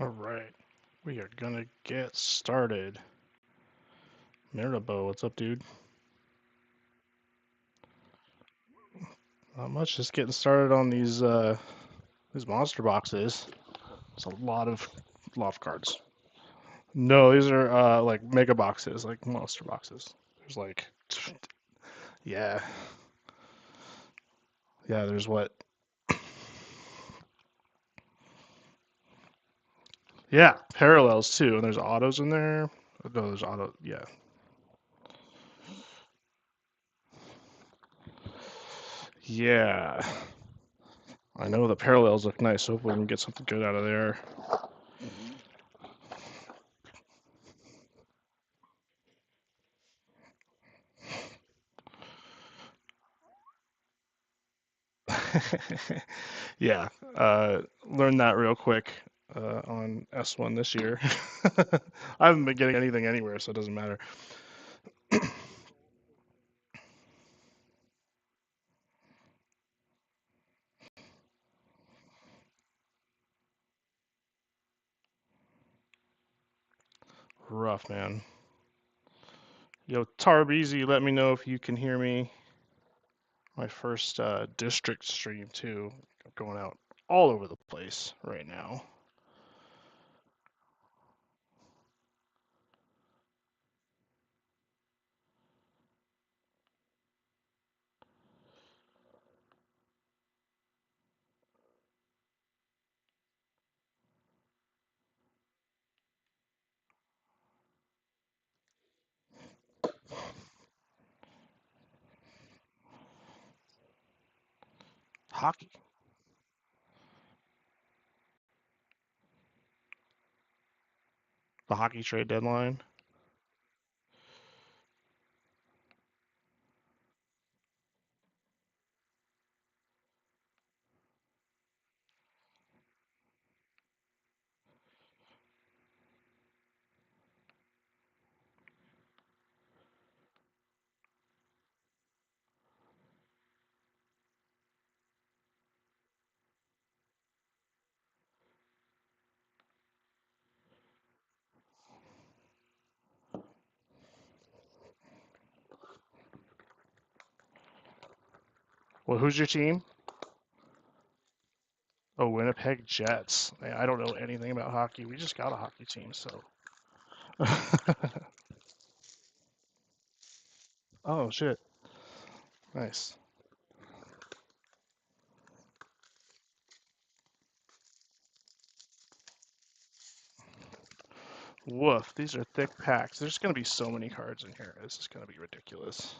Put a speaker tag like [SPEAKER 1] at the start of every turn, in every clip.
[SPEAKER 1] All right, we are gonna get started. Marabo, what's up, dude? Not much. Just getting started on these monster boxes. It's a lot of cards. No, these are like mega boxes, like monster boxes. There's like, yeah, yeah. There's what? Yeah, parallels too, and there's autos in there. No, there's auto. Yeah, yeah. I know the parallels look nice. Hopefully, we can get something good out of there. Yeah, learned that real quick on S1 this year. I haven't been getting anything anywhere, so it doesn't matter. Rough, man. Yo, Tarbeezy, let me know if you can hear me. My first district stream, too. Going out all over the place right now. Hockey. The hockey trade deadline. Well, who's your team? Oh, Winnipeg Jets. I don't know anything about hockey. We just got a hockey team, so. Oh, shit. Nice. Woof, these are thick packs. There's going to be so many cards in here. This is going to be ridiculous.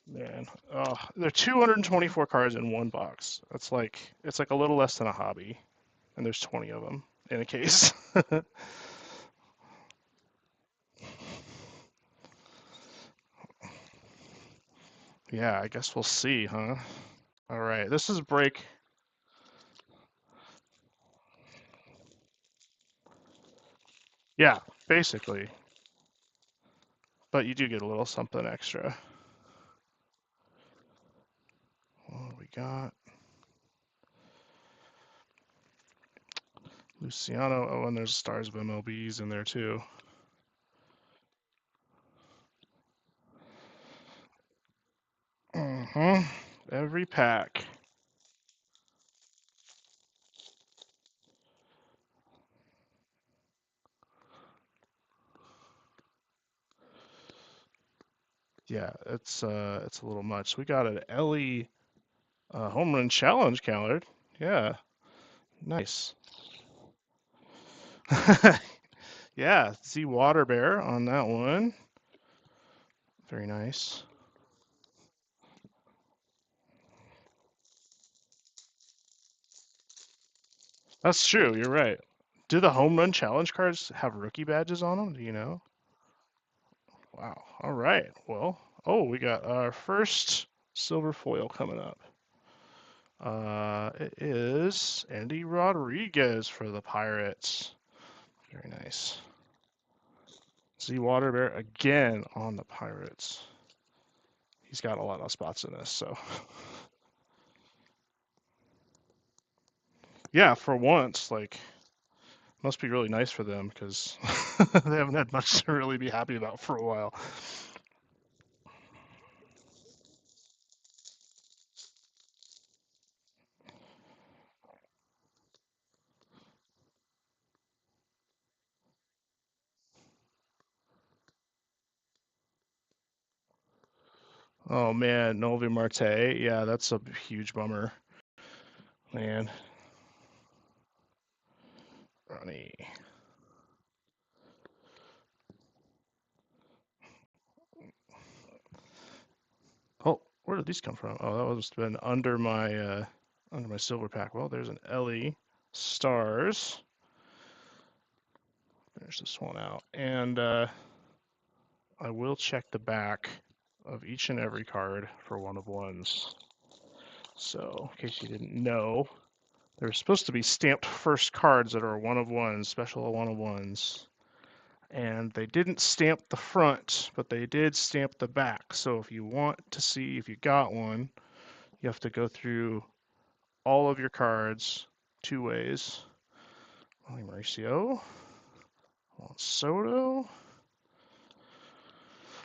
[SPEAKER 1] Man, oh, there are 224 cards in one box. That's like, it's like a little less than a hobby, and there's 20 of them in a case. Yeah, I guess we'll see, huh? All right, this is break. Yeah, basically. But you do get a little something extra. What do we got? Luciano. Oh, and there's Stars of MLBs in there too. Mm-hmm. Every pack. Yeah, it's a little much. We got an Ellie home run challenge calendar. Yeah, nice. Yeah, see Water Bear on that one. Very nice. That's true. You're right. Do the home run challenge cards have rookie badges on them? Do you know? Wow. All right. Well, oh, we got our first silver foil coming up. It is Andy Rodriguez for the Pirates. Very nice. Z Water Bear again on the Pirates. He's got a lot of spots in this, so yeah, for once, like Must be really nice for them because they haven't had much to really be happy about for a while. Oh man, Novi Marte. Yeah, that's a huge bummer. Man. Ronnie. Oh, where did these come from? Oh, that must have been under my silver pack. Well, there's an Ellie Stars. Finish this one out. And I will check the back of each and every card for one of ones. So, in case you didn't know, there's supposed to be stamped first cards that are one of ones, special one of ones. And they didn't stamp the front, but they did stamp the back. So if you want to see if you got one, you have to go through all of your cards 2 ways. Mauricio, Juan Soto.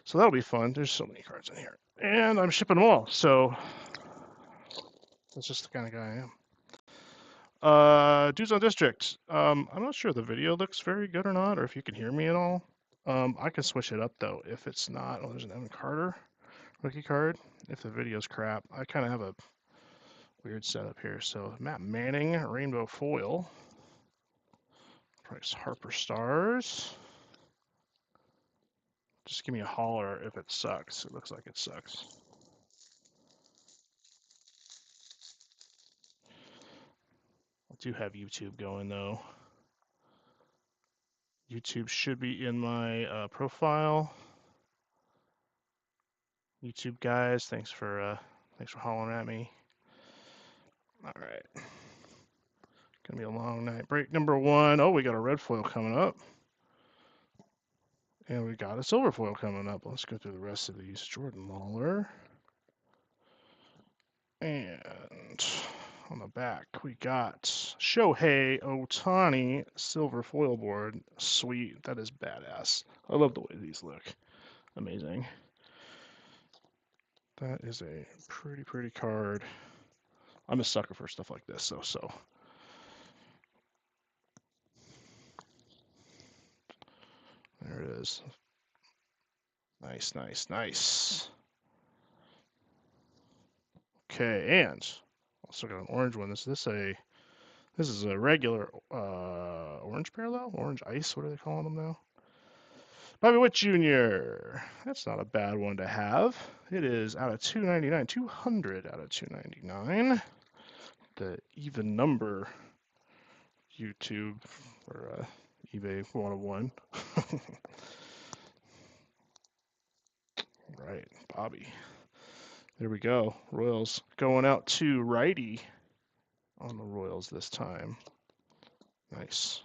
[SPEAKER 1] So that'll be fun. There's so many cards in here. And I'm shipping them all, so that's just the kind of guy I am. Dudes on District. I'm not sure the video looks very good or not, or if you can hear me at all. I can switch it up though if it's not. Oh, there's an Evan Carter rookie card. If the video's crap, I kind of have a weird setup here. So Matt Manning, Rainbow Foil. Bryce Harper Stars. Just give me a holler if it sucks. It looks like it sucks. I do have YouTube going though. YouTube should be in my profile. YouTube guys, thanks for hollering at me. All right, gonna be a long night. Break number 1. Oh, we got a red foil coming up, and we got a silver foil coming up. Let's go through the rest of these. Jordan Lawler, and on the back we got Shohei Ohtani silver foil board. Sweet, that is badass. I love the way these look. Amazing. That is a pretty card. I'm a sucker for stuff like this, so. There it is. Nice. Okay, and also got an orange one. This is a regular orange parallel, orange ice. What are they calling them now? Bobby Witt Jr. That's not a bad one to have. It is out of 299, 200 out of 299. The even number YouTube or eBay 101. Right, Bobby. There we go. Royals going out to righty on the Royals this time. Nice.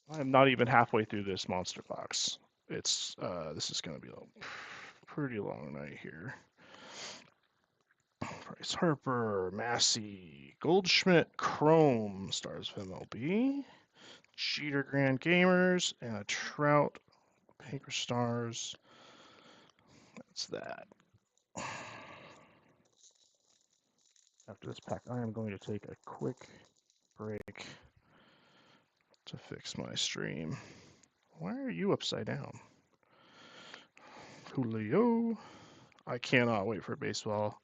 [SPEAKER 1] I'm not even halfway through this monster box. It's this is gonna be a pretty long night here. Bryce Harper, Massey, Goldschmidt, Chrome, Stars of MLB, Jeter Grand Gamers, and a Trout, Paper Stars. That's that. After this pack, I am going to take a quick break to fix my stream. Why are you upside down? Julio. I cannot wait for baseball.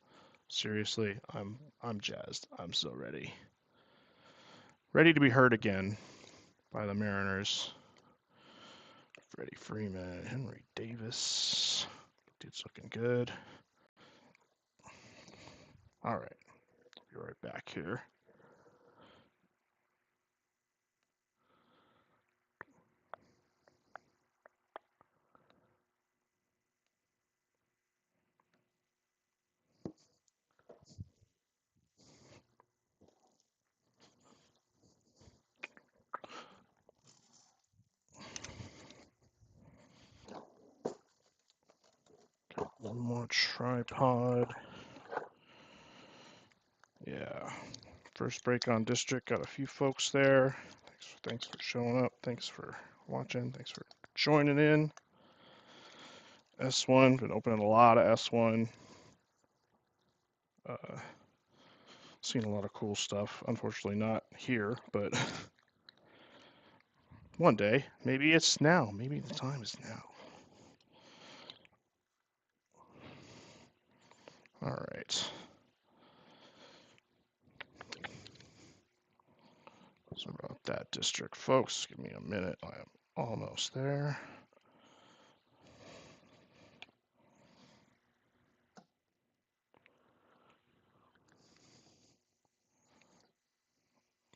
[SPEAKER 1] Seriously, I'm jazzed. I'm so ready. Ready to be heard again by the Mariners. Freddie Freeman, Henry Davis. Dude's looking good. All right. Be right back here. One more tripod. Yeah. First break on district. Got a few folks there. Thanks for showing up. Thanks for watching. Thanks for joining in. S1. Been opening a lot of S1. Seen a lot of cool stuff. Unfortunately, not here, but one day. Maybe it's now. Maybe the time is now. All right. So about that district, folks. Give me a minute. I am almost there.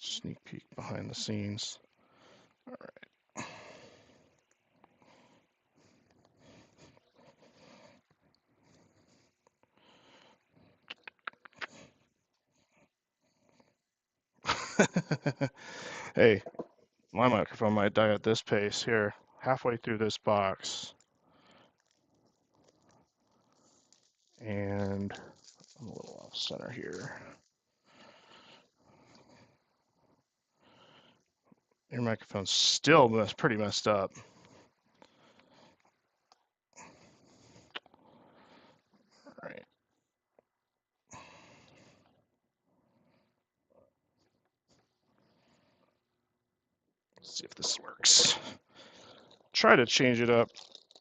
[SPEAKER 1] Sneak peek behind the scenes. All right. Hey, my microphone might die at this pace here. Halfway through this box. And I'm a little off center here. Your microphone's still pretty messed up. All right. Let's see if this works. Try to change it up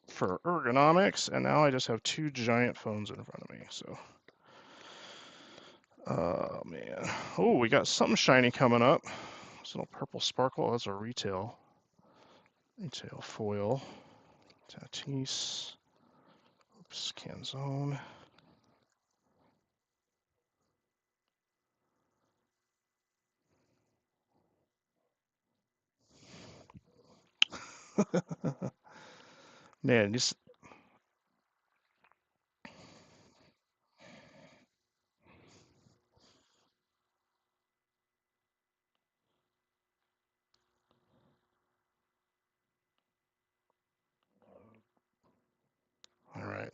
[SPEAKER 1] for ergonomics, and now I just have two giant phones in front of me. So, oh man. Oh, we got something shiny coming up. This little purple sparkle. That's a retail foil. Tatis. Oops, Canzone. Man, just all right.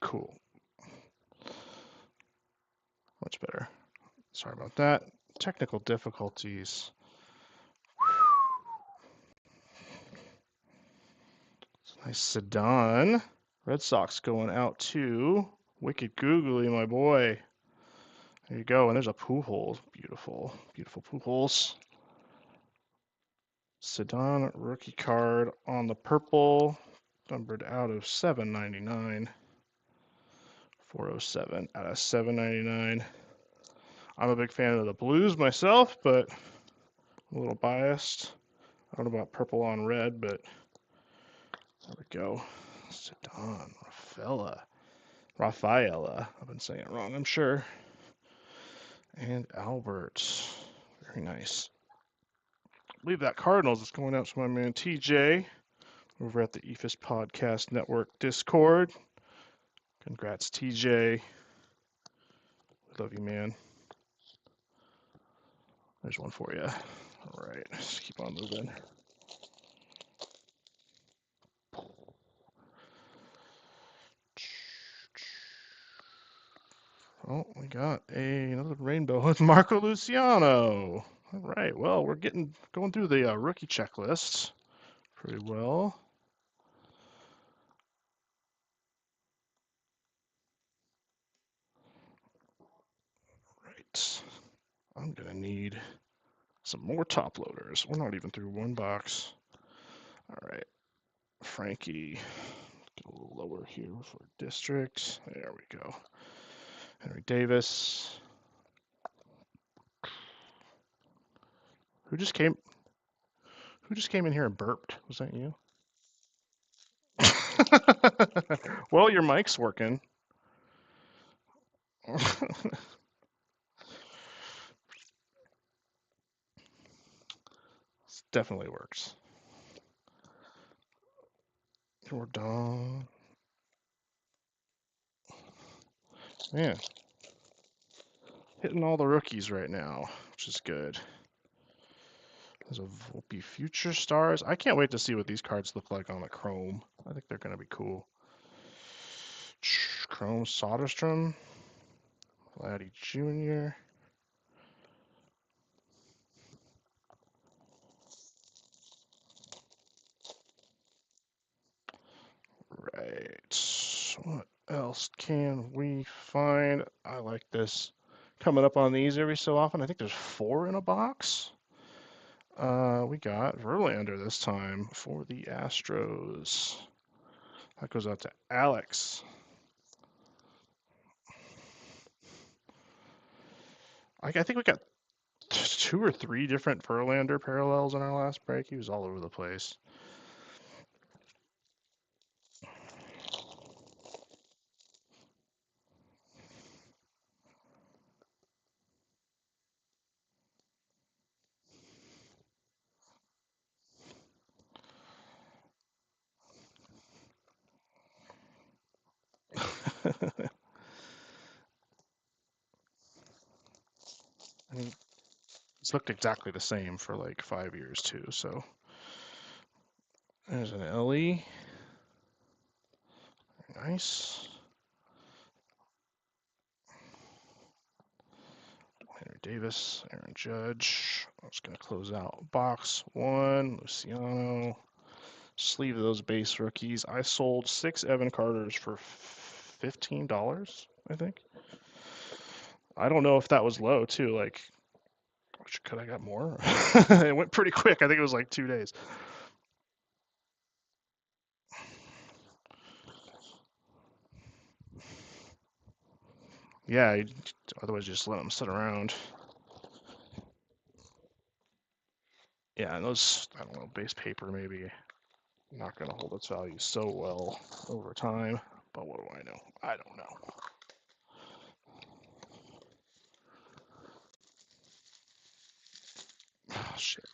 [SPEAKER 1] Cool. Much better. Sorry about that. Technical difficulties. Nice Sedon. Red Sox going out to Wicked Googly, my boy. There you go. And there's a Pujols. Beautiful. Beautiful Pujols. Sedon rookie card on the purple. Numbered out of 799. 407 out of 799. I'm a big fan of the blues myself, but I'm a little biased. I don't know about purple on red, but there we go. Sedon, Rafaela. I've been saying it wrong, I'm sure. And Albert. Very nice. I believe that Cardinals is going out to my man TJ over at the EFIS Podcast Network Discord. Congrats, TJ. Love you, man. There's one for you. All right, let's keep on moving. Oh, we got another rainbow with Marco Luciano. All right, well, we're going through the rookie checklist pretty well. Right, I'm gonna need some more top loaders. We're not even through one box. All right, Frankie, get a little lower here for district. There we go. Henry Davis. Who just came in here and burped? Was that you? Well, your mic's working. It definitely works. Jordan. Man, hitting all the rookies right now, which is good. There's a Volpe Future Stars. I can't wait to see what these cards look like on the Chrome. I think they're going to be cool. Chrome Soderstrom. Vladdy Jr. Right. What else can we find? I like this. Coming up on these every so often. I think there's 4 in a box. We got Verlander this time for the Astros. That goes out to Alex. I think we got 2 or 3 different Verlander parallels in our last break. He was all over the place. I mean, it's looked exactly the same for like 5 years too. So there's an LE. Nice. Henry Davis, Aaron Judge. I'm just gonna close out box 1. Luciano. Sleeve those base rookies. I sold 6 Evan Carters for $15, I think. I don't know if that was low too. Like, could I got more? It went pretty quick. I think it was like 2 days. Yeah, otherwise you just let them sit around. Yeah, and those, I don't know, base paper maybe not going to hold its value so well over time. But what do I know? I don't know. Oh, shit.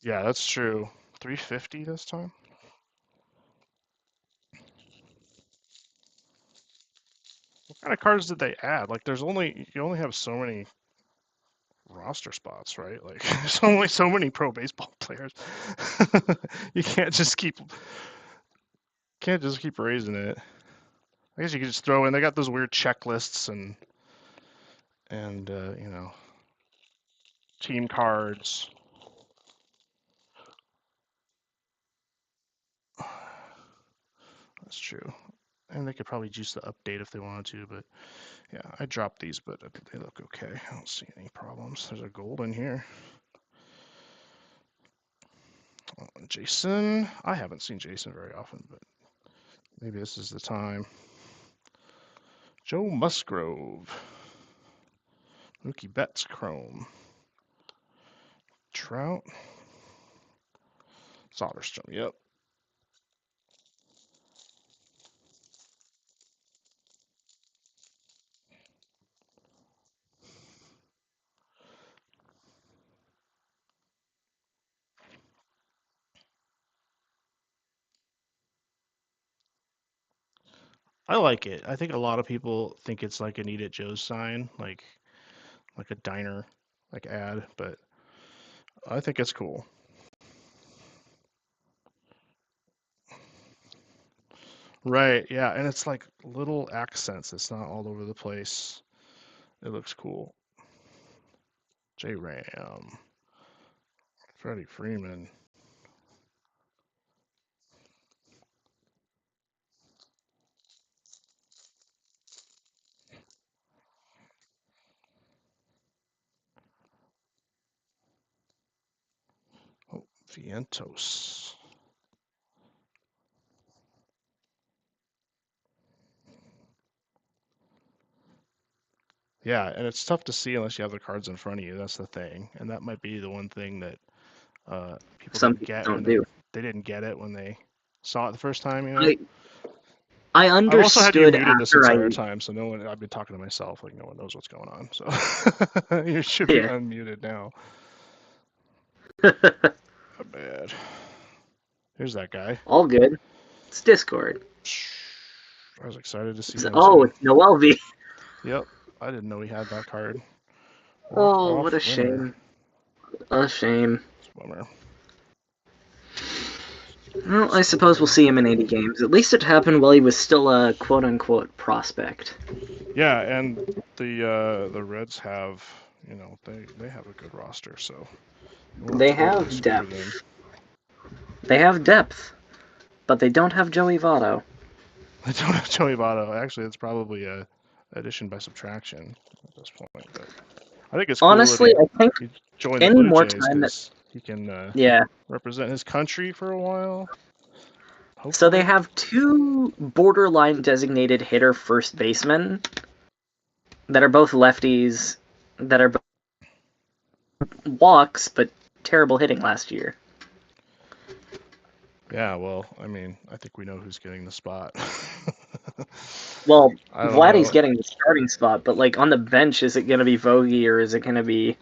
[SPEAKER 1] Yeah, that's true. 350 this time? What kind of cards did they add? Like, you only have so many roster spots, right? Like, there's only so many pro baseball players. You can't just keep raising it. I guess you could just throw in. They got those weird checklists and team cards. That's true. And they could probably juice the update if they wanted to, but yeah, I dropped these, but they look okay. I don't see any problems. There's a gold in here. Jason. I haven't seen Jason very often, but maybe this is the time. Joe Musgrove. Mookie Betts Chrome. Trout. Soderstrom. Yep. I like it. I think a lot of people think it's like an Eat at Joe's sign, like a diner like ad, but I think it's cool. Right, yeah, and it's like little accents. It's not all over the place. It looks cool. J Ram, Freddie Freeman. Oh, Vientos. Yeah, and it's tough to see unless you have the cards in front of you. That's the thing, and that might be the one thing that people
[SPEAKER 2] Some
[SPEAKER 1] didn't
[SPEAKER 2] people
[SPEAKER 1] get when
[SPEAKER 2] don't do.
[SPEAKER 1] they didn't get it when they saw it the first time.
[SPEAKER 2] I
[SPEAKER 1] I've also had you
[SPEAKER 2] understood
[SPEAKER 1] muted this
[SPEAKER 2] after
[SPEAKER 1] entire
[SPEAKER 2] I
[SPEAKER 1] time, so no one. I've been talking to myself, like no one knows what's going on. So you should be
[SPEAKER 2] yeah.
[SPEAKER 1] unmuted now. Bad. Here's that guy.
[SPEAKER 2] All good. It's Discord.
[SPEAKER 1] I was excited to see
[SPEAKER 2] It's,
[SPEAKER 1] him
[SPEAKER 2] oh,
[SPEAKER 1] too.
[SPEAKER 2] it's Noel V.
[SPEAKER 1] Yep, I didn't know he had that card.
[SPEAKER 2] Oh, what
[SPEAKER 1] Walk-off
[SPEAKER 2] a
[SPEAKER 1] winner.
[SPEAKER 2] shame. A shame.
[SPEAKER 1] It's a bummer.
[SPEAKER 2] Well, I suppose we'll see him in 80 games. At least it happened while he was still a quote-unquote prospect.
[SPEAKER 1] Yeah, and the Reds have, they have a good roster, so you won't
[SPEAKER 2] They
[SPEAKER 1] have to overly
[SPEAKER 2] have
[SPEAKER 1] screw them.
[SPEAKER 2] depth. They have depth, but they don't have Joey Votto.
[SPEAKER 1] They don't have Joey Votto. Actually, it's probably a addition by subtraction at this point. But I think it's cool
[SPEAKER 2] Honestly,
[SPEAKER 1] that
[SPEAKER 2] I think
[SPEAKER 1] he joined the
[SPEAKER 2] any
[SPEAKER 1] Blue
[SPEAKER 2] more
[SPEAKER 1] Jays
[SPEAKER 2] time that
[SPEAKER 1] because he can
[SPEAKER 2] yeah.
[SPEAKER 1] represent his country for a while.
[SPEAKER 2] So they
[SPEAKER 1] Hopefully.
[SPEAKER 2] have two borderline designated hitter first basemen that are both lefties that are both walks but terrible hitting last year.
[SPEAKER 1] Yeah, well, I mean, I think we know who's getting the spot.
[SPEAKER 2] Well,
[SPEAKER 1] I don't
[SPEAKER 2] Vladdy's
[SPEAKER 1] know.
[SPEAKER 2] getting the starting spot, but like on the bench, is it going to be Vogie or is it going to be?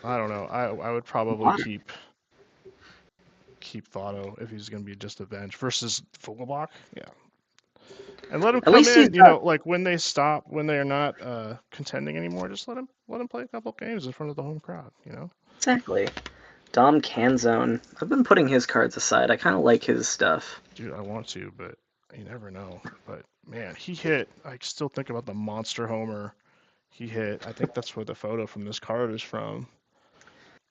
[SPEAKER 1] I don't know. I would probably keep Votto if he's going to be just a bench versus Vogelbach. Yeah, and let him
[SPEAKER 2] At
[SPEAKER 1] come
[SPEAKER 2] least he's
[SPEAKER 1] in.
[SPEAKER 2] got
[SPEAKER 1] Like when they stop, when they're not contending anymore, just let him play a couple games in front of the home crowd.
[SPEAKER 2] exactly Dom Canzone. I've been putting his cards aside. I kind of like his stuff.
[SPEAKER 1] Dude, I want to, but you never know. But man, he hit. I still think about the monster homer he hit. I think that's where the photo from this card is from.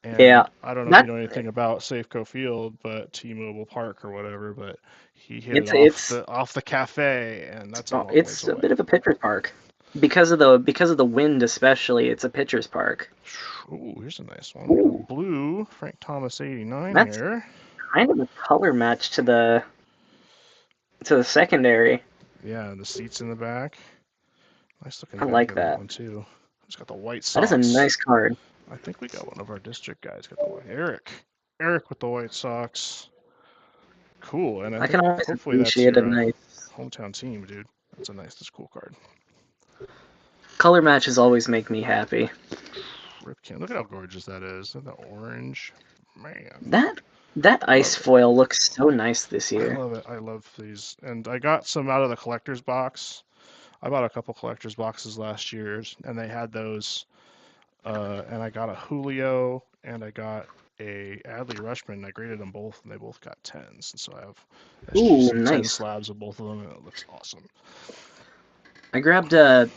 [SPEAKER 1] And
[SPEAKER 2] Yeah,
[SPEAKER 1] I don't know if you
[SPEAKER 2] that
[SPEAKER 1] know anything about Safeco Field, but T-Mobile Park or whatever, but he hit it
[SPEAKER 2] it's
[SPEAKER 1] off
[SPEAKER 2] it's
[SPEAKER 1] the cafe, and that's a long ways
[SPEAKER 2] it's a
[SPEAKER 1] away.
[SPEAKER 2] bit of a pitcher's park because of the wind, especially. It's a pitcher's park.
[SPEAKER 1] Ooh, here's a nice one. We got a
[SPEAKER 2] Ooh,
[SPEAKER 1] blue Frank Thomas 89
[SPEAKER 2] that's
[SPEAKER 1] here.
[SPEAKER 2] kind of a color match to the secondary.
[SPEAKER 1] Yeah, the seats in the back. Nice looking
[SPEAKER 2] I
[SPEAKER 1] bag
[SPEAKER 2] like
[SPEAKER 1] of that
[SPEAKER 2] that.
[SPEAKER 1] one too. Who's got the White
[SPEAKER 2] That is a
[SPEAKER 1] Sox?
[SPEAKER 2] nice card.
[SPEAKER 1] I think we got one of our district guys got the white. Eric with the White Sox. Cool, and I
[SPEAKER 2] I
[SPEAKER 1] think
[SPEAKER 2] can always
[SPEAKER 1] hopefully that's
[SPEAKER 2] appreciate a
[SPEAKER 1] your
[SPEAKER 2] nice
[SPEAKER 1] hometown team, dude. That's a cool card.
[SPEAKER 2] color matches. Always make me happy.
[SPEAKER 1] Ripken. Look at how gorgeous that is. Look at the orange. Man,
[SPEAKER 2] That ice
[SPEAKER 1] love it.
[SPEAKER 2] foil looks so nice this
[SPEAKER 1] I
[SPEAKER 2] year.
[SPEAKER 1] love it. I love these. And I got some out of the collector's box. I bought a couple collector's boxes last year, and they had those. And I got a Julio, and I got a Adley Rushman. I graded them both, and they both got 10s. And so I have
[SPEAKER 2] Ooh,
[SPEAKER 1] some 10
[SPEAKER 2] nice.
[SPEAKER 1] slabs of both of them, and it looks awesome.
[SPEAKER 2] I grabbed a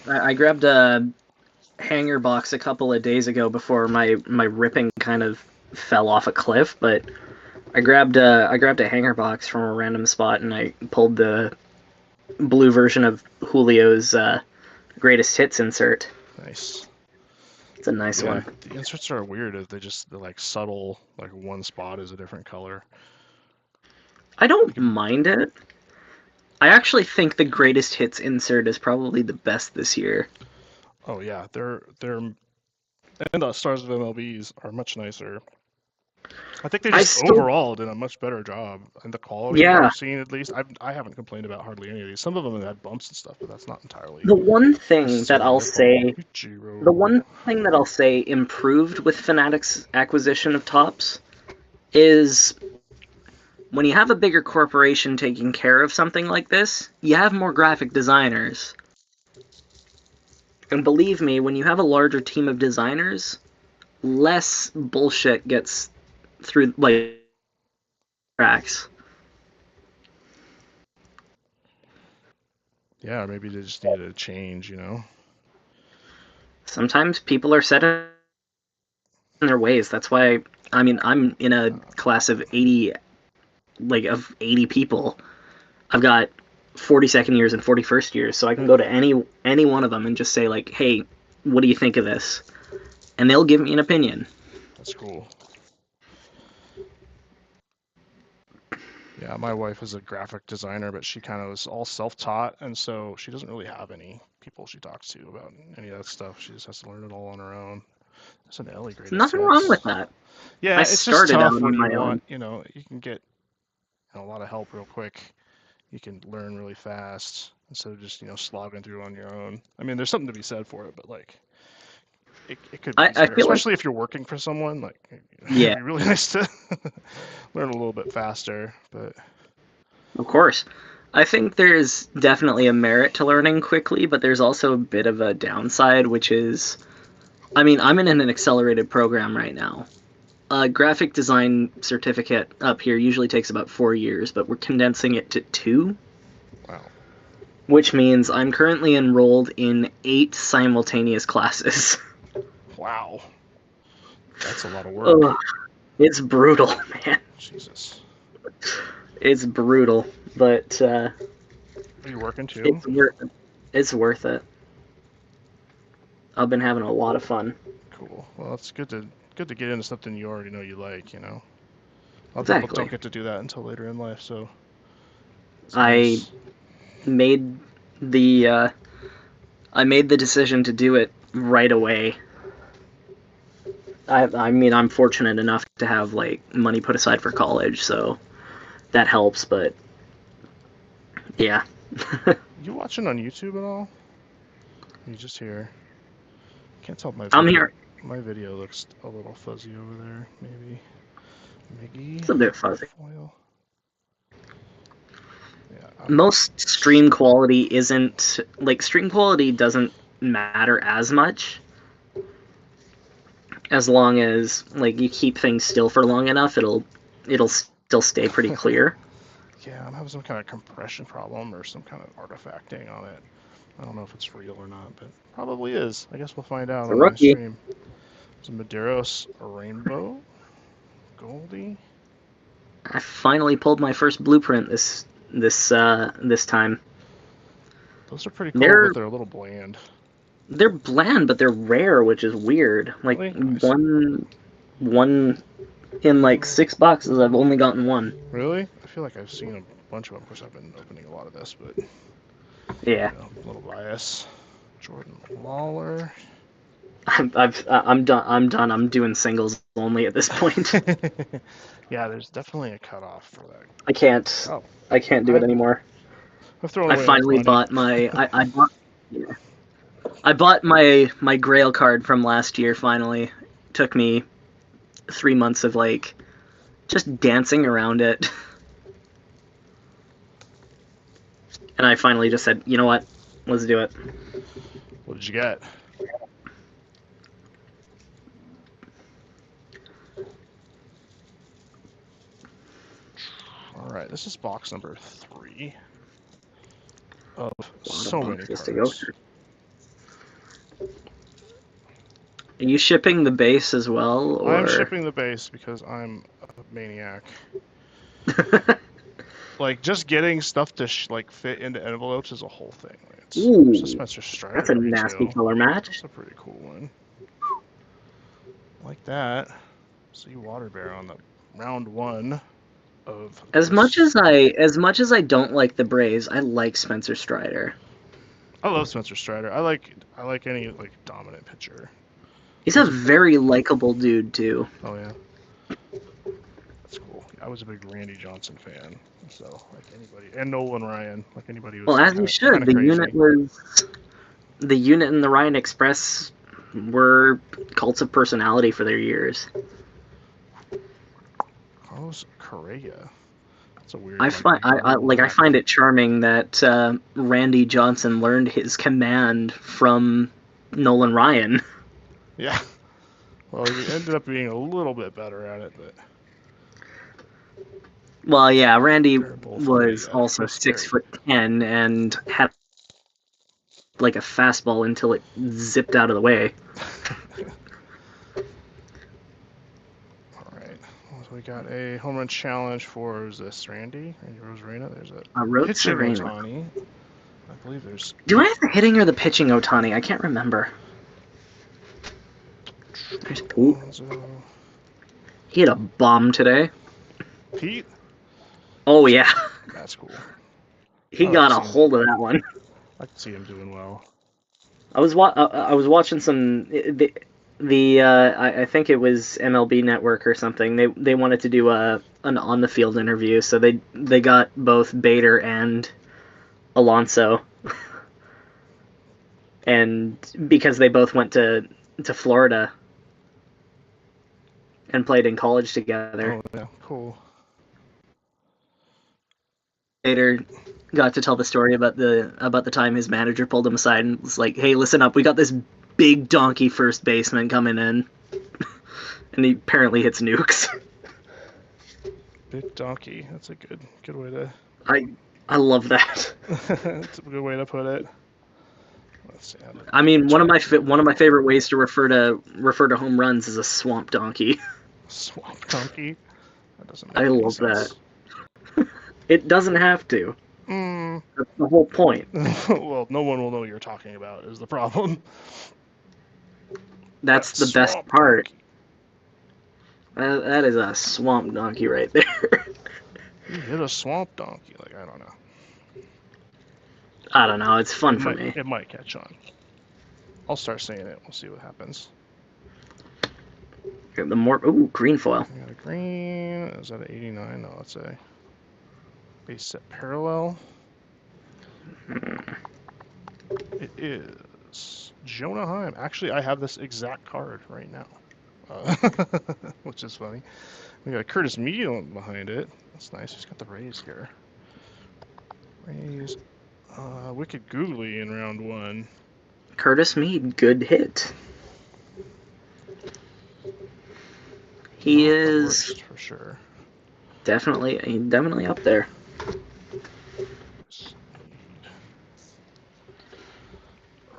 [SPEAKER 2] hanger box a couple of days ago before my ripping kind of fell off a cliff, but I grabbed a hanger box from a random spot and I pulled the blue version of Julio's greatest hits insert.
[SPEAKER 1] Nice.
[SPEAKER 2] It's a nice
[SPEAKER 1] Yeah,
[SPEAKER 2] one.
[SPEAKER 1] the inserts are weird. They're like subtle. Like one spot is a different color.
[SPEAKER 2] I
[SPEAKER 1] You
[SPEAKER 2] don't
[SPEAKER 1] can
[SPEAKER 2] mind it. I actually think the greatest hits insert is probably the best this year.
[SPEAKER 1] Oh yeah, they're and the stars of MLBs are much nicer. I think they
[SPEAKER 2] I
[SPEAKER 1] just
[SPEAKER 2] still
[SPEAKER 1] overall did a much better job, and the quality
[SPEAKER 2] Yeah,
[SPEAKER 1] I've seen at least I haven't complained about hardly any of these. Some of them have had bumps and stuff, but that's not entirely
[SPEAKER 2] the one thing that
[SPEAKER 1] necessarily
[SPEAKER 2] I'll
[SPEAKER 1] their fault.
[SPEAKER 2] say The
[SPEAKER 1] Ichiro.
[SPEAKER 2] one thing that I'll say improved with Fanatics' acquisition of Topps is when you have a bigger corporation taking care of something like this, you have more graphic designers. And believe me, when you have a larger team of designers, less bullshit gets through like cracks.
[SPEAKER 1] Yeah, maybe they just needed a change.
[SPEAKER 2] Sometimes people are set in their ways. That's why I'm in a class of 80 people. I've got 42nd years and 41st years, so I can go to any one of them and just say like, "Hey, what do you think of this?" And they'll give me an opinion.
[SPEAKER 1] That's cool. Yeah, my wife is a graphic designer, but she kind of is all self-taught, and so she doesn't really have any people she talks to about any of that stuff. She just has to learn it all on her own. That's an Ellie
[SPEAKER 2] There's
[SPEAKER 1] greatest
[SPEAKER 2] nothing wrong
[SPEAKER 1] hits.
[SPEAKER 2] with that.
[SPEAKER 1] Yeah,
[SPEAKER 2] I
[SPEAKER 1] it's just
[SPEAKER 2] started out
[SPEAKER 1] tough when
[SPEAKER 2] on
[SPEAKER 1] you
[SPEAKER 2] my own.
[SPEAKER 1] want, you can get a lot of help real quick. You can learn really fast instead of just, slogging through on your own. I mean, there's something to be said for it, but like it could be
[SPEAKER 2] I
[SPEAKER 1] easier,
[SPEAKER 2] feel like
[SPEAKER 1] especially if you're working for someone. Like, it'd
[SPEAKER 2] yeah,
[SPEAKER 1] be really nice to learn a little bit faster. But
[SPEAKER 2] of course. I think there's definitely a merit to learning quickly, but there's also a bit of a downside, which is I mean, I'm in an accelerated program right now. A graphic design certificate up here usually takes about 4 years, but we're condensing it to 2.
[SPEAKER 1] Wow.
[SPEAKER 2] Which means I'm currently enrolled in 8 simultaneous classes.
[SPEAKER 1] Wow. That's a lot of work.
[SPEAKER 2] Ugh, it's brutal, man.
[SPEAKER 1] Jesus.
[SPEAKER 2] It's brutal, but
[SPEAKER 1] Are you working too?
[SPEAKER 2] it's worth it. It's worth it. I've been having a lot of fun.
[SPEAKER 1] Cool. Well, it's good to get into something you already know you like. You know, a lot of people
[SPEAKER 2] Exactly.
[SPEAKER 1] don't get to do that until later in life. So it's
[SPEAKER 2] I
[SPEAKER 1] nice.
[SPEAKER 2] made the decision to do it right away. I mean, I'm fortunate enough to have like money put aside for college, so that helps. But yeah,
[SPEAKER 1] You watching on YouTube at all? You just here. Can't tell if my
[SPEAKER 2] I'm
[SPEAKER 1] video.
[SPEAKER 2] here.
[SPEAKER 1] My video looks a little fuzzy over there. Maybe. Miggy.
[SPEAKER 2] It's a bit fuzzy.
[SPEAKER 1] Foil. Yeah.
[SPEAKER 2] Most stream quality isn't like stream quality doesn't matter as much as long as like you keep things still for long enough. It'll still stay pretty clear.
[SPEAKER 1] Yeah, I'm having some kind of compression problem or some kind of artifacting on it. I don't know if it's real or not, but probably is. I guess we'll find out
[SPEAKER 2] A
[SPEAKER 1] on my
[SPEAKER 2] rookie.
[SPEAKER 1] stream. It's a Medeiros Rainbow. Goldie.
[SPEAKER 2] I finally pulled my first blueprint this time.
[SPEAKER 1] Those are pretty cool,
[SPEAKER 2] They're
[SPEAKER 1] but they're a little bland.
[SPEAKER 2] they're bland, but they're rare, which is weird. Like
[SPEAKER 1] Really? Nice.
[SPEAKER 2] one in like 6 boxes, I've only gotten one.
[SPEAKER 1] Really? I feel like I've seen a bunch of them. Of course, I've been opening a lot of this, but
[SPEAKER 2] Yeah,
[SPEAKER 1] you know, a little bias. Jordan Lawler.
[SPEAKER 2] I'm done. I'm done. I'm doing singles only at this point.
[SPEAKER 1] Yeah, there's definitely a cutoff for that.
[SPEAKER 2] I can't.
[SPEAKER 1] Oh,
[SPEAKER 2] I can't do it anymore.
[SPEAKER 1] I've thrown
[SPEAKER 2] I
[SPEAKER 1] away
[SPEAKER 2] finally
[SPEAKER 1] enough money.
[SPEAKER 2] bought my. I bought. Yeah. I bought my Grail card from last year. Finally, took me 3 months of like just dancing around it, and I finally just said, you know what, let's do it.
[SPEAKER 1] What did you get? All right, this is box number 3 of so many cards.
[SPEAKER 2] To go through. Are you shipping the base as well, or?
[SPEAKER 1] I'm shipping the base because I'm a maniac. Like, just getting stuff to like fit into envelopes is a whole thing. Right?
[SPEAKER 2] Ooh,
[SPEAKER 1] it's a Spencer Strider.
[SPEAKER 2] That's a nasty color match.
[SPEAKER 1] That's a pretty cool one. Like that. See Water Bear on the round 1 of.
[SPEAKER 2] As much as I don't like the Braves, I like Spencer Strider.
[SPEAKER 1] I love Spencer Strider. I like any like dominant pitcher.
[SPEAKER 2] He's a very likable dude too.
[SPEAKER 1] Oh yeah. That's cool. I was a big Randy Johnson fan, so like anybody, and Nolan Ryan, like anybody who was.
[SPEAKER 2] Well, as you should. The unit and the Ryan Express were cults of personality for their years.
[SPEAKER 1] Carlos Correa. That's a weird.
[SPEAKER 2] I find it charming that Randy Johnson learned his command from Nolan Ryan.
[SPEAKER 1] Yeah. Well, he ended up being a little bit better at it, but.
[SPEAKER 2] Well, yeah, Randy was also 6'10" and had like a fastball until it zipped out of the way.
[SPEAKER 1] All right, so we got a home run challenge for this Randy Rosarena. There's a pitching Ohtani. I believe there's.
[SPEAKER 2] Do I have the hitting or the pitching Ohtani? I can't remember. There's Pete. He had a bomb today.
[SPEAKER 1] Pete?
[SPEAKER 2] Oh yeah.
[SPEAKER 1] That's cool.
[SPEAKER 2] He got a hold of that one.
[SPEAKER 1] I can see him doing well.
[SPEAKER 2] I was watching some I think it was MLB Network or something. They wanted to do an on the field interview, so they got both Bader and Alonso, and because they both went to Florida and played in college together.
[SPEAKER 1] Oh yeah, cool.
[SPEAKER 2] Bader got to tell the story about the time his manager pulled him aside and was like, "Hey, listen up, we got this big donkey first baseman coming in, and he apparently hits nukes.
[SPEAKER 1] Big donkey. That's a good way to.
[SPEAKER 2] I love that.
[SPEAKER 1] That's a good way to put it. Let's see.
[SPEAKER 2] I mean, one of my favorite ways to refer to home runs is a swamp donkey.
[SPEAKER 1] Swamp donkey. That doesn't.
[SPEAKER 2] I love that. It doesn't have to. That's the whole point.
[SPEAKER 1] Well, no one will know what you're talking about. Is the problem?
[SPEAKER 2] That's the best part. That is a swamp donkey right there.
[SPEAKER 1] You hit a swamp donkey. Like, I don't know.
[SPEAKER 2] I don't know. It's fun for me.
[SPEAKER 1] It might catch on. I'll start saying it. We'll see what happens.
[SPEAKER 2] The more green foil.
[SPEAKER 1] I got a green. Is that an 89? No, it's a base set parallel. It is Jonah Heim. Actually, I have this exact card right now, which is funny. We got Curtis Mead behind it. That's nice. He's got the Rays here. Rays. Wicked Googly in round 1.
[SPEAKER 2] Curtis Mead, good hit. He is
[SPEAKER 1] for sure.
[SPEAKER 2] Definitely up there.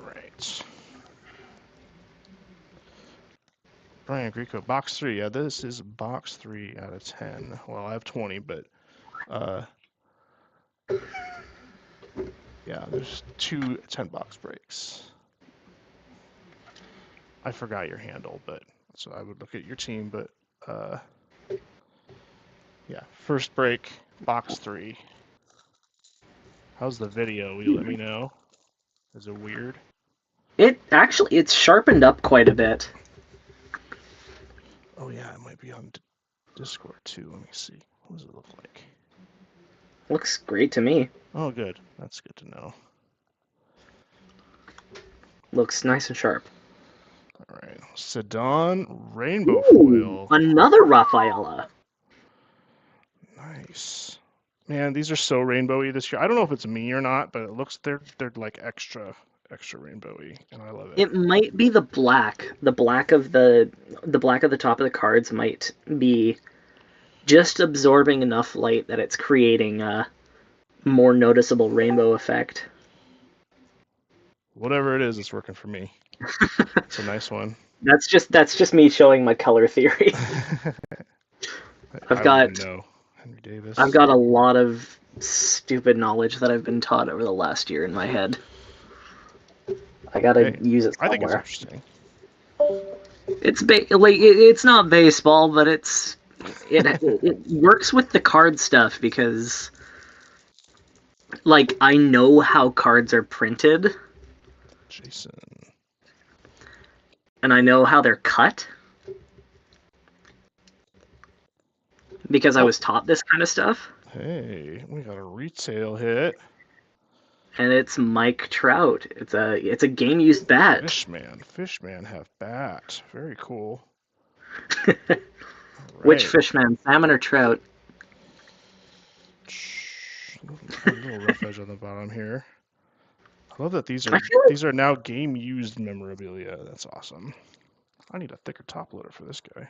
[SPEAKER 1] Right. Brian Grieco, box 3. Yeah, this is box 3 out of 10. Well, I have 20, but yeah, there's 2 10-box breaks. I forgot your handle, but so I would look at your team, but yeah, first break, box 3. How's the video? Will you let me know? Is it weird?
[SPEAKER 2] It's sharpened up quite a bit.
[SPEAKER 1] Oh yeah, it might be on Discord too. Let me see. What does it look like?
[SPEAKER 2] Looks great to me.
[SPEAKER 1] Oh, good. That's good to know.
[SPEAKER 2] Looks nice and sharp.
[SPEAKER 1] All right, Sedan Rainbow Foil.
[SPEAKER 2] Another Rafaela.
[SPEAKER 1] Nice. Man, these are so rainbowy this year. I don't know if it's me or not, but it looks they're like extra rainbowy, and I love it.
[SPEAKER 2] It might be the black. The black of the top of the cards might be just absorbing enough light that it's creating a more noticeable rainbow effect.
[SPEAKER 1] Whatever it is, it's working for me. It's a nice one.
[SPEAKER 2] That's just me showing my color theory. I've got
[SPEAKER 1] Henry Davis.
[SPEAKER 2] I've got a lot of stupid knowledge that I've been taught over the last year in my head. I gotta use it somewhere.
[SPEAKER 1] I think it's interesting.
[SPEAKER 2] It's not baseball, but it works with the card stuff because like I know how cards are printed.
[SPEAKER 1] Jason.
[SPEAKER 2] And I know how they're cut. Because I was taught this kind of stuff.
[SPEAKER 1] Hey, we got a retail hit.
[SPEAKER 2] And it's Mike Trout. It's a game used bat.
[SPEAKER 1] Fishman have bat. Very cool.
[SPEAKER 2] Right. Which Fishman, salmon or trout?
[SPEAKER 1] A little rough edge on the bottom here. I love that these are now game used memorabilia. That's awesome. I need a thicker top loader for this guy.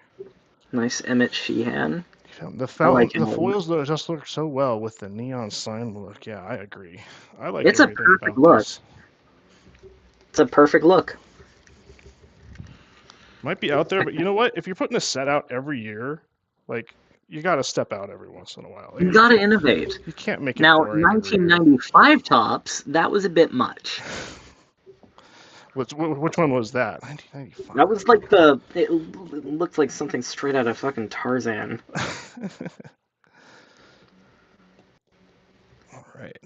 [SPEAKER 2] Nice Emmett Sheehan.
[SPEAKER 1] The foils though just look so well with the neon sign look. Yeah, I agree. I like
[SPEAKER 2] it's a perfect look. This. It's a perfect look.
[SPEAKER 1] Might be out there, but you know what? If you're putting a set out every year, like you got to step out every once in a while.
[SPEAKER 2] You got to innovate.
[SPEAKER 1] You can't make it
[SPEAKER 2] now. 1995 tops. That was a bit much.
[SPEAKER 1] Which one was that? 1995.
[SPEAKER 2] That was like it looked like something straight out of fucking Tarzan.
[SPEAKER 1] All right.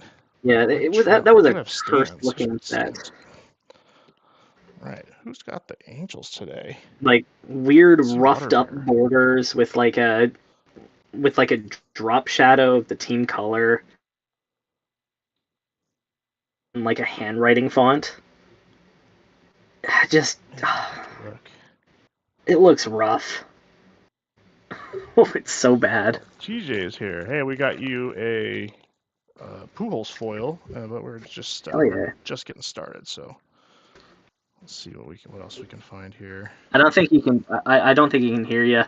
[SPEAKER 2] Yeah, that was a cursed looking set.
[SPEAKER 1] Right. Who's got the Angels today?
[SPEAKER 2] Like weird roughed up borders with like a drop shadow of the team color and like a handwriting font. Just it looks rough. Oh, it's so bad.
[SPEAKER 1] TJ is here. Hey, we got you a Pujols foil, but we're just getting started. So Let's see what else we can find here.
[SPEAKER 2] I don't think he can. I don't think he can hear you.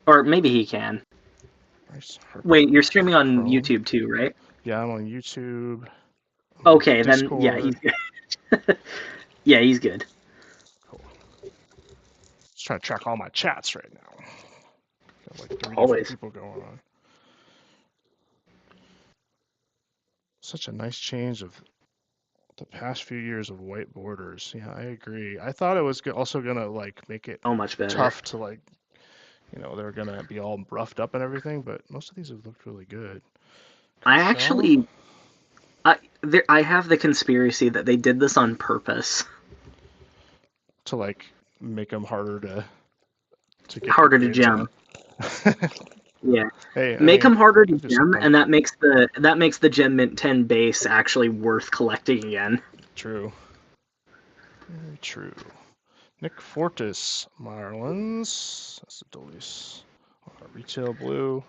[SPEAKER 2] Or maybe he can.
[SPEAKER 1] Nice.
[SPEAKER 2] Wait, you're streaming on
[SPEAKER 1] Chrome.
[SPEAKER 2] YouTube too, right?
[SPEAKER 1] Yeah, I'm on YouTube. I'm
[SPEAKER 2] Okay,
[SPEAKER 1] on
[SPEAKER 2] then yeah, he's good. Yeah, he's good.
[SPEAKER 1] Cool. Just trying to track all my chats right now. Got like 3
[SPEAKER 2] Always.
[SPEAKER 1] different people going on. Such a nice change of the past few years of white borders. Yeah, I agree. I thought it was also gonna like make it
[SPEAKER 2] So much better.
[SPEAKER 1] tough to like, they're gonna be all roughed up and everything, but most of these have looked really good.
[SPEAKER 2] I actually, I have the conspiracy that they did this on purpose.
[SPEAKER 1] To like make them harder to get
[SPEAKER 2] harder to gem. Yeah.
[SPEAKER 1] Hey,
[SPEAKER 2] make them harder to
[SPEAKER 1] do
[SPEAKER 2] gem,
[SPEAKER 1] something.
[SPEAKER 2] and that makes the Gem Mint 10 base actually worth collecting again.
[SPEAKER 1] True. Very true. Nick Fortis, Marlins. That's the Dolies. Retail blue.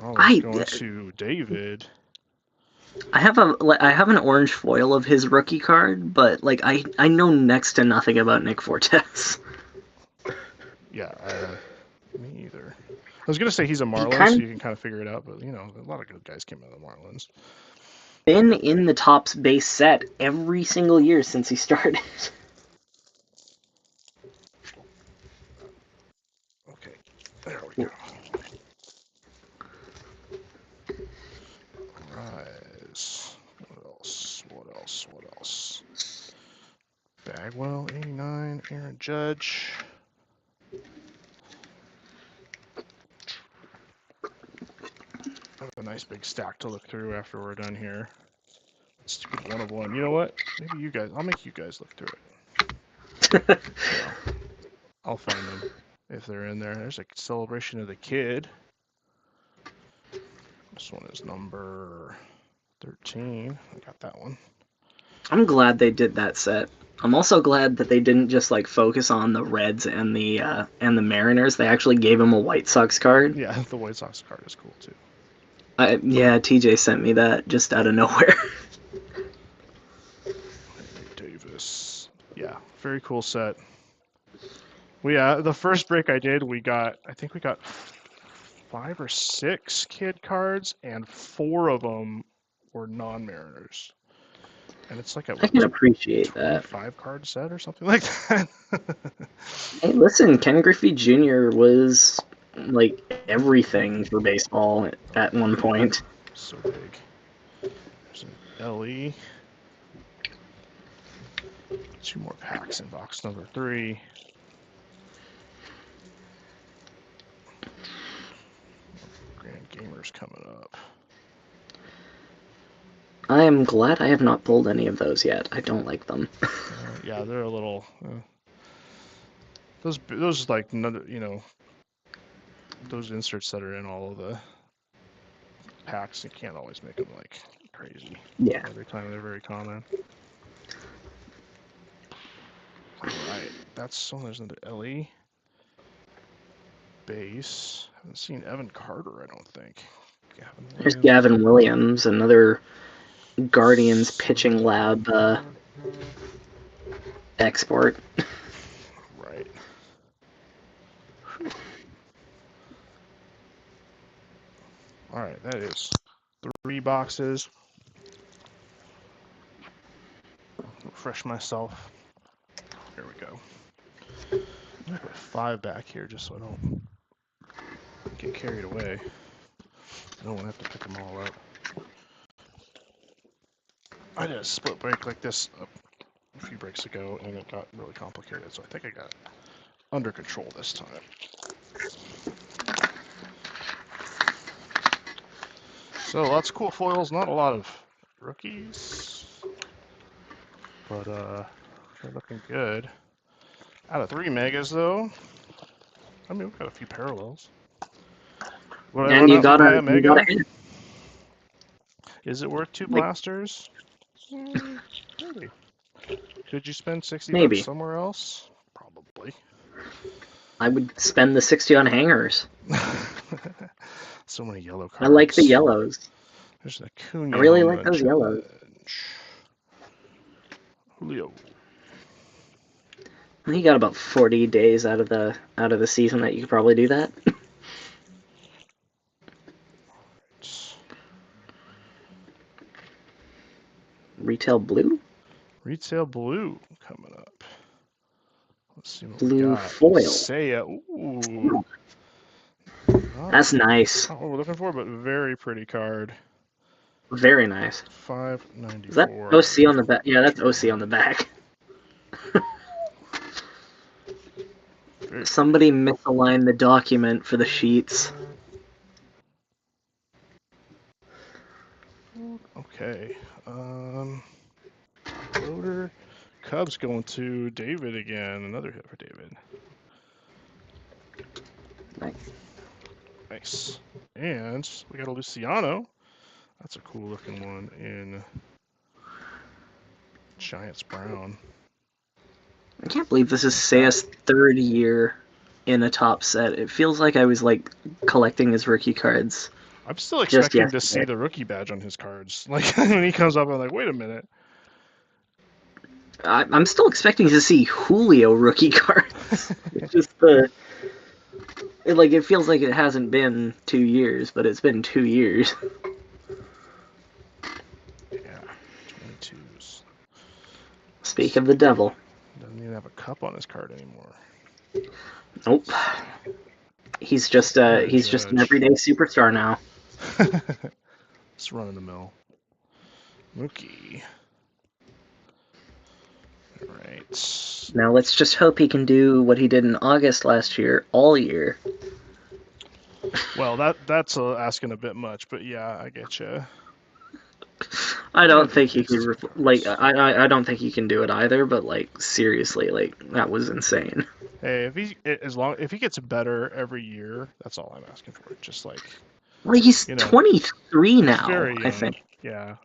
[SPEAKER 1] Oh, let's go to David.
[SPEAKER 2] I have an orange foil of his rookie card, but like I know next to nothing about Nick Fortis.
[SPEAKER 1] Yeah, me either. I was gonna say he's a Marlins, so you can kind of figure it out, but a lot of good guys came out of the Marlins.
[SPEAKER 2] Been in the Topps base set every single year since he started.
[SPEAKER 1] Okay, there we go. Rise. What else? Bagwell, 89. Aaron Judge. I have a nice big stack to look through after we're done here. Stupid 1 of 1. You know what? Maybe you guys. I'll make you guys look through it. I'll find them if they're in there. There's a Celebration of the Kid. This one is number 13. I got that one.
[SPEAKER 2] I'm glad they did that set. I'm also glad that they didn't just like focus on the Reds and the Mariners. They actually gave him a White Sox card.
[SPEAKER 1] Yeah, the White Sox card is cool too.
[SPEAKER 2] Yeah, TJ sent me that just out of nowhere.
[SPEAKER 1] Davis. Yeah, very cool set. The first break I did, I think we got 5 or 6 kid cards, and 4 of them were non-Mariners. And it's like
[SPEAKER 2] I can appreciate that.
[SPEAKER 1] 5 card set or something like that.
[SPEAKER 2] Hey, listen, Ken Griffey Jr. was like everything for baseball at one point.
[SPEAKER 1] So big. There's an LE. 2 more packs in box number 3. Grand Gamers coming up.
[SPEAKER 2] I am glad I have not pulled any of those yet. I don't like them.
[SPEAKER 1] Yeah, they're a little. Those like those inserts that are in all of the packs, you can't always make them like crazy.
[SPEAKER 2] Yeah.
[SPEAKER 1] Every time they're very common. Alright, that's there's another LE. Base. Haven't seen Evan Carter, I don't think.
[SPEAKER 2] There's Gavin Williams, another Guardians pitching lab export.
[SPEAKER 1] Right. Alright, that is 3 boxes. Refresh myself. There we go. I'm gonna put 5 back here just so I don't get carried away. I don't want to have to pick them all up. I did a split break like this a few breaks ago, and it got really complicated, so I think I got it under control this time. So lots of cool foils, not a lot of rookies, but they're looking good. Out of 3 megas though, I mean we've got a few parallels.
[SPEAKER 2] And you got a mega.
[SPEAKER 1] Is it worth 2 blasters? Maybe. Could you spend 60 bucks somewhere else? Probably.
[SPEAKER 2] I would spend the 60 on hangers.
[SPEAKER 1] So many yellow cards.
[SPEAKER 2] I like the yellows.
[SPEAKER 1] There's an Acuna.
[SPEAKER 2] I really like those yellows.
[SPEAKER 1] Julio.
[SPEAKER 2] You got about 40 days out of the season that you could probably do that. Retail blue?
[SPEAKER 1] Retail blue coming up. Let's see what
[SPEAKER 2] Blue
[SPEAKER 1] we got.
[SPEAKER 2] foil.
[SPEAKER 1] Seiya. Ooh.
[SPEAKER 2] That's nice.
[SPEAKER 1] Not what we're looking for, but very pretty card.
[SPEAKER 2] Very nice.
[SPEAKER 1] $5.94.
[SPEAKER 2] Is that OC on the back? Yeah, that's OC on the back. Somebody misaligned the document for the sheets.
[SPEAKER 1] Okay. Loader. Cubs going to David again. Another hit for David. Nice. And we got a Luciano. That's a cool looking one in Giants Brown.
[SPEAKER 2] I can't believe this is Seiya's third year in a top set. It feels like I was like collecting his rookie cards.
[SPEAKER 1] I'm still expecting to see the rookie badge on his cards. Like when he comes up, I'm like, wait a minute.
[SPEAKER 2] I'm still expecting to see Julio rookie cards. It's just it feels like it hasn't been 2 years, but it's been 2 years.
[SPEAKER 1] Yeah, 22s.
[SPEAKER 2] Speak of the devil.
[SPEAKER 1] Doesn't even have a cup on his card anymore.
[SPEAKER 2] Nope. He's just an everyday superstar now.
[SPEAKER 1] Just running the mill. Mookie. All right.
[SPEAKER 2] Now let's just hope he can do what he did in August last year, all year.
[SPEAKER 1] Well, that's asking a bit much, but yeah, I get you.
[SPEAKER 2] I don't think he could. I don't think he can do it either. But like seriously, like that was insane.
[SPEAKER 1] Hey, if he gets better every year, that's all I'm asking for. Just like.
[SPEAKER 2] Well, he's 23 now.
[SPEAKER 1] Very young.
[SPEAKER 2] I think.
[SPEAKER 1] Yeah.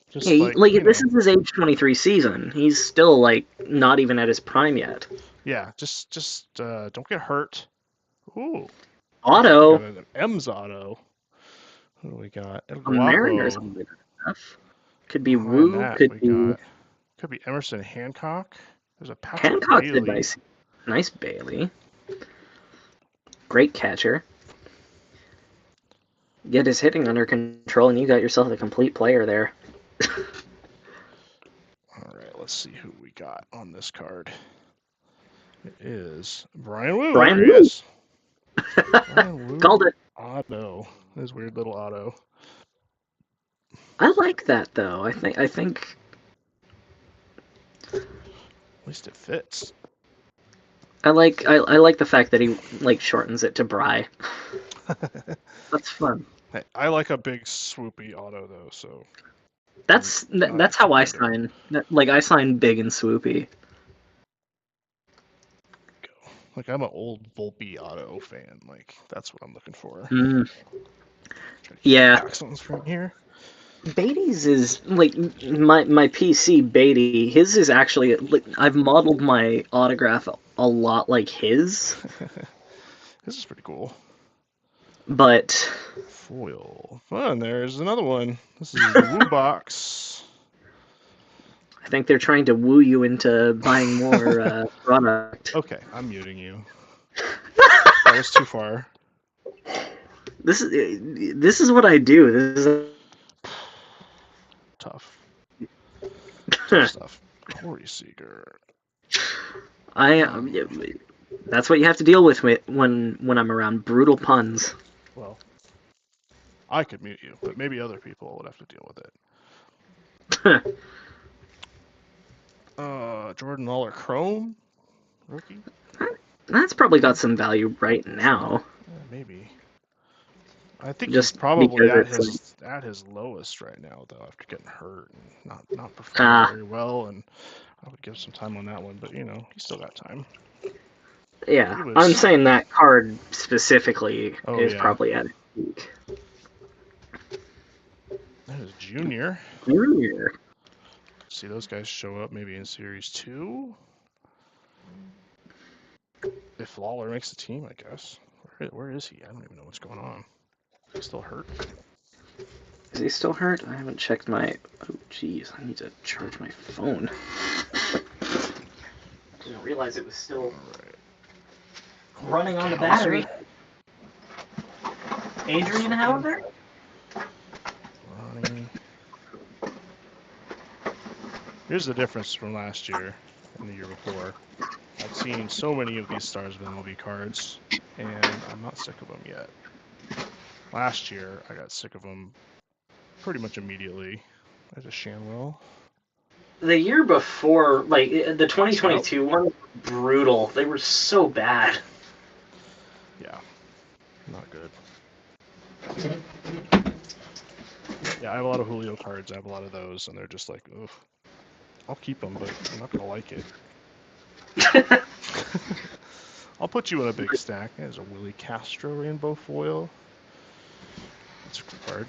[SPEAKER 2] Just this is his age 23 season. He's still like not even at his prime yet.
[SPEAKER 1] Yeah. Just don't get hurt. Ooh.
[SPEAKER 2] Auto.
[SPEAKER 1] Got an M's auto. What do we got?
[SPEAKER 2] Mariners on good enough. Could be Wu. Could
[SPEAKER 1] be Emerson Hancock. There's a Patrick
[SPEAKER 2] Hancock's
[SPEAKER 1] Bailey.
[SPEAKER 2] Nice Bailey. Great catcher. Get his hitting under control, and you got yourself a complete player there.
[SPEAKER 1] All right, let's see who we got on this card. It is Brian Wu.
[SPEAKER 2] Brian
[SPEAKER 1] Wu. Is. Brian Wu.
[SPEAKER 2] Called it.
[SPEAKER 1] Auto. His weird little auto.
[SPEAKER 2] I like that though. I think.
[SPEAKER 1] At least it fits.
[SPEAKER 2] I like the fact that he like shortens it to Bry. That's fun.
[SPEAKER 1] Hey, I like a big swoopy auto though, so.
[SPEAKER 2] That's how I sign. Like I sign big and swoopy.
[SPEAKER 1] Like I'm an old Volpe auto fan. Like that's what I'm looking for.
[SPEAKER 2] Yeah.
[SPEAKER 1] Excellence from here.
[SPEAKER 2] Beatty's is like my PC Beatty. His is actually like I've modeled my autograph a lot like his.
[SPEAKER 1] This is pretty cool.
[SPEAKER 2] But
[SPEAKER 1] foil. Fun. There's another one. This is the Woo box.
[SPEAKER 2] I think they're trying to woo you into buying more product.
[SPEAKER 1] Okay, I'm muting you. That was too far.
[SPEAKER 2] This is what I do. This is
[SPEAKER 1] tough. Tough stuff. Corey Seager.
[SPEAKER 2] That's what you have to deal with when I'm around brutal puns.
[SPEAKER 1] Well, I could mute you, but maybe other people would have to deal with it. Jordan Lawler Chrome rookie.
[SPEAKER 2] That's probably got some value right now.
[SPEAKER 1] Maybe. I think he's probably at his lowest right now, though, after getting hurt and not performing very well. And I would give some time on that one, but he's still got time.
[SPEAKER 2] Yeah, I'm saying that card specifically is probably at its peak.
[SPEAKER 1] That is Junior.
[SPEAKER 2] Junior.
[SPEAKER 1] See those guys show up maybe in Series 2. If Lawler makes the team, I guess. Where is he? I don't even know what's going on. He's still hurt.
[SPEAKER 2] Is he still hurt? I haven't checked my... Oh, jeez. I need to charge my phone. Didn't realize it was still running on the battery. Adrian Howard?
[SPEAKER 1] Ronnie. Here's the difference from last year and the year before. I've seen so many of these Stars of MLB cards, and I'm not sick of them yet. Last year, I got sick of them pretty much immediately. There's a Shanwell.
[SPEAKER 2] The year before, like, the 2022 one, brutal. They were so bad.
[SPEAKER 1] Yeah, not good. Yeah, I have a lot of Julio cards. I have a lot of those, and they're just like, ugh. I'll keep them, but I'm not gonna like it. I'll put you in a big stack. There's a Willie Castro rainbow foil. That's a cool card.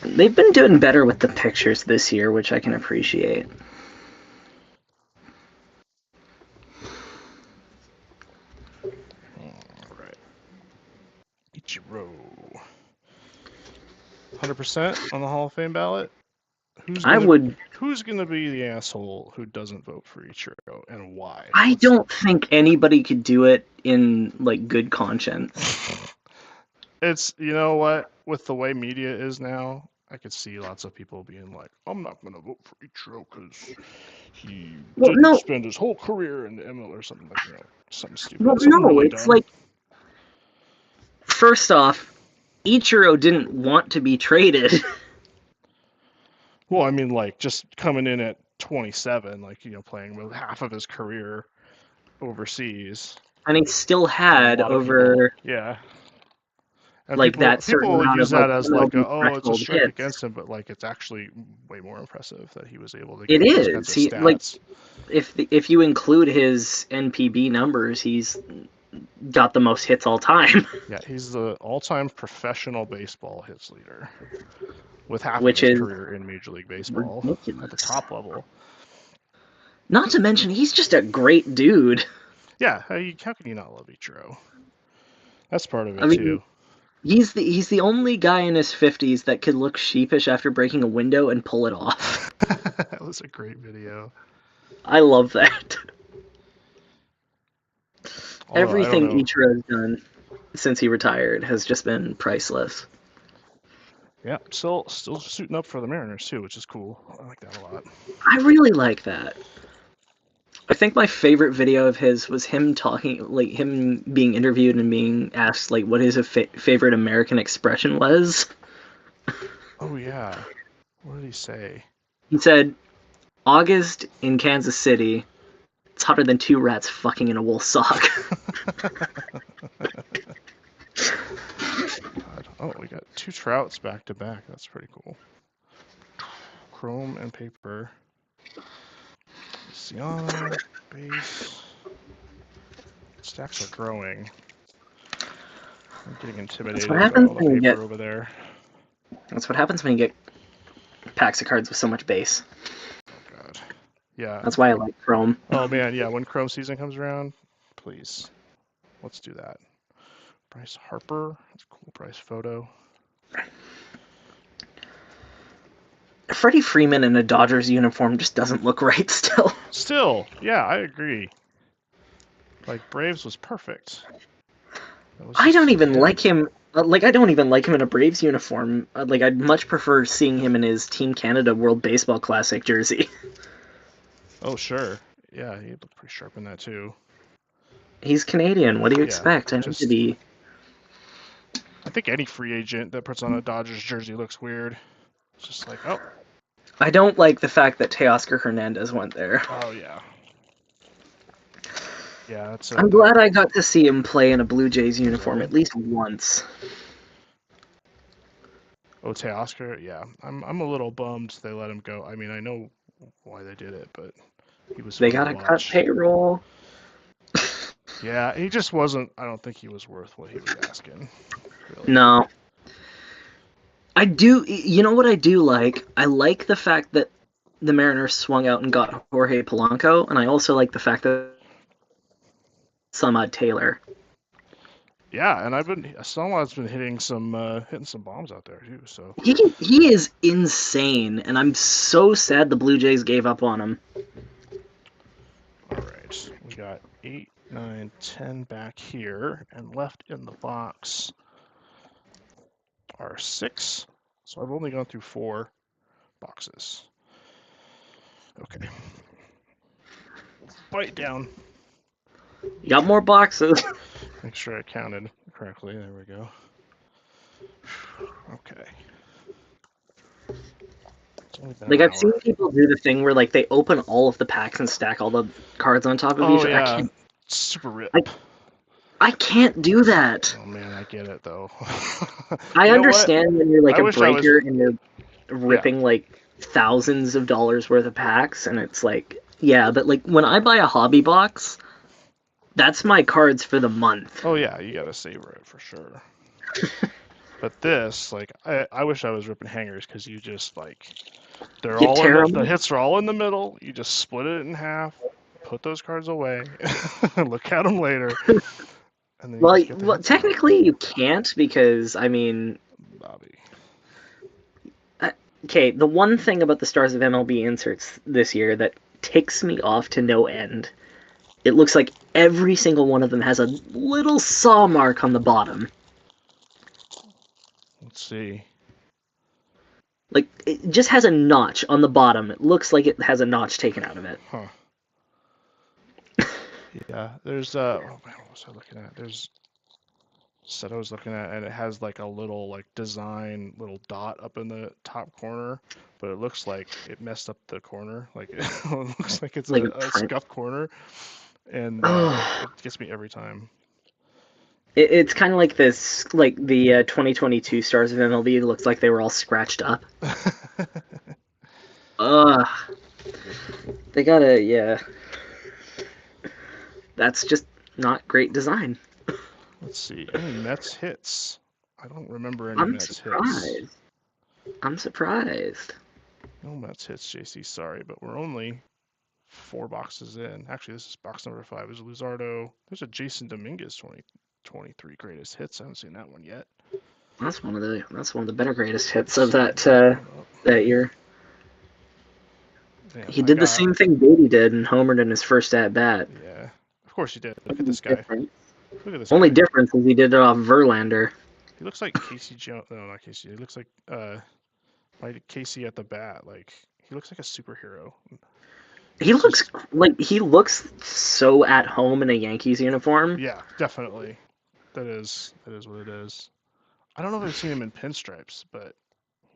[SPEAKER 2] They've been doing better with the pictures this year, which I can appreciate.
[SPEAKER 1] Alright. Ichiro. 100% on the Hall of Fame ballot? Who's gonna be the asshole who doesn't vote for Ichiro, and why?
[SPEAKER 2] I don't think anybody could do it in, like, good conscience.
[SPEAKER 1] It's, you know what, with the way media is now, I could see lots of people being like, I'm not gonna vote for Ichiro because he didn't spend his whole career in the ML or something like, you know, something stupid.
[SPEAKER 2] Well,
[SPEAKER 1] something
[SPEAKER 2] no,
[SPEAKER 1] really
[SPEAKER 2] it's
[SPEAKER 1] dumb.
[SPEAKER 2] like, first off, Ichiro didn't want to be traded.
[SPEAKER 1] Well, I mean, like, just coming in at 27, like, you know, playing with half of his career overseas.
[SPEAKER 2] And he still had over...
[SPEAKER 1] Yeah. And
[SPEAKER 2] like, that certain
[SPEAKER 1] people
[SPEAKER 2] amount
[SPEAKER 1] use
[SPEAKER 2] of,
[SPEAKER 1] that
[SPEAKER 2] like,
[SPEAKER 1] as like, it's a strike
[SPEAKER 2] hits.
[SPEAKER 1] against him, but like, it's actually way more impressive that he was able to
[SPEAKER 2] It
[SPEAKER 1] get those
[SPEAKER 2] is.
[SPEAKER 1] kinds of
[SPEAKER 2] He,
[SPEAKER 1] stats.
[SPEAKER 2] like, if you include his NPB numbers, he's got the most hits all time.
[SPEAKER 1] Yeah, he's the all-time professional baseball hits leader, with half
[SPEAKER 2] Which
[SPEAKER 1] of his
[SPEAKER 2] is
[SPEAKER 1] career in Major League Baseball
[SPEAKER 2] ridiculous.
[SPEAKER 1] at the top level.
[SPEAKER 2] Not to mention, he's just a great dude.
[SPEAKER 1] Yeah, how can you not love Ichiro? That's part of it too.
[SPEAKER 2] He's the only guy in his 50s that could look sheepish after breaking a window and pull it off.
[SPEAKER 1] That was a great video.
[SPEAKER 2] I love that.
[SPEAKER 1] Although,
[SPEAKER 2] everything Ichiro's done since he retired has just been priceless.
[SPEAKER 1] Yeah, still suiting up for the Mariners too, which is cool. I like that a lot.
[SPEAKER 2] I really like that. I think my favorite video of his was him talking, like, him being interviewed and being asked, like, what his favorite American expression was.
[SPEAKER 1] Oh, yeah. What did he say?
[SPEAKER 2] He said, August in Kansas City, it's hotter than two rats fucking in a wool sock.
[SPEAKER 1] God. Oh, we got 2 Trouts back to back. That's pretty cool. Chrome and paper. Ciano, base. Stacks are growing. I'm getting intimidated by all the paper over there.
[SPEAKER 2] That's what happens when you get packs of cards with so much base.
[SPEAKER 1] Oh, God. Yeah.
[SPEAKER 2] That's why I like Chrome.
[SPEAKER 1] Oh, man, yeah. When Chrome season comes around, please. Let's do that. Bryce Harper. That's a cool Bryce photo.
[SPEAKER 2] Freddie Freeman in a Dodgers uniform just doesn't look right still.
[SPEAKER 1] Still, yeah, I agree. Like, Braves was perfect.
[SPEAKER 2] I don't even like him. Like, I don't even like him in a Braves uniform. Like, I'd much prefer seeing him in his Team Canada World Baseball Classic jersey.
[SPEAKER 1] Oh, sure. Yeah, he looked pretty sharp in that, too.
[SPEAKER 2] He's Canadian. What do you expect? I
[SPEAKER 1] think any free agent that puts on a Dodgers jersey looks weird. It's just like, oh.
[SPEAKER 2] I don't like the fact that Teoscar Hernandez went there.
[SPEAKER 1] Oh, yeah. Yeah, that's
[SPEAKER 2] I'm glad I got to see him play in a Blue Jays uniform at least once.
[SPEAKER 1] Oh, Teoscar? Yeah. I'm a little bummed they let him go. I mean, I know why they did it, but he was...
[SPEAKER 2] They gotta cut payroll.
[SPEAKER 1] Yeah, he just wasn't... I don't think he was worth what he was asking. Really.
[SPEAKER 2] No. I do... You know what I do like? I like the fact that the Mariners swung out and got Jorge Polanco, and I also like the fact that Samad Taylor.
[SPEAKER 1] Yeah, and Sunline's been hitting some bombs out there too. So
[SPEAKER 2] He is insane, and I'm so sad the Blue Jays gave up on him.
[SPEAKER 1] all right, we got 8, 9, 10 back here, and left in the box are 6. So I've only gone through 4 boxes. Okay. Bite down.
[SPEAKER 2] You got more boxes.
[SPEAKER 1] Make sure I counted correctly. There we go. Okay. It's only been
[SPEAKER 2] Like,
[SPEAKER 1] an
[SPEAKER 2] I've seen
[SPEAKER 1] hour.
[SPEAKER 2] people do the thing where, like, they open all of the packs and stack all the cards on top of
[SPEAKER 1] Oh
[SPEAKER 2] each other.
[SPEAKER 1] yeah, super rip.
[SPEAKER 2] I can't do that.
[SPEAKER 1] Oh man, I get it though.
[SPEAKER 2] I
[SPEAKER 1] You know what?
[SPEAKER 2] understand when you're like
[SPEAKER 1] I
[SPEAKER 2] a
[SPEAKER 1] wish I was-
[SPEAKER 2] breaker and you're ripping like thousands of dollars worth of packs, and it's like, yeah, but like when I buy a hobby box, that's my cards for the month.
[SPEAKER 1] Oh yeah, you gotta savor it for sure. But this, like, I wish I was ripping hangers because you just like, they're
[SPEAKER 2] You
[SPEAKER 1] all
[SPEAKER 2] tear
[SPEAKER 1] in
[SPEAKER 2] 'em.
[SPEAKER 1] the hits are all in the middle. You just split it in half, put those cards away, look at them later, and then you
[SPEAKER 2] Well,
[SPEAKER 1] just get the hits out.
[SPEAKER 2] technically you can't because I mean,
[SPEAKER 1] Bobby.
[SPEAKER 2] okay, the one thing about the Stars of MLB inserts this year that ticks me off to no end, it looks like every single one of them has a little saw mark on the bottom.
[SPEAKER 1] Let's see.
[SPEAKER 2] Like, it just has a notch on the bottom. It looks like it has a notch taken out of it.
[SPEAKER 1] Huh. Yeah, there's oh man, what was I looking at? There's set I was looking at, and it has like a little like design little dot up in the top corner, but it looks like it messed up the corner. Like it looks like it's
[SPEAKER 2] Like
[SPEAKER 1] a
[SPEAKER 2] a print.
[SPEAKER 1] scuff corner, and it gets me every time.
[SPEAKER 2] It's kind of like this, like the 2022 Stars of MLB. It looks like they were all scratched up. Ugh. They gotta, yeah. That's just not great design.
[SPEAKER 1] Let's see, any Mets hits? I don't remember any
[SPEAKER 2] I'm
[SPEAKER 1] Mets
[SPEAKER 2] surprised.
[SPEAKER 1] hits.
[SPEAKER 2] I'm surprised.
[SPEAKER 1] No Mets hits, JC. Sorry, but we're only 4 boxes in. Actually, this is box number 5. There's a Luzardo. There's a Jason Dominguez 2023 greatest hits. I haven't seen that one yet.
[SPEAKER 2] That's one of the better greatest hits of that that year.
[SPEAKER 1] Damn,
[SPEAKER 2] He did the same thing Beatty did and homered in his first at bat.
[SPEAKER 1] Yeah, of course he did. Look at this guy.
[SPEAKER 2] Difference.
[SPEAKER 1] Look at this
[SPEAKER 2] Only
[SPEAKER 1] guy.
[SPEAKER 2] difference is he did it off Verlander.
[SPEAKER 1] He looks like Casey Jones. No, not Casey. He looks like Casey at the bat. Like he looks like a superhero.
[SPEAKER 2] He looks so at home in a Yankees uniform.
[SPEAKER 1] Yeah, definitely. That is what it is. I don't know if I've seen him in pinstripes, but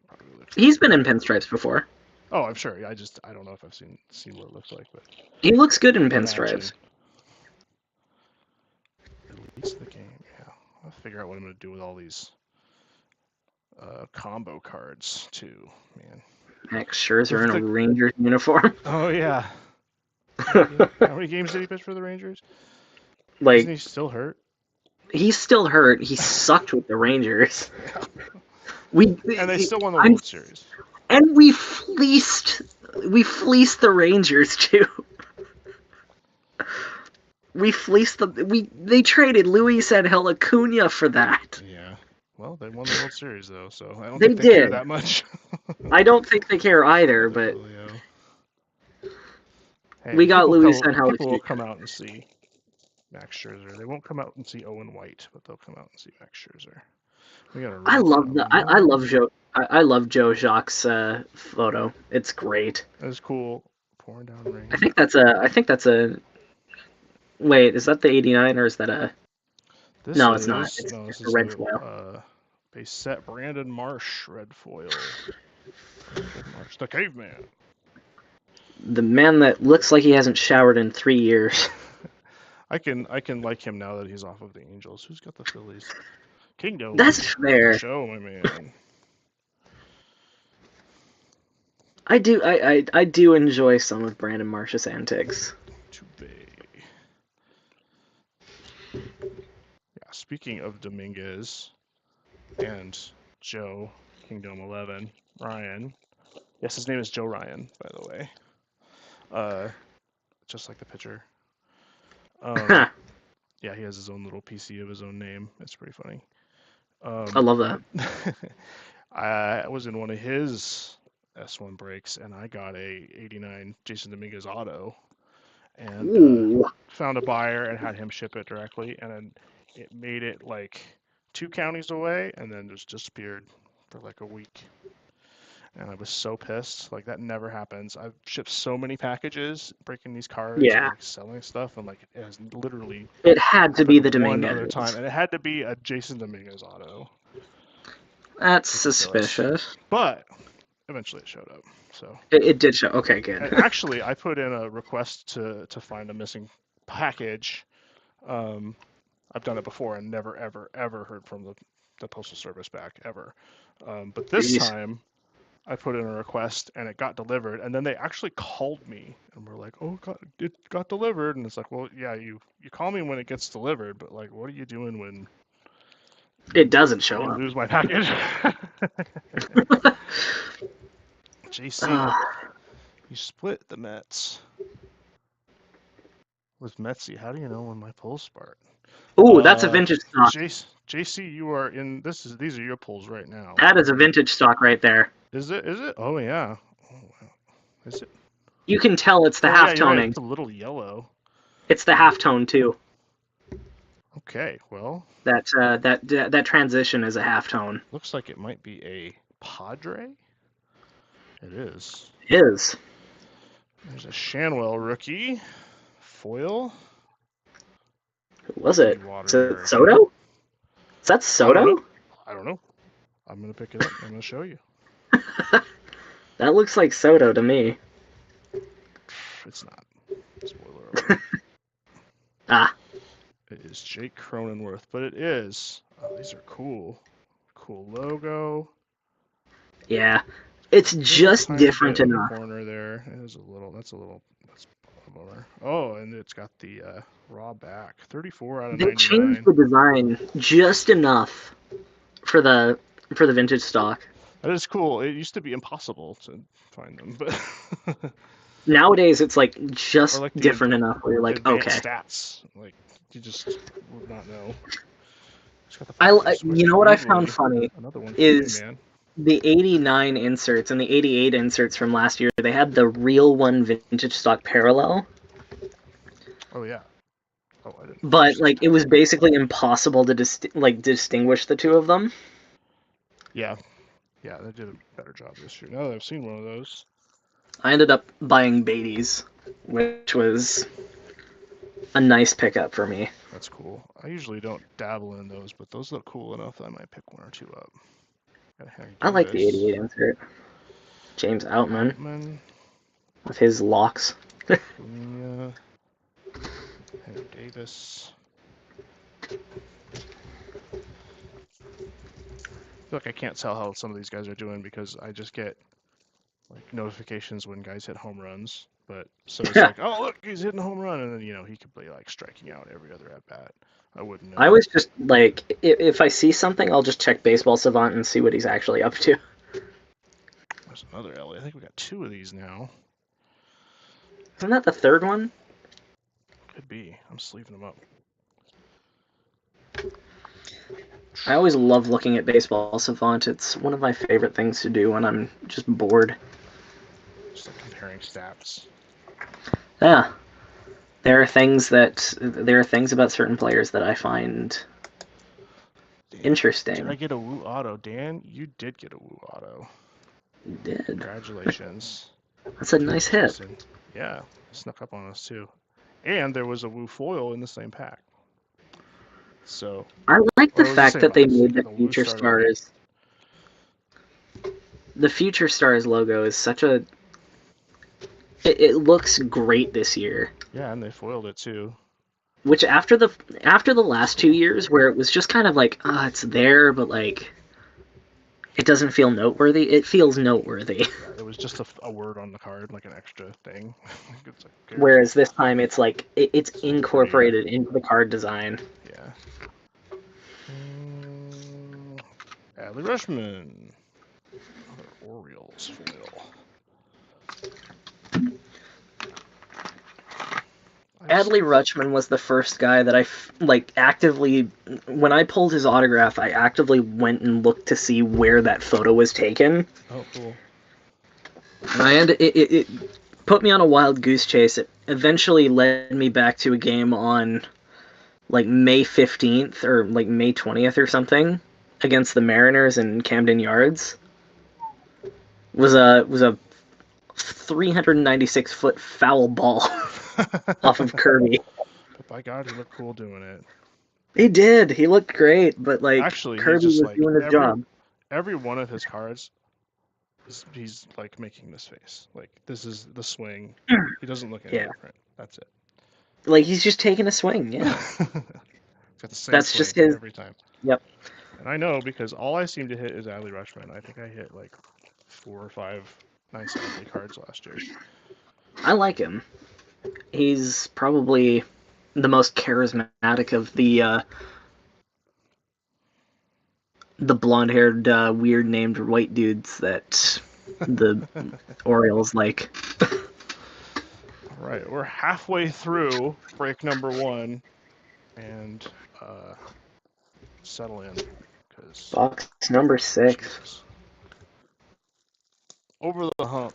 [SPEAKER 1] probably looks
[SPEAKER 2] He's been in pinstripes before.
[SPEAKER 1] Oh, I'm sure. I don't know if I've seen what it looks like, but
[SPEAKER 2] He looks good in
[SPEAKER 1] imagine.
[SPEAKER 2] pinstripes.
[SPEAKER 1] Release the game. Yeah, I'll figure out what I'm gonna do with all these combo cards too, man.
[SPEAKER 2] Max Scherzer in a Rangers uniform.
[SPEAKER 1] Oh yeah. How many games did he pitch for the Rangers?
[SPEAKER 2] Like,
[SPEAKER 1] isn't he still hurt?
[SPEAKER 2] He's still hurt. He sucked with the Rangers.
[SPEAKER 1] And they still won the World Series.
[SPEAKER 2] And we fleeced the Rangers too. We fleeced they traded Luis Angel Acuna for that.
[SPEAKER 1] Yeah. Well, they won the World Series though, so I don't
[SPEAKER 2] They
[SPEAKER 1] think they care
[SPEAKER 2] did.
[SPEAKER 1] that much.
[SPEAKER 2] I don't think they care either, but
[SPEAKER 1] hey,
[SPEAKER 2] we got Luis Angel.
[SPEAKER 1] People will come out and see Max Scherzer. They won't come out and see Owen White, but they'll come out and see Max Scherzer. We got
[SPEAKER 2] I love Joe Jacques' photo. It's great.
[SPEAKER 1] That's cool. Pouring down rain.
[SPEAKER 2] I think that's a. Wait, is that the 89 or is that a? No, it's not. It's a red foil.
[SPEAKER 1] Base set Brandon Marsh red foil. Brandon Marsh, the caveman.
[SPEAKER 2] The man that looks like he hasn't showered in 3 years.
[SPEAKER 1] I can like him now that he's off of the Angels. Who's got the Phillies? Kingdom.
[SPEAKER 2] That's fair.
[SPEAKER 1] Show, my man.
[SPEAKER 2] I do enjoy some of Brandon Marsh's antics.
[SPEAKER 1] Yeah, speaking of Dominguez and Joe, Kingdom 11, Ryan. Yes, his name is Joe Ryan, by the way. Just like the pitcher. Yeah, he has his own little PC of his own name. It's pretty funny.
[SPEAKER 2] I love that.
[SPEAKER 1] I was in one of his S1 breaks, and I got a '89 Jason Dominguez auto, and
[SPEAKER 2] Ooh.
[SPEAKER 1] found a buyer and had him ship it directly, and then it made it like 2 counties away, and then just disappeared for like a week. And I was so pissed. Like that never happens. I've shipped so many packages, breaking these cards and
[SPEAKER 2] Yeah.
[SPEAKER 1] like selling stuff, and like it has literally
[SPEAKER 2] It had to be the
[SPEAKER 1] happened one other
[SPEAKER 2] Dominguez.
[SPEAKER 1] time, and it had to be a Jason Dominguez auto.
[SPEAKER 2] That's
[SPEAKER 1] Ridiculous.
[SPEAKER 2] suspicious.
[SPEAKER 1] But eventually it showed up. So
[SPEAKER 2] It did show. Okay, good.
[SPEAKER 1] actually, I put in a request to find a missing package. I've done it before and never ever heard from the postal service back ever. But this
[SPEAKER 2] Jeez.
[SPEAKER 1] time I put in a request and it got delivered, and then they actually called me and were like, "Oh, it got delivered," and it's like, "Well, yeah, you call me when it gets delivered, but like, what are you doing when
[SPEAKER 2] It doesn't show
[SPEAKER 1] you
[SPEAKER 2] up.
[SPEAKER 1] lose my package?" JC, you split the Mets with Metsy. How do you know when my pulls start?
[SPEAKER 2] Ooh, that's a vintage stock.
[SPEAKER 1] JC, you are in. These are your pulls right now.
[SPEAKER 2] That is a vintage stock right there.
[SPEAKER 1] Is it? Oh yeah. Oh wow. Is it?
[SPEAKER 2] You can tell it's the
[SPEAKER 1] Oh,
[SPEAKER 2] half
[SPEAKER 1] yeah, you're right.
[SPEAKER 2] toning.
[SPEAKER 1] It's a little yellow.
[SPEAKER 2] It's the half tone too.
[SPEAKER 1] Okay, well,
[SPEAKER 2] That transition is a half tone.
[SPEAKER 1] looks like it might be a Padre. It is.
[SPEAKER 2] It is.
[SPEAKER 1] There's a Shanwell rookie foil.
[SPEAKER 2] Who was it?
[SPEAKER 1] Water
[SPEAKER 2] Is it
[SPEAKER 1] here.
[SPEAKER 2] Soto? Is that Soto?
[SPEAKER 1] I don't know. I'm gonna pick it up. I'm gonna show you.
[SPEAKER 2] That looks like Soto to me.
[SPEAKER 1] It's not. Spoiler alert.
[SPEAKER 2] Ah.
[SPEAKER 1] It is Jake Cronenworth, but it is. Oh, these are cool. Cool logo.
[SPEAKER 2] Yeah. It's just different enough.
[SPEAKER 1] Corner there. It is a little. That's a bummer. Oh, and it's got the raw back. 34 out of 99.
[SPEAKER 2] They changed the design just enough for the vintage stock.
[SPEAKER 1] That is cool. It used to be impossible to find them, but
[SPEAKER 2] nowadays it's like just
[SPEAKER 1] like
[SPEAKER 2] different enough where you're like, okay.
[SPEAKER 1] Stats. Like you just would not know.
[SPEAKER 2] You know what I found funny is
[SPEAKER 1] man.
[SPEAKER 2] The 89 inserts and the 88 inserts from last year. They had the real one vintage stock parallel.
[SPEAKER 1] Oh yeah. Oh, I didn't.
[SPEAKER 2] But like it was basically impossible to distinguish the two of them.
[SPEAKER 1] Yeah. Yeah, they did a better job this year. Now that I've seen one of those.
[SPEAKER 2] I ended up buying Beatties, which was a nice pickup for me.
[SPEAKER 1] That's cool. I usually don't dabble in those, but those look cool enough that I might pick one or two up.
[SPEAKER 2] I like the 88 insert. James Outman. With his locks.
[SPEAKER 1] Henry Davis. I feel like I can't tell how some of these guys are doing because I just get like notifications when guys hit home runs. But so it's like, oh look, he's hitting a home run, and then he could be like striking out every other at bat. I wouldn't know.
[SPEAKER 2] I was just like, if I see something, I'll just check Baseball Savant and see what he's actually up to.
[SPEAKER 1] There's another Ellie. I think we got 2 of these now.
[SPEAKER 2] Isn't that the third one?
[SPEAKER 1] Could be. I'm sleeving them up.
[SPEAKER 2] I always love looking at Baseball Savant. It's one of my favorite things to do when I'm just bored.
[SPEAKER 1] Just like comparing stats.
[SPEAKER 2] Yeah. There are things about certain players that I find interesting.
[SPEAKER 1] Did I get a Woo auto? Dan, you did get a Woo auto.
[SPEAKER 2] You did.
[SPEAKER 1] Congratulations.
[SPEAKER 2] That's a nice hit.
[SPEAKER 1] Yeah, snuck up on us too. And there was a Woo foil in the same pack. So
[SPEAKER 2] I like the fact that they made the Future Stars. The Future Stars logo is such a. It looks great this year.
[SPEAKER 1] Yeah, and they foiled it too.
[SPEAKER 2] Which after the last 2 years where it was just kind of like, it's there, but like, it doesn't feel noteworthy. It feels noteworthy.
[SPEAKER 1] Yeah, it was just a word on the card, like an extra thing.
[SPEAKER 2] Whereas this time it's like it's incorporated into the card design.
[SPEAKER 1] Yeah. Adley Rutschman. Another Orioles foil.
[SPEAKER 2] Adley Rutschman was the first guy that I actively, when I pulled his autograph, I actively went and looked to see where that photo was taken.
[SPEAKER 1] Oh, cool.
[SPEAKER 2] And it put me on a wild goose chase. It eventually led me back to a game on like May 15th or like May 20th or something against the Mariners in Camden Yards. Was a 396-foot foul ball off of Kirby.
[SPEAKER 1] But by God, he looked cool doing it.
[SPEAKER 2] He did. He looked great, but like
[SPEAKER 1] Actually,
[SPEAKER 2] Kirby
[SPEAKER 1] just
[SPEAKER 2] was
[SPEAKER 1] like
[SPEAKER 2] doing his job.
[SPEAKER 1] Every one of his cards, he's like making this face. Like this is the swing. He doesn't look any different. That's it.
[SPEAKER 2] Like he's just taking a swing. Yeah.
[SPEAKER 1] Got the same
[SPEAKER 2] That's
[SPEAKER 1] swing
[SPEAKER 2] just his
[SPEAKER 1] every time.
[SPEAKER 2] Yep.
[SPEAKER 1] And I know because all I seem to hit is Adley Rutschman. I think I hit like 4 or 5 nice Adley cards last year.
[SPEAKER 2] I like him. He's probably the most charismatic of the blonde-haired, weird named white dudes that the Orioles like.
[SPEAKER 1] All right, we're halfway through break number 1, and settle in because
[SPEAKER 2] box number 6.
[SPEAKER 1] Jesus. Over the hump,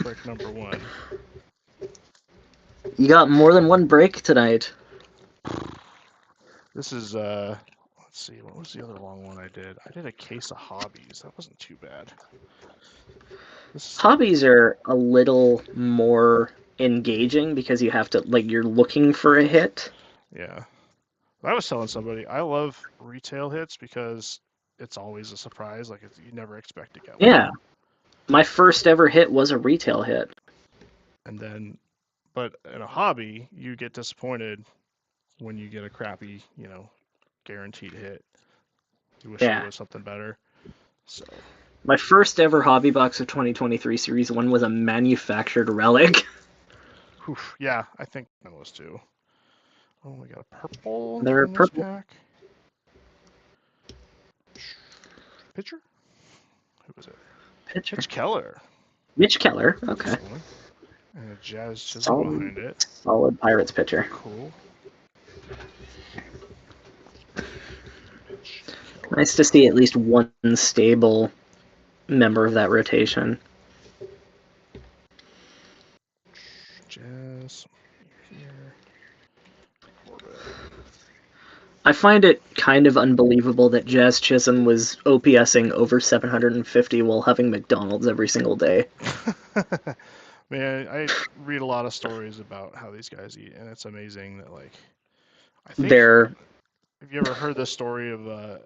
[SPEAKER 1] break number 1.
[SPEAKER 2] You got more than one break tonight.
[SPEAKER 1] This is let's see, what was the other long one I did? I did a case of hobbies. That wasn't too bad.
[SPEAKER 2] Hobbies are a little more engaging because you have to, like, you're looking for a hit.
[SPEAKER 1] Yeah. I was telling somebody, I love retail hits because it's always a surprise. Like, you never expect to get one.
[SPEAKER 2] Yeah. My first ever hit was a retail hit.
[SPEAKER 1] And then, but in a hobby, you get disappointed when you get a crappy, guaranteed hit. You wish it was something better. So.
[SPEAKER 2] My first ever hobby box of 2023 Series 1 was a manufactured relic.
[SPEAKER 1] Oof, yeah, I think that was too. Oh, we got a purple
[SPEAKER 2] They're
[SPEAKER 1] in
[SPEAKER 2] purple.
[SPEAKER 1] This pack. Pitcher? Who was it?
[SPEAKER 2] Pitcher.
[SPEAKER 1] Mitch Keller.
[SPEAKER 2] Mitch Keller, okay.
[SPEAKER 1] And a Jazz Chisholm behind it.
[SPEAKER 2] Solid Pirates pitcher.
[SPEAKER 1] Cool.
[SPEAKER 2] Nice to see at least one stable member of that rotation.
[SPEAKER 1] Jazz here.
[SPEAKER 2] I find it kind of unbelievable that Jazz Chisholm was OPSing over 750 while having McDonald's every single day.
[SPEAKER 1] Man, I read a lot of stories about how these guys eat, and it's amazing that, like, I think... Have you ever heard the story of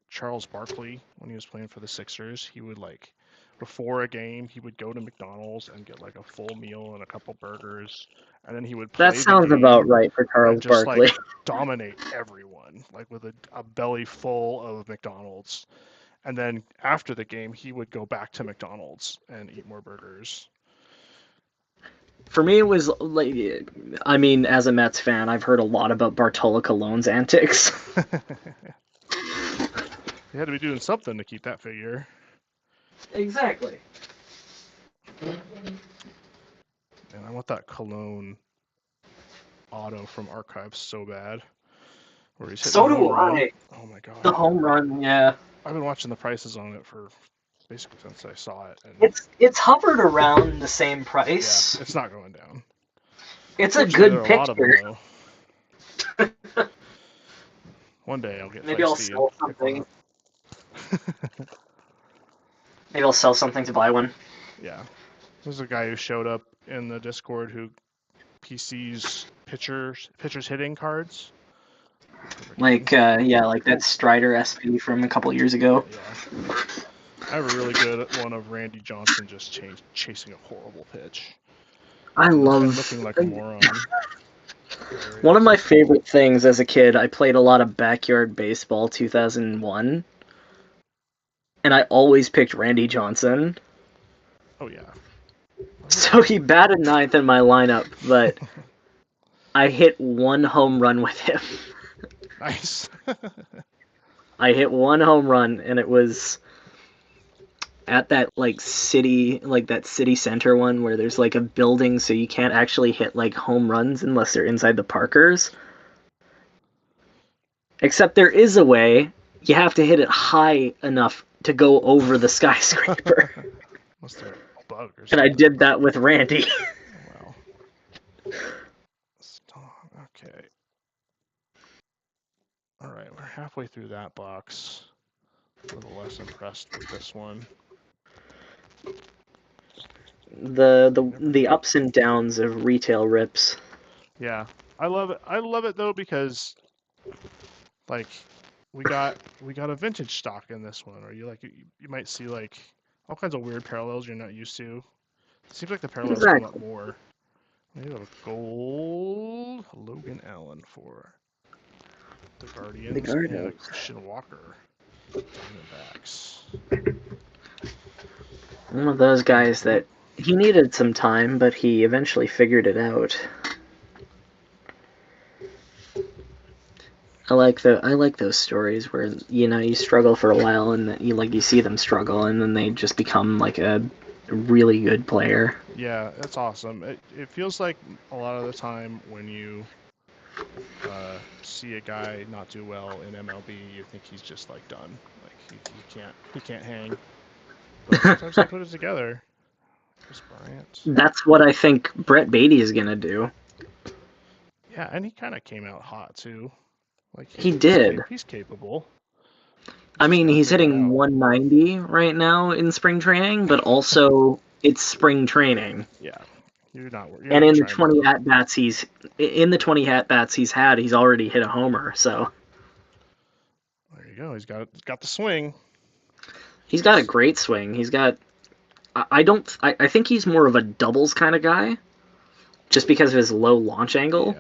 [SPEAKER 1] Charles Barkley when he was playing for the Sixers? He would, like, before a game, he would go to McDonald's and get, like, a full meal and a couple burgers, and then he would play
[SPEAKER 2] That sounds about right for Charles Barkley.
[SPEAKER 1] Like, dominate everyone, like, with a belly full of McDonald's. And then after the game, he would go back to McDonald's and eat more burgers.
[SPEAKER 2] For me, it was like, I mean, as a Mets fan, I've heard a lot about Bartolo Colon's antics.
[SPEAKER 1] He had to be doing something to keep that figure.
[SPEAKER 2] Exactly.
[SPEAKER 1] And I want that Colon auto from Archives so bad. Where he's
[SPEAKER 2] so do I.
[SPEAKER 1] Oh my god.
[SPEAKER 2] The home run, yeah.
[SPEAKER 1] I've been watching the prices on it for basically since I saw it. And
[SPEAKER 2] it's hovered around the same price.
[SPEAKER 1] Yeah, it's not going down.
[SPEAKER 2] It's a good picture.
[SPEAKER 1] One day I'll get.
[SPEAKER 2] Maybe I'll sell something. Maybe I'll sell something to buy one.
[SPEAKER 1] Yeah, there's a guy who showed up in the Discord who PCs pitchers hitting cards.
[SPEAKER 2] Like like that Strider SP from a couple years ago.
[SPEAKER 1] Yeah. I have a really good one of Randy Johnson just chasing a horrible pitch.
[SPEAKER 2] I love
[SPEAKER 1] looking like a moron.
[SPEAKER 2] One of my favorite things as a kid, I played a lot of Backyard Baseball 2001, and I always picked Randy Johnson.
[SPEAKER 1] Oh yeah.
[SPEAKER 2] So he batted ninth in my lineup, but I hit one home run with him.
[SPEAKER 1] Nice.
[SPEAKER 2] I hit one home run, and it was at that like city, like that city center one where there's like a building, so you can't actually hit like home runs unless they're inside the Parkers. Except there is a way. You have to hit it high enough to go over the skyscraper.
[SPEAKER 1] Must have a bug or
[SPEAKER 2] And
[SPEAKER 1] something.
[SPEAKER 2] I did that with Randy.
[SPEAKER 1] Wow. Okay. All right, we're halfway through that box. A little less impressed with this one.
[SPEAKER 2] The ups and downs of retail rips.
[SPEAKER 1] Yeah, I love it. I love it though because like we got a vintage stock in this one, or you might see like all kinds of weird parallels you're not used to. It seems like the parallels come up
[SPEAKER 2] Exactly.
[SPEAKER 1] more. We have a gold Logan Allen for the Guardians and a Christian Walker Diamondbacks.
[SPEAKER 2] One of those guys that he needed some time, but he eventually figured it out. I like those stories where you struggle for a while and you see them struggle and then they just become like a really good player.
[SPEAKER 1] Yeah, that's awesome. It feels like a lot of the time when you see a guy not do well in MLB, you think he's just like done. Like he can't hang. But sometimes they put it together. Chris Bryant.
[SPEAKER 2] That's what I think Brett Beatty is gonna do.
[SPEAKER 1] Yeah, and he kind of came out hot too. Like
[SPEAKER 2] He did.
[SPEAKER 1] He's capable.
[SPEAKER 2] I mean, he's hitting
[SPEAKER 1] out.
[SPEAKER 2] 190 right now in spring training, but also it's spring training.
[SPEAKER 1] Yeah, you're not.
[SPEAKER 2] And in the 20 at bats he's had, he's already hit a homer. So
[SPEAKER 1] there you go. He's got the swing.
[SPEAKER 2] He's got a great swing. He's got. I think he's more of a doubles kind of guy, just because of his low launch angle.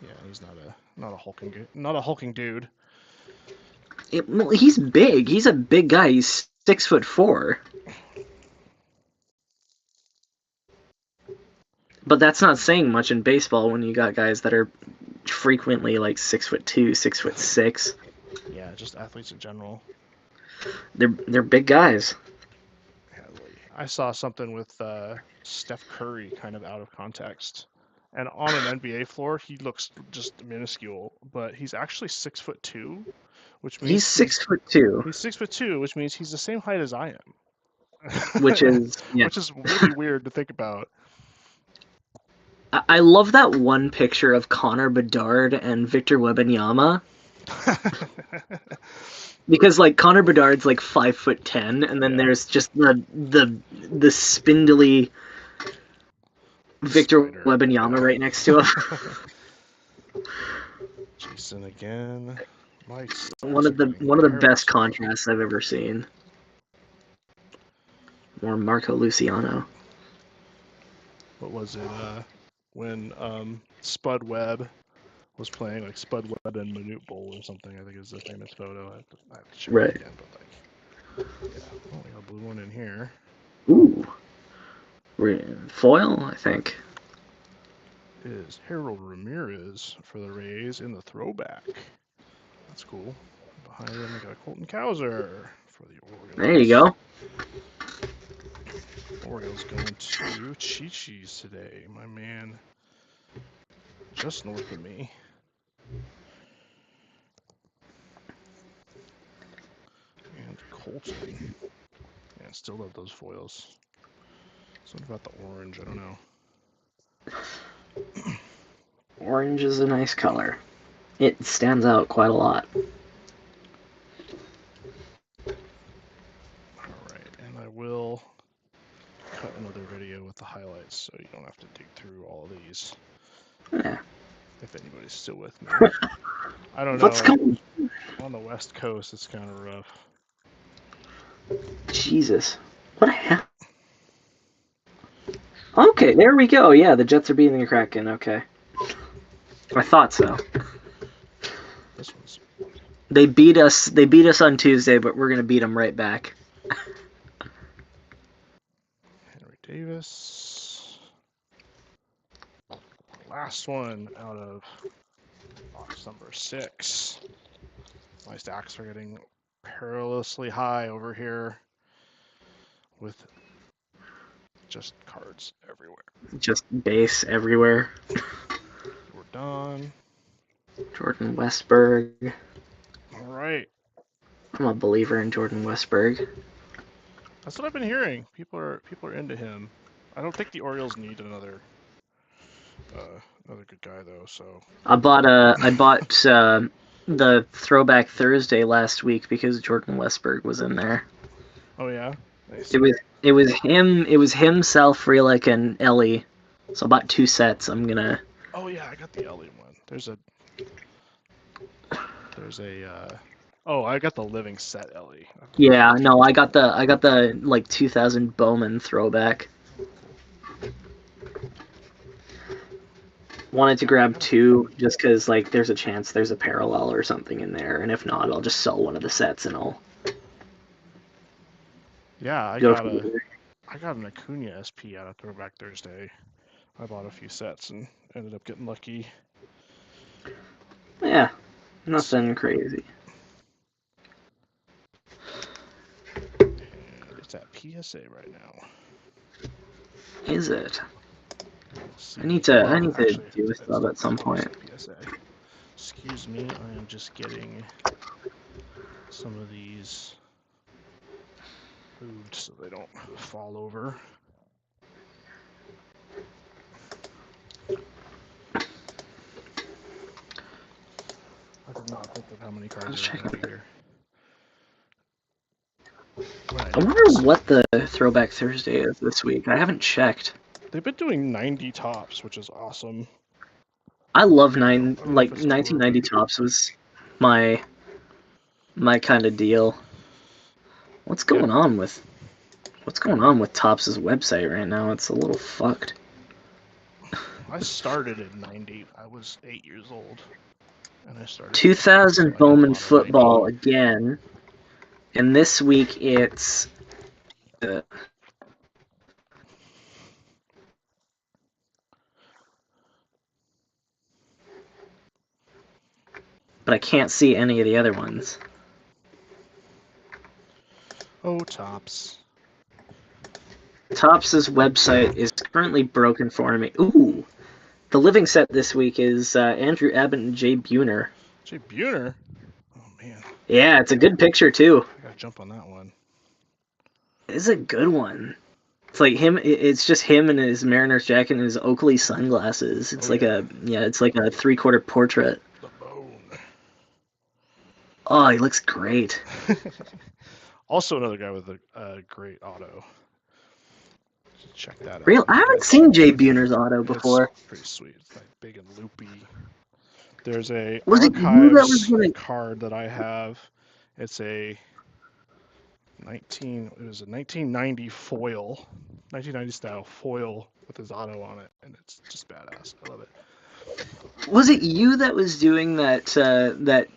[SPEAKER 1] Yeah, he's not a hulking dude.
[SPEAKER 2] He's big. He's a big guy. He's 6'4". But that's not saying much in baseball when you got guys that are frequently like 6'2", 6'6".
[SPEAKER 1] Yeah, just athletes in general.
[SPEAKER 2] They're big guys.
[SPEAKER 1] I saw something with Steph Curry kind of out of context. And on an NBA floor, he looks just minuscule, but he's actually 6'2", which means
[SPEAKER 2] he's 6'2".
[SPEAKER 1] He's 6'2", which means he's the same height as I am.
[SPEAKER 2] Which is
[SPEAKER 1] really weird to think about.
[SPEAKER 2] I love that one picture of Connor Bedard and Victor Wembanyama. Because like Connor Bedard's like 5'10", and then there's just the spindly Victor Wembanyama right next to him.
[SPEAKER 1] Jason again.
[SPEAKER 2] One of the best contrasts I've ever seen. Or Marco Luciano.
[SPEAKER 1] What was it? When Spud Webb was playing, like Spud Webb and Manute Bol or something. I think is the famous photo. I have to check it again, but like, yeah. Oh, we got a blue one in here.
[SPEAKER 2] Ooh. Foil, I think.
[SPEAKER 1] Is Harold Ramirez for the Rays in the throwback. That's cool. Behind him, we got Colton Cowser for the Orioles.
[SPEAKER 2] There you go.
[SPEAKER 1] Orioles going to Chi-Chi's today. My man just north of me. And Colton. Man, still love those foils. Something about the orange, I don't know.
[SPEAKER 2] Orange is a nice color. It stands out quite a lot.
[SPEAKER 1] Alright, and I will cut another video with the highlights so you don't have to dig through all of these.
[SPEAKER 2] Yeah.
[SPEAKER 1] If anybody's still with me. I don't know.
[SPEAKER 2] What's going
[SPEAKER 1] on the West Coast, it's kind of rough.
[SPEAKER 2] Jesus. What happened? Okay, there we go. Yeah, the Jets are beating the Kraken. Okay. I thought so.
[SPEAKER 1] This one's...
[SPEAKER 2] They beat us on Tuesday, but we're going to beat them right back.
[SPEAKER 1] Henry Davis. Last one out of box number 6. My stacks are getting perilously high over here with just cards everywhere.
[SPEAKER 2] Just base everywhere.
[SPEAKER 1] We're done.
[SPEAKER 2] Jordan Westberg.
[SPEAKER 1] All right.
[SPEAKER 2] I'm a believer in Jordan Westberg.
[SPEAKER 1] That's what I've been hearing. People are into him. I don't think the Orioles need another good guy though. So
[SPEAKER 2] I bought the Throwback Thursday last week because Jordan Westberg was in there.
[SPEAKER 1] oh yeah, nice.
[SPEAKER 2] It was him, Sal Frelick, and Ellie. So I bought 2 sets. I'm gonna.
[SPEAKER 1] Oh yeah, I got the Ellie one. There's a. Oh, I got the living set Ellie.
[SPEAKER 2] Yeah, no, I got the like 2000 Bowman throwback. Wanted to grab 2 just because like there's a chance there's a parallel or something in there, and if not, I'll just sell one of the sets and I'll.
[SPEAKER 1] Yeah, I
[SPEAKER 2] go
[SPEAKER 1] got
[SPEAKER 2] from there.
[SPEAKER 1] an Acuna SP out of Throwback Thursday. I bought a few sets and ended up getting lucky.
[SPEAKER 2] Yeah, nothing crazy.
[SPEAKER 1] And it's at PSA right now.
[SPEAKER 2] Is it?
[SPEAKER 1] See.
[SPEAKER 2] I need to
[SPEAKER 1] Actually,
[SPEAKER 2] do a sub at some point.
[SPEAKER 1] PSA. Excuse me, I am just getting some of these moved so they don't fall over. I did not think of how many cards are going to be here.
[SPEAKER 2] I wonder what the Throwback Thursday is this week. I haven't checked.
[SPEAKER 1] They've been doing 90 tops, which is awesome.
[SPEAKER 2] I love 1990 tops was my kind of deal. What's going on with Topps' website right now? It's a little fucked.
[SPEAKER 1] I started in 90. I was 8 years old. And I started
[SPEAKER 2] 2000 Bowman football again. And this week it's but I can't see any of the other ones.
[SPEAKER 1] Oh, Topps.
[SPEAKER 2] Topps' website is currently broken for me. Ooh, the living set this week is Andrew Abbott and Jay Buhner.
[SPEAKER 1] Jay Buhner? Oh, man.
[SPEAKER 2] Yeah, it's a good picture, too.
[SPEAKER 1] I gotta jump on that one.
[SPEAKER 2] It's a good one. It's like him. It's just him in his Mariners jacket and his Oakley sunglasses. It's like a 3/4 portrait.
[SPEAKER 1] The bone.
[SPEAKER 2] Oh, he looks great.
[SPEAKER 1] Also, another guy with a great auto. Check that
[SPEAKER 2] Real.
[SPEAKER 1] out.
[SPEAKER 2] I haven't seen Jay Buhner's auto before.
[SPEAKER 1] It's pretty sweet. It's like big and loopy. There's a
[SPEAKER 2] Was it you that was gonna
[SPEAKER 1] card that I have. It's a 1990 foil, 1990 style foil with his auto on it, and it's just badass. I love it.
[SPEAKER 2] Was it you that was doing that that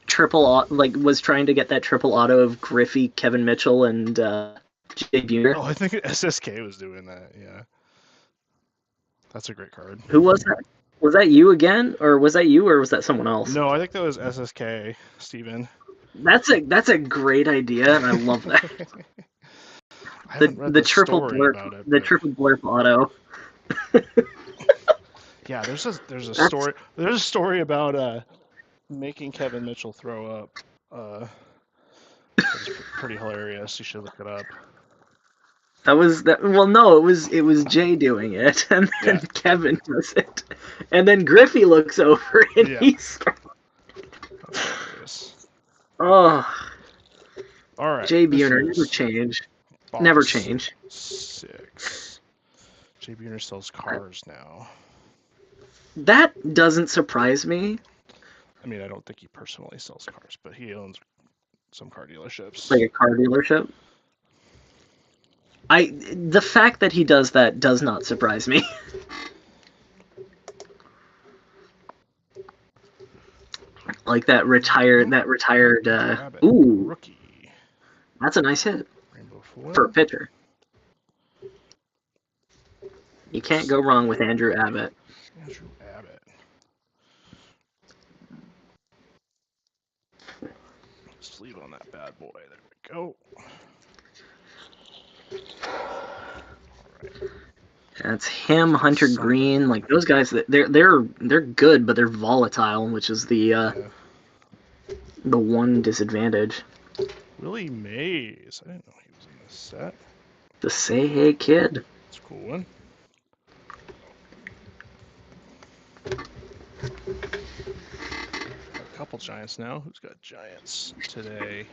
[SPEAKER 2] triple was trying to get that triple auto of Griffey, Kevin Mitchell, and Jay Buhner?
[SPEAKER 1] Oh, I think SSK was doing that. Yeah, that's a great card.
[SPEAKER 2] Who was that? Was that you again, or was that someone else?
[SPEAKER 1] No, I think that was SSK, Steven.
[SPEAKER 2] That's a great idea, and I love that.
[SPEAKER 1] I haven't read the
[SPEAKER 2] triple
[SPEAKER 1] story
[SPEAKER 2] blurb,
[SPEAKER 1] about it.
[SPEAKER 2] the triple blurb auto.
[SPEAKER 1] Yeah, there's a story. There's a story about making Kevin Mitchell throw up. It's pretty hilarious. You should look it up.
[SPEAKER 2] Well, no, it was Jay doing it, and then Kevin does it, and then Griffey looks over and he's.
[SPEAKER 1] That's hilarious.
[SPEAKER 2] Oh.
[SPEAKER 1] All right.
[SPEAKER 2] Jay Buhner never change. Never change.
[SPEAKER 1] 6. Jay Buhner sells cars now.
[SPEAKER 2] That doesn't surprise me.
[SPEAKER 1] I mean, I don't think he personally sells cars, but he owns some car dealerships.
[SPEAKER 2] Like a car dealership? The fact that he does that does not surprise me. Like that retired ooh,
[SPEAKER 1] rookie.
[SPEAKER 2] That's a nice hit
[SPEAKER 1] Rainbow foil.
[SPEAKER 2] for a pitcher. You can't go wrong with Andrew Abbott.
[SPEAKER 1] Andrew Abbott. Just sleeve on that bad boy. There we go.
[SPEAKER 2] That's him,
[SPEAKER 1] Let's
[SPEAKER 2] Hunter
[SPEAKER 1] sum it.
[SPEAKER 2] Green. Like those guys, they're good, but they're volatile, which is
[SPEAKER 1] Yeah.
[SPEAKER 2] the one disadvantage.
[SPEAKER 1] Willie Mays. I didn't know he was in this set.
[SPEAKER 2] The Say Hey Kid.
[SPEAKER 1] It's a cool one. Got a couple Giants now. Who's got Giants today?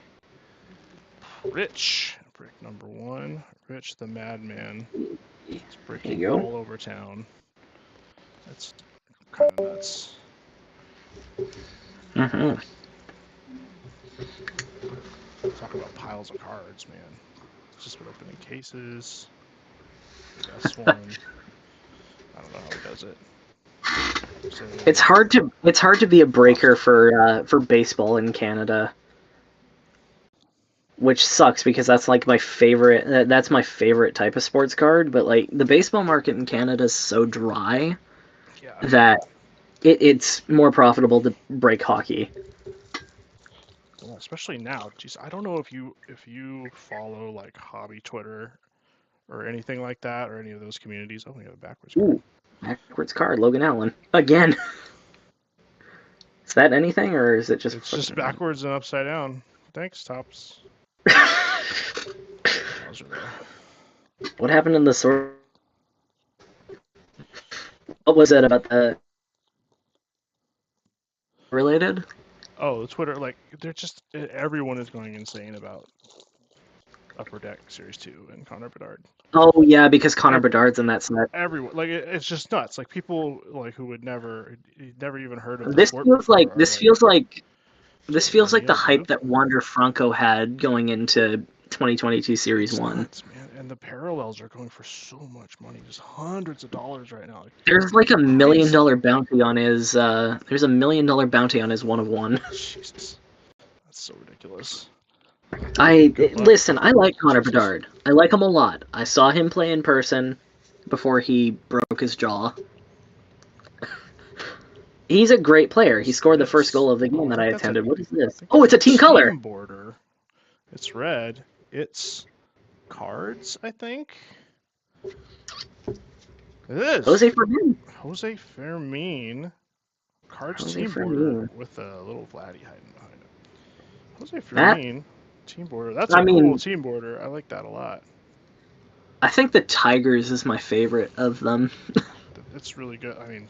[SPEAKER 1] Rich, brick number 1. Rich the Madman. It's breaking
[SPEAKER 2] There you go.
[SPEAKER 1] all over town. That's kind of nuts.
[SPEAKER 2] Mm-hmm.
[SPEAKER 1] Talk about piles of cards, man. It's just been opening cases. Best one. I don't know how he does it. So,
[SPEAKER 2] It's hard to be a breaker for baseball in Canada, which sucks because that's like my favorite. That's my favorite type of sports card. But like the baseball market in Canada is so dry
[SPEAKER 1] yeah.
[SPEAKER 2] that it's more profitable to break hockey.
[SPEAKER 1] Well, especially now. Jeez, I don't know if you follow like hobby Twitter or anything like that, or any of those communities. Oh, we have a backwards card.
[SPEAKER 2] Ooh, backwards card, Logan Allen again. Is that anything, or is it just?
[SPEAKER 1] It's just backwards and upside down. Thanks, Tops.
[SPEAKER 2] What happened in the sword? What was it about the related?
[SPEAKER 1] Oh, Twitter, like, they're just, everyone is going insane about Upper Deck Series 2 and Connor Bedard.
[SPEAKER 2] Oh, yeah, because Connor Bedard's in that set.
[SPEAKER 1] Everyone, like, it's just nuts. Like, people, like, who would never even heard of the
[SPEAKER 2] This
[SPEAKER 1] sport
[SPEAKER 2] feels
[SPEAKER 1] before
[SPEAKER 2] like, this feels like, this feels like the
[SPEAKER 1] Neil
[SPEAKER 2] hype
[SPEAKER 1] Blue?
[SPEAKER 2] that Wander Franco had going into 2022 Series
[SPEAKER 1] It's
[SPEAKER 2] 1.
[SPEAKER 1] nuts, man. And the parallels are going for so much money, just hundreds of dollars right now. Like,
[SPEAKER 2] There's like $1 million bounty on his, there's $1 million bounty on his 1/1.
[SPEAKER 1] Jesus. That's so ridiculous.
[SPEAKER 2] Listen, I like Connor Bedard. I like him a lot. I saw him play in person before he broke his jaw. He's a great player. He scored the first goal of the game that I attended. What is this? Oh, it's a team color.
[SPEAKER 1] Border. It's red. It's cards, I think. It is.
[SPEAKER 2] Jose Fermin.
[SPEAKER 1] Jose Fermin. Cards
[SPEAKER 2] Jose
[SPEAKER 1] team
[SPEAKER 2] Fermin.
[SPEAKER 1] border with a little Vladdy hiding behind it. Jose Fermin. Team border. That's a cool team border. I like that a lot.
[SPEAKER 2] I think the Tigers is my favorite of them.
[SPEAKER 1] It's really good. I mean,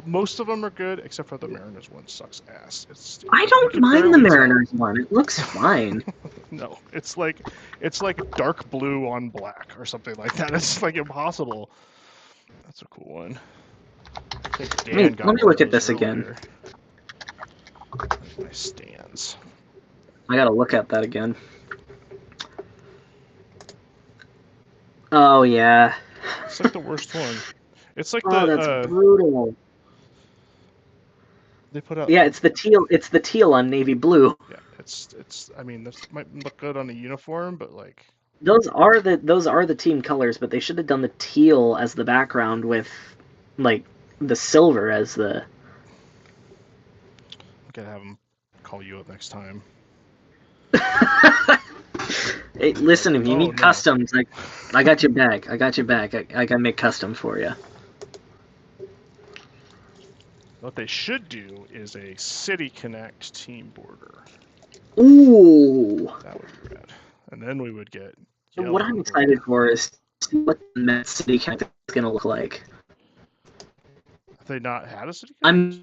[SPEAKER 1] most of them are good, except for the Mariners one sucks ass.
[SPEAKER 2] I don't mind the Mariners one. It looks fine.
[SPEAKER 1] No, it's like dark blue on black or something like that. It's like impossible. That's a cool one. I think Dan got
[SPEAKER 2] let me look at this again.
[SPEAKER 1] My stands.
[SPEAKER 2] I gotta look at that again. Oh yeah.
[SPEAKER 1] It's like the worst one. It's like
[SPEAKER 2] that's brutal.
[SPEAKER 1] They put out.
[SPEAKER 2] Yeah, it's the teal. It's the teal on navy blue.
[SPEAKER 1] Yeah, it's. I mean, this might look good on the uniform, but like.
[SPEAKER 2] Those are the team colors, but they should have done the teal as the background with, like, the silver as the.
[SPEAKER 1] I'm gonna have them call you up next time.
[SPEAKER 2] Hey, listen, if you need customs, I got your back. I got your back. I can make custom for you.
[SPEAKER 1] What they should do is a City Connect team border.
[SPEAKER 2] Ooh.
[SPEAKER 1] That would be rad. And then we would get.
[SPEAKER 2] What I'm excited for is what the Mets City Connect is going to look like.
[SPEAKER 1] Have they not had a City Connect?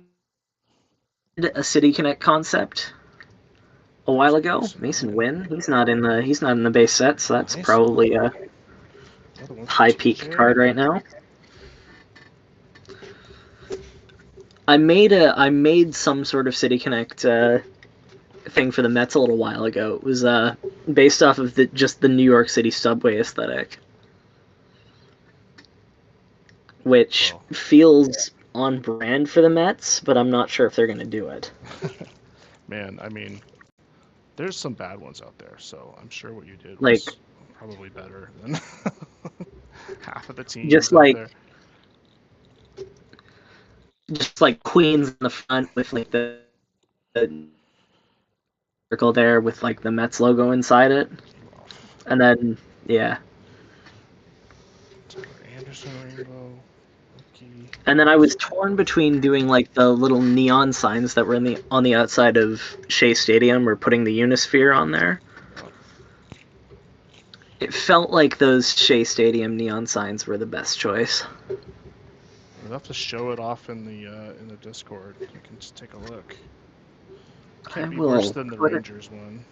[SPEAKER 2] A City Connect concept a while ago. Mason Wynn. He's not in the base set, so that's probably a high peak card right now. I made some sort of City Connect thing for the Mets a little while ago. It was based off of just the New York City subway aesthetic, which feels on brand for the Mets, but I'm not sure if they're going to do it.
[SPEAKER 1] Man, I mean, there's some bad ones out there, so I'm sure what you did was probably better than half of the teams
[SPEAKER 2] just like Queens in the front with like the circle there with like the Mets logo inside it, and then yeah,
[SPEAKER 1] Tyler Anderson rainbow. Rookie.
[SPEAKER 2] and then I was torn between doing like the little neon signs that were on the outside of Shea Stadium, or putting the Unisphere on there. It felt like those Shea Stadium neon signs were the best choice.
[SPEAKER 1] We'll have to show it off in the Discord. You can just take a look. Can't be worse than the Rangers one.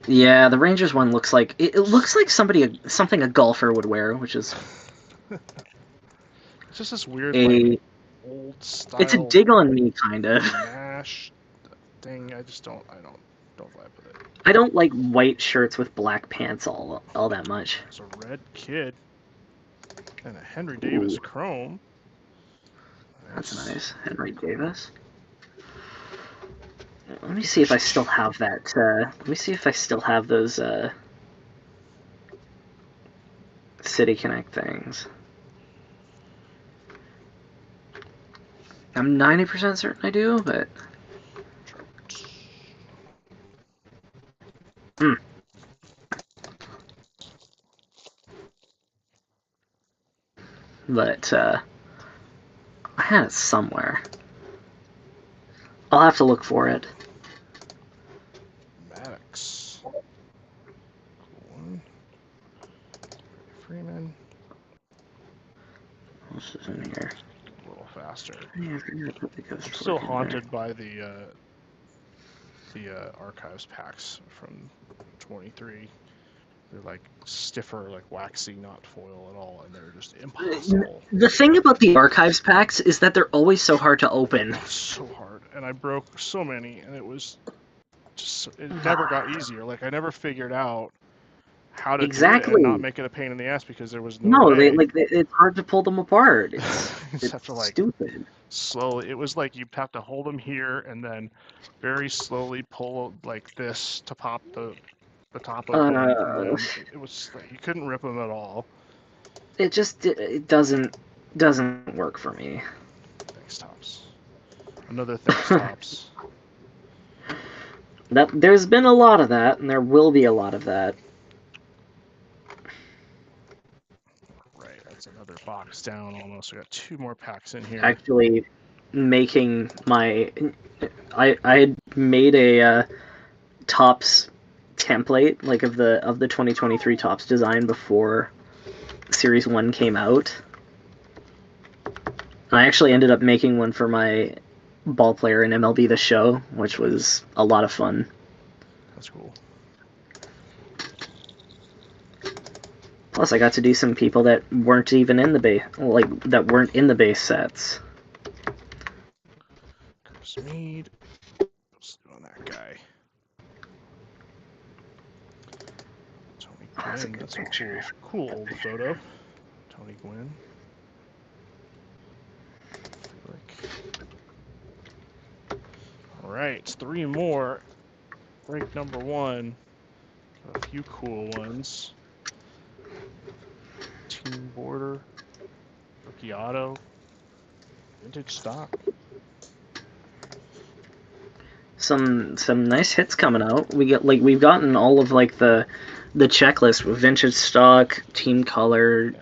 [SPEAKER 2] Yeah, the Rangers one looks like it looks like something a golfer would wear, which is
[SPEAKER 1] it's just this weird like, old style.
[SPEAKER 2] It's a dig on me, kind of.
[SPEAKER 1] Mash thing. I don't vibe with it.
[SPEAKER 2] I don't like white shirts with black pants all that much.
[SPEAKER 1] It's a red kid and a Henry Davis chrome.
[SPEAKER 2] That's nice, Henry Davis. Let me see if I still have that. Let me see if I still have those City Connect things. I'm 90% certain I do, but. But I had it somewhere. I'll have to look for it.
[SPEAKER 1] Maddox. Cool one. Freeman.
[SPEAKER 2] This is in here.
[SPEAKER 1] A little faster.
[SPEAKER 2] Yeah,
[SPEAKER 1] I'm still haunted by the archives packs from 23. They're like stiffer, like waxy, not foil at all, and they're just impossible.
[SPEAKER 2] The thing about the archives packs is that they're always so hard to open.
[SPEAKER 1] It's so hard, and I broke so many, and it never got easier. Like I never figured out how to do it and not make it a pain in the ass because there was no way.
[SPEAKER 2] It's hard to pull them apart. It's
[SPEAKER 1] have to, like,
[SPEAKER 2] stupid.
[SPEAKER 1] Slowly, it was like you have to hold them here and then very slowly pull like this to pop the top of them. It was like you couldn't rip them at all.
[SPEAKER 2] It doesn't work for me.
[SPEAKER 1] Thanks, Tops. Another thanks, Tops.
[SPEAKER 2] There's been a lot of that, and there will be a lot of that.
[SPEAKER 1] Right, that's another box down almost. We got 2 more packs in here.
[SPEAKER 2] Actually, making my, I had made a Tops template, like of the 2023 Tops design before Series 1 came out. I actually ended up making one for my ball player in MLB The Show, which was a lot of fun.
[SPEAKER 1] That's cool.
[SPEAKER 2] Plus, I got to do some people that weren't even in the base, that weren't in the base sets.
[SPEAKER 1] Chris Mead. What's on that guy? Tony Gwynn. That's a cool old photo. Tony Gwynn. All right, 3 more. Break number 1. Got a few cool ones. Team Border. Rookie Auto. Vintage stock.
[SPEAKER 2] Some nice hits coming out. We've gotten all of like the checklist with vintage stock, team color,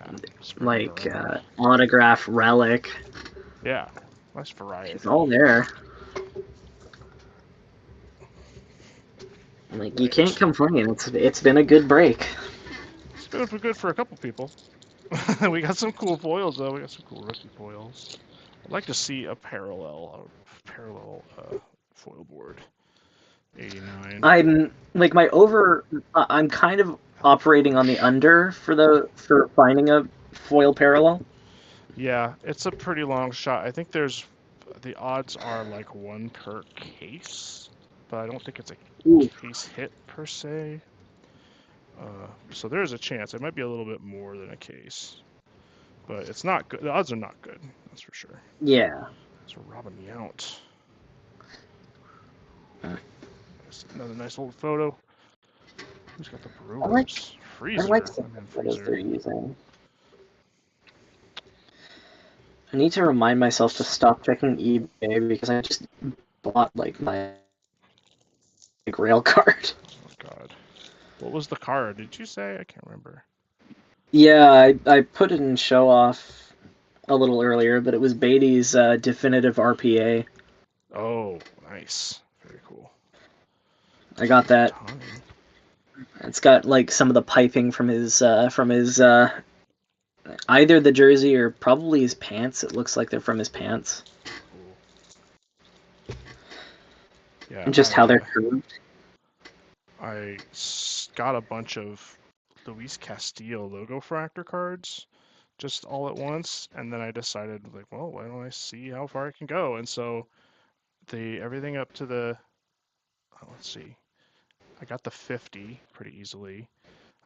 [SPEAKER 2] autograph, relic.
[SPEAKER 1] Yeah, nice variety.
[SPEAKER 2] It's all there. Like, you can't complain. It's been a good break.
[SPEAKER 1] It's been good for a couple people. We got some cool foils though. We got some cool rookie foils. I'd like to see a parallel foil board. 89.
[SPEAKER 2] I'm kind of operating on the under for finding a foil parallel.
[SPEAKER 1] Yeah, it's a pretty long shot. I think the odds are like 1 per case, but I don't think it's a case hit per se. So there's a chance. It might be a little bit more than a case, but it's not good. The odds are not good. That's for sure.
[SPEAKER 2] Yeah.
[SPEAKER 1] So Robin Yount. Another nice old photo. Who's got the Brewers? Freezer.
[SPEAKER 2] I like some photos they're using. I need to remind myself to stop checking eBay because I just bought like my rail card.
[SPEAKER 1] Oh God. What was the card? Did you say? I can't remember.
[SPEAKER 2] Yeah, I put it in show off a little earlier, but it was Beatty's definitive RPA.
[SPEAKER 1] Oh, nice. Very cool.
[SPEAKER 2] I got that.
[SPEAKER 1] Tawny.
[SPEAKER 2] It's got like some of the piping from his either the jersey or probably his pants. It looks like they're from his pants.
[SPEAKER 1] Cool. Yeah.
[SPEAKER 2] And just how they're curved.
[SPEAKER 1] I got a bunch of Luis Castillo logo fractor cards just all at once, and then I decided, like, well, why don't I see how far I can go? And so everything up to the, let's see, I got the 50 pretty easily.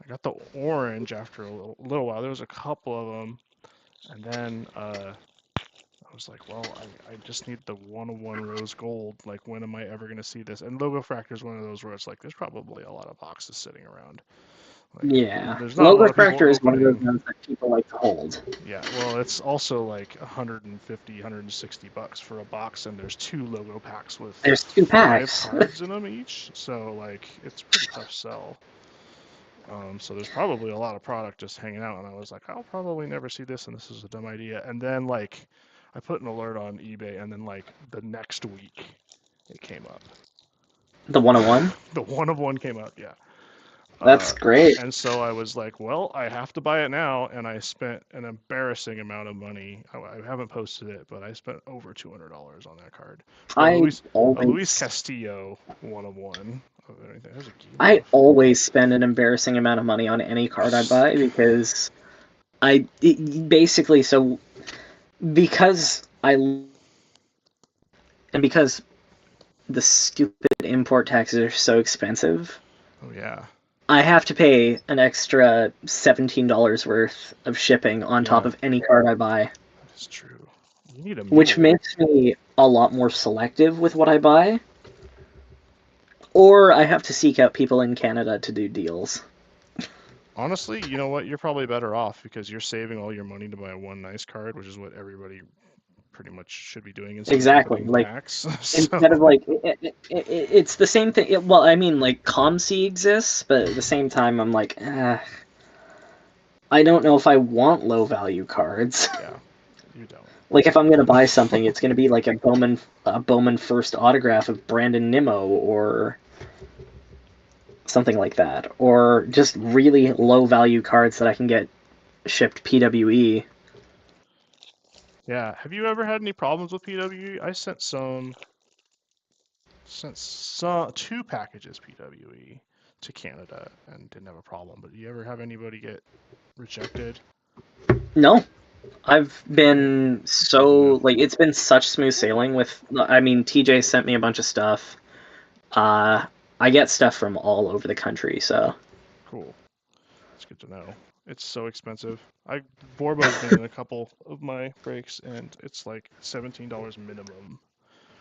[SPEAKER 1] I got the orange after a little while. There was a couple of them, and then I was like, well, I just need the 101 rose gold. Like, when am I ever going to see this? And Logo Fractor is one of those where it's like, there's probably a lot of boxes sitting around.
[SPEAKER 2] Like, yeah.
[SPEAKER 1] There's not Logo
[SPEAKER 2] Fractor is one of those ones that people like to hold.
[SPEAKER 1] Yeah, well, it's also like 150, 160 bucks for a box, and there's 2 logo packs with
[SPEAKER 2] there's 2 packs.
[SPEAKER 1] 5 cards in them each. So, like, it's pretty tough sell. So there's probably a lot of product just hanging out, and I was like, I'll probably never see this, and this is a dumb idea. And then, like, I put an alert on eBay, and then, like, the next week, it came up.
[SPEAKER 2] The 101?
[SPEAKER 1] The 101 came up, yeah.
[SPEAKER 2] That's great.
[SPEAKER 1] And so I was like, well, I have to buy it now, and I spent an embarrassing amount of money. I haven't posted it, but I spent over $200 on that card. Luis Castillo 101.
[SPEAKER 2] I always spend an embarrassing amount of money on any card I buy because because the stupid import taxes are so expensive.
[SPEAKER 1] Oh yeah.
[SPEAKER 2] I have to pay an extra $17 worth of shipping on top of any card I buy.
[SPEAKER 1] That's true. You need a
[SPEAKER 2] which makes me a lot more selective with what I buy. Or I have to seek out people in Canada to do deals.
[SPEAKER 1] Honestly, you know what? You're probably better off because you're saving all your money to buy one nice card, which is what everybody pretty much should be doing.
[SPEAKER 2] Exactly. Like, instead of like, it's the same thing. Well, I mean, like, ComC exists, but at the same time, I'm like, I don't know if I want low value cards.
[SPEAKER 1] Yeah, you don't.
[SPEAKER 2] Like, if I'm going to buy something, it's going to be like a Bowman first autograph of Brandon Nimmo or something like that. Or just really low-value cards that I can get shipped PWE.
[SPEAKER 1] Yeah. Have you ever had any problems with PWE? I sent 2 packages PWE to Canada and didn't have a problem. But do you ever have anybody get rejected?
[SPEAKER 2] No. I've been it's been such smooth sailing with, I mean, TJ sent me a bunch of stuff. I get stuff from all over the country, so.
[SPEAKER 1] Cool. It's good to know. It's so expensive. Borbo's been in a couple of my breaks, and it's like $17 minimum.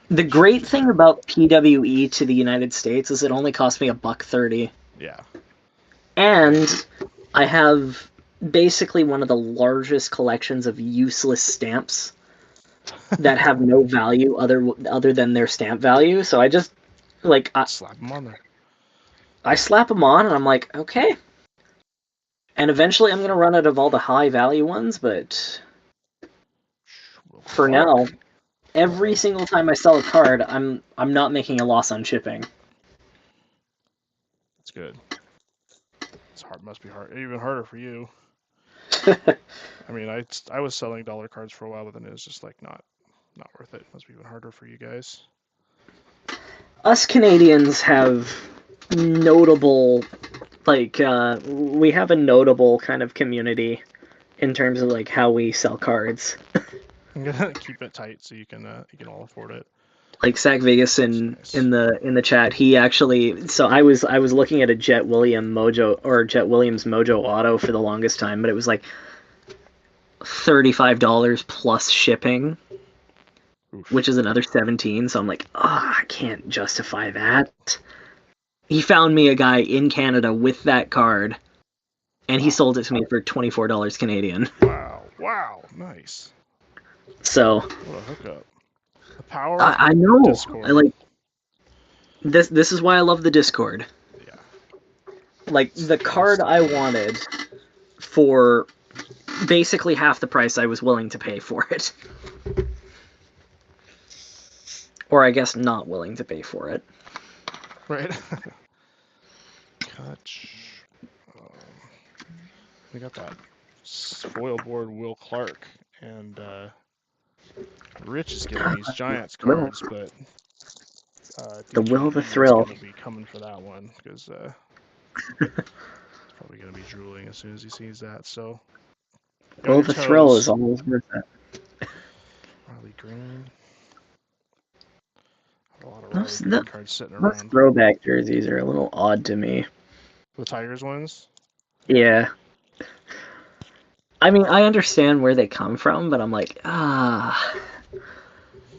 [SPEAKER 2] The great thing about PWE to the United States is it only cost me $1.30.
[SPEAKER 1] Yeah.
[SPEAKER 2] And I have basically one of the largest collections of useless stamps that have no value other than their stamp value. So I just
[SPEAKER 1] slap them on there.
[SPEAKER 2] I slap them on, and I'm like, okay. And eventually, I'm gonna run out of all the high value ones, but for now, every single time I sell a card, I'm not making a loss on shipping.
[SPEAKER 1] That's good. It's hard. Must be hard. Even harder for you. I mean, I was selling dollar cards for a while, but then it was just like not worth it. Must be even harder for you guys.
[SPEAKER 2] Us Canadians have notable, we have a notable kind of community in terms of like how we sell cards.
[SPEAKER 1] I'm gonna keep it tight so you can all afford it.
[SPEAKER 2] Like Zach Vegas in the chat, he actually. So I was looking at a Jet Williams Mojo Auto for the longest time, but it was like $35 plus shipping, which is another $17. So I'm like, I can't justify that. He found me a guy in Canada with that card, and he sold it to me for $24 Canadian.
[SPEAKER 1] Wow, nice.
[SPEAKER 2] So.
[SPEAKER 1] What a hookup. The power.
[SPEAKER 2] I know.
[SPEAKER 1] Discord.
[SPEAKER 2] This is why I love the Discord.
[SPEAKER 1] Yeah.
[SPEAKER 2] Like, the card I wanted for basically half the price I was willing to pay for it. Or I guess not willing to pay for it.
[SPEAKER 1] Right. Kutch. We got that foil board Will Clark, and Rich is getting these Giants cards, but
[SPEAKER 2] The Will of the
[SPEAKER 1] DKE is
[SPEAKER 2] Thrill.
[SPEAKER 1] going to be coming for that one because he's probably going to be drooling as soon as he sees that. So,
[SPEAKER 2] Will of the Thrill is always worth it.
[SPEAKER 1] Riley Green. A lot of
[SPEAKER 2] Those,
[SPEAKER 1] Riley Green cards sitting
[SPEAKER 2] those
[SPEAKER 1] around.
[SPEAKER 2] throwback jerseys are a little odd to me.
[SPEAKER 1] The Tigers ones?
[SPEAKER 2] Yeah. I mean, I understand where they come from, but I'm like,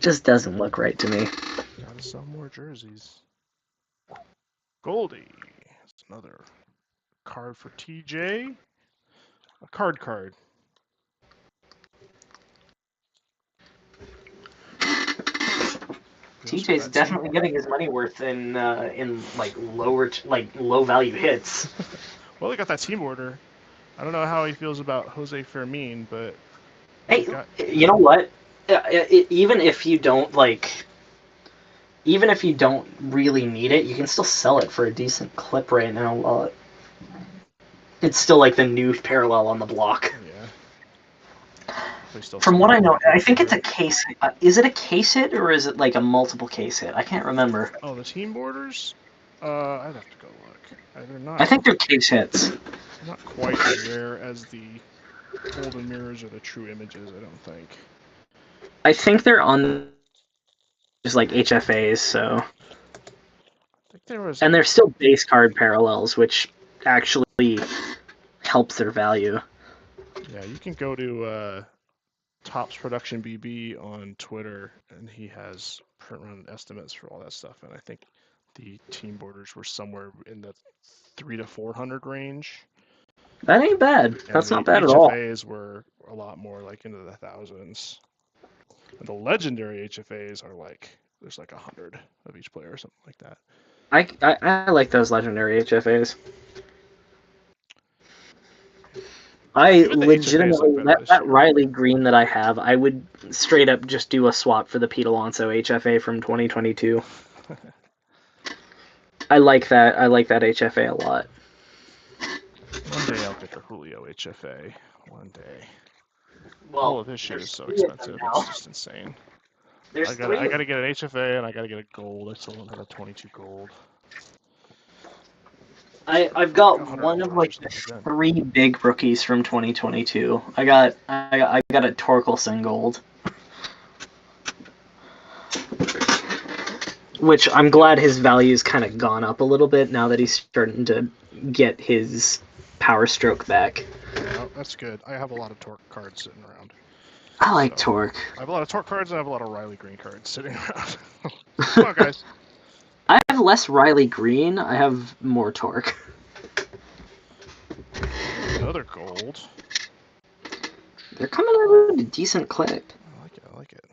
[SPEAKER 2] just doesn't look right to me.
[SPEAKER 1] Gotta sell more jerseys. Goldie. That's another card for TJ. A card.
[SPEAKER 2] TJ's definitely getting his money worth in like low value hits.
[SPEAKER 1] Well, they got that team order. I don't know how he feels about Jose Fermin, but
[SPEAKER 2] hey, you know what? Even if you don't really need it, you can still sell it for a decent clip right now. It's still like the new parallel on the block.
[SPEAKER 1] Yeah.
[SPEAKER 2] From what I know, I think it's a case. Is it a case hit or is it like a multiple case hit? I can't remember.
[SPEAKER 1] Oh, the team borders? I'd have to go look. They're not.
[SPEAKER 2] I think they're case hits.
[SPEAKER 1] Not quite as rare as the golden mirrors or the true images. I don't think.
[SPEAKER 2] I think they're on just like HFAs, so.
[SPEAKER 1] I think there was.
[SPEAKER 2] And they're still base card parallels, which actually helps their value.
[SPEAKER 1] Yeah, you can go to Topps Production BB on Twitter, and he has print run estimates for all that stuff. And I think the team borders were somewhere in the 300 to 400 range.
[SPEAKER 2] That ain't bad.
[SPEAKER 1] And
[SPEAKER 2] that's not bad at all.
[SPEAKER 1] HFAs were a lot more like into the thousands. And the legendary HFAs are like there's like 100 of each player or something like that.
[SPEAKER 2] I like those legendary HFAs. I legitimately that Riley Green that I have, I would straight up just do a swap for the Pete Alonso HFA from 2022. I like that. I like that HFA a lot.
[SPEAKER 1] One day I'll get the Julio HFA. One day. Well, all of his shit is so expensive. It's just insane. I gotta get an HFA and I gotta get a gold. I still don't have a 22 gold.
[SPEAKER 2] I've got one of like the 3 big rookies from 2022. I got a Torkelson gold, which I'm glad his value's kind of gone up a little bit now that he's starting to get his power stroke back.
[SPEAKER 1] Yeah, that's good. I have a lot of Torque cards sitting around.
[SPEAKER 2] I like Torque.
[SPEAKER 1] I have a lot of Torque cards and I have a lot of Riley Green cards sitting around. Come on, guys.
[SPEAKER 2] I have less Riley Green. I have more Torque.
[SPEAKER 1] Another gold.
[SPEAKER 2] They're coming out with a decent clip.
[SPEAKER 1] I like it.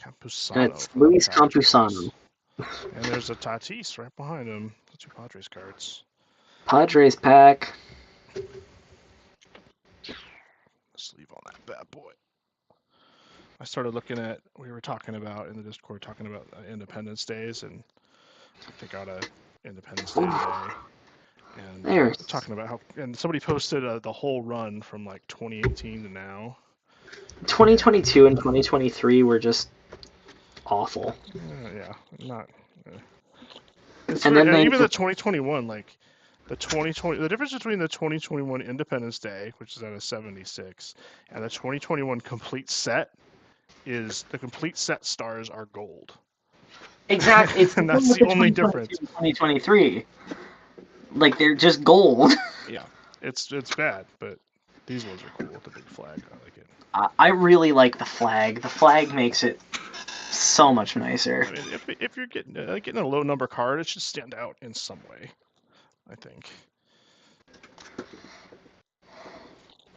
[SPEAKER 1] Campusano.
[SPEAKER 2] That's Luis Campusano.
[SPEAKER 1] And there's a Tatis right behind him. The 2 Padres cards.
[SPEAKER 2] Padres pack.
[SPEAKER 1] Sleeve on that bad boy. I started looking at, we were talking about in the Discord, talking about Independence Days, and I got a Independence Day today. And talking about how, and somebody posted the whole run from like 2018 to now.
[SPEAKER 2] 2022 and 2023 were just awful.
[SPEAKER 1] Yeah, not. And then even the 2021, like the difference between the 2021 Independence Day, which is at a 76, and the 2021 complete set is the complete set stars are gold.
[SPEAKER 2] Exactly,
[SPEAKER 1] and that's the only difference.
[SPEAKER 2] 2023, like they're just gold.
[SPEAKER 1] Yeah, it's bad, but these ones are cool with the big flag. I like it.
[SPEAKER 2] I really like the flag. The flag makes it so much nicer.
[SPEAKER 1] I mean, if you're getting a low number card, it should stand out in some way, I think.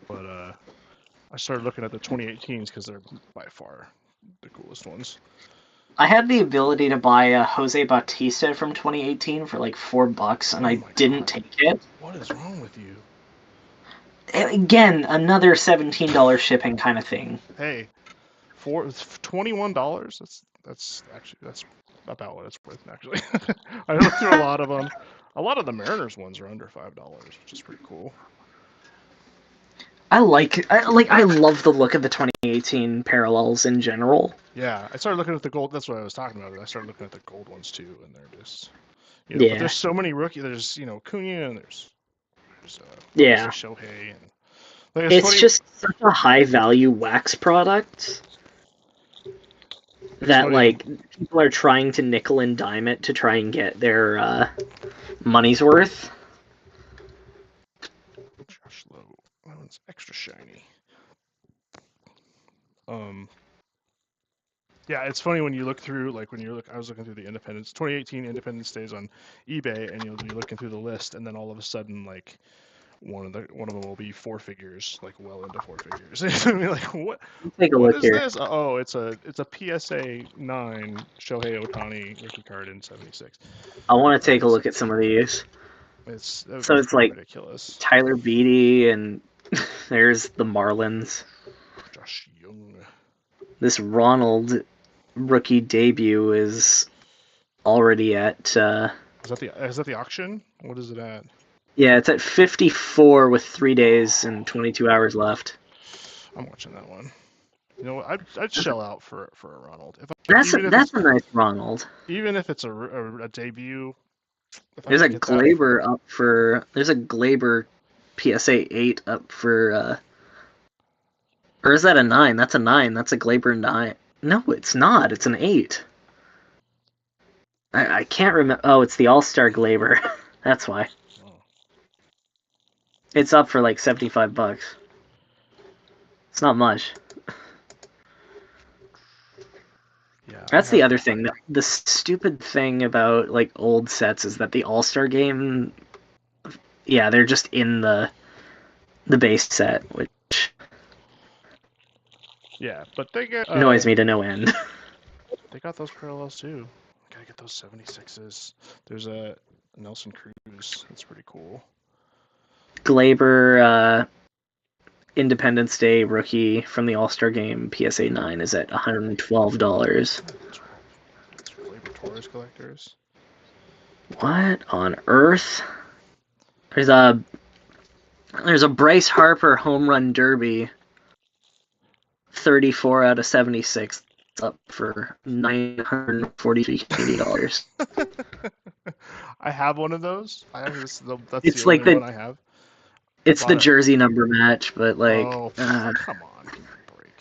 [SPEAKER 1] But I started looking at the 2018s because they're by far the coolest ones.
[SPEAKER 2] I had the ability to buy a Jose Bautista from 2018 for like $4, and
[SPEAKER 1] Oh
[SPEAKER 2] I
[SPEAKER 1] my
[SPEAKER 2] didn't
[SPEAKER 1] God.
[SPEAKER 2] take it.
[SPEAKER 1] What is wrong with you?
[SPEAKER 2] Again, another $17 shipping kind of thing.
[SPEAKER 1] Hey, for $21, that's about what it's worth actually. I looked through a lot of them. A lot of the Mariners ones are under $5, which is pretty cool.
[SPEAKER 2] I love the look of the 2018 parallels in general.
[SPEAKER 1] Yeah, I started looking at the gold. That's what I was talking about. I started looking at the gold ones too, and they're just, but
[SPEAKER 2] Yeah,
[SPEAKER 1] there's so many rookie. There's, Cunha, and there's obviously
[SPEAKER 2] yeah.
[SPEAKER 1] Shohei, and like it's
[SPEAKER 2] It's
[SPEAKER 1] funny.
[SPEAKER 2] just such a high value wax product
[SPEAKER 1] It's
[SPEAKER 2] that
[SPEAKER 1] funny.
[SPEAKER 2] like people are trying to nickel and dime it to try and get their money's worth.
[SPEAKER 1] Josh Lowe. That one's extra shiny. Um, yeah, it's funny when you look through, like when you look. I was looking through the Independence 2018 Independence Days on eBay, and you'll be looking through the list, and then all of a sudden, like one of them will be four figures, like well into four figures. And you're like,
[SPEAKER 2] Take a
[SPEAKER 1] what
[SPEAKER 2] look
[SPEAKER 1] is
[SPEAKER 2] here.
[SPEAKER 1] this? Oh, it's a PSA 9 Shohei Ohtani rookie card in 76.
[SPEAKER 2] I want to
[SPEAKER 1] That
[SPEAKER 2] take a
[SPEAKER 1] is,
[SPEAKER 2] look at some of these.
[SPEAKER 1] that would
[SPEAKER 2] So
[SPEAKER 1] be
[SPEAKER 2] it's
[SPEAKER 1] pretty
[SPEAKER 2] like
[SPEAKER 1] ridiculous.
[SPEAKER 2] Tyler Beatty, and there's the Marlins.
[SPEAKER 1] Josh Young.
[SPEAKER 2] This Ronald rookie debut is already at
[SPEAKER 1] Is that the auction? What is it at?
[SPEAKER 2] yeah, it's at 54 with 3 days and 22 hours left.
[SPEAKER 1] I'm watching that one. You know what? I'd shell out for a Ronald.
[SPEAKER 2] That's a nice Ronald.
[SPEAKER 1] Even if it's a debut, if I
[SPEAKER 2] There's
[SPEAKER 1] can
[SPEAKER 2] a
[SPEAKER 1] get that for
[SPEAKER 2] Glaber PSA 8 up for or is that a 9? That's a 9. That's a Glaber 9. No, it's not. It's an 8. I can't remember. Oh, it's the All-Star Glaber. That's why.
[SPEAKER 1] oh,
[SPEAKER 2] It's up for like $75. It's not much.
[SPEAKER 1] yeah, I
[SPEAKER 2] That's the
[SPEAKER 1] have
[SPEAKER 2] other thing. The stupid thing about like old sets is that the All-Star game, yeah, they're just in the base set, which
[SPEAKER 1] yeah, but they get
[SPEAKER 2] annoys me to no end.
[SPEAKER 1] they got those parallels too. Gotta get those 76s. There's a Nelson Cruz. That's pretty cool.
[SPEAKER 2] Glaber Independence Day rookie from the All-Star game PSA 9 is at $112.
[SPEAKER 1] That's Glaber Torres collectors.
[SPEAKER 2] What on earth? There's a Bryce Harper home run derby, 34 out of 76. It's up for $943 Canadian.
[SPEAKER 1] I have one of those. I have this. That's
[SPEAKER 2] It's
[SPEAKER 1] the
[SPEAKER 2] like
[SPEAKER 1] only one I have.
[SPEAKER 2] it's the
[SPEAKER 1] Bought it.
[SPEAKER 2] jersey number match, but like
[SPEAKER 1] Oh, come on, give me a break.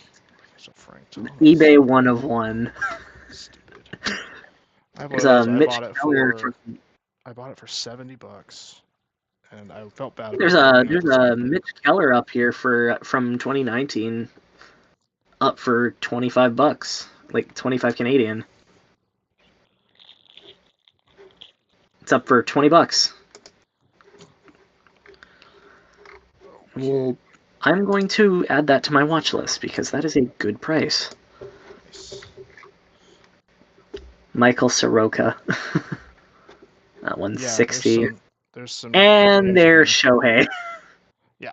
[SPEAKER 1] There's a Frank Thomas.
[SPEAKER 2] eBay 1 of 1.
[SPEAKER 1] Stupid. I have one
[SPEAKER 2] There's
[SPEAKER 1] of those.
[SPEAKER 2] a Mitch Keller.
[SPEAKER 1] I bought it for $70, and I felt bad
[SPEAKER 2] There's
[SPEAKER 1] about
[SPEAKER 2] a
[SPEAKER 1] throwing it at the site.
[SPEAKER 2] Mitch Keller up here from 2019, up for $25, like 25 Canadian. It's up for $20. Well, I'm going to add that to my watch list because that is a good price.
[SPEAKER 1] Nice.
[SPEAKER 2] Michael Soroka. That one's 60.
[SPEAKER 1] There's some.
[SPEAKER 2] And there's Shohei.
[SPEAKER 1] Yeah.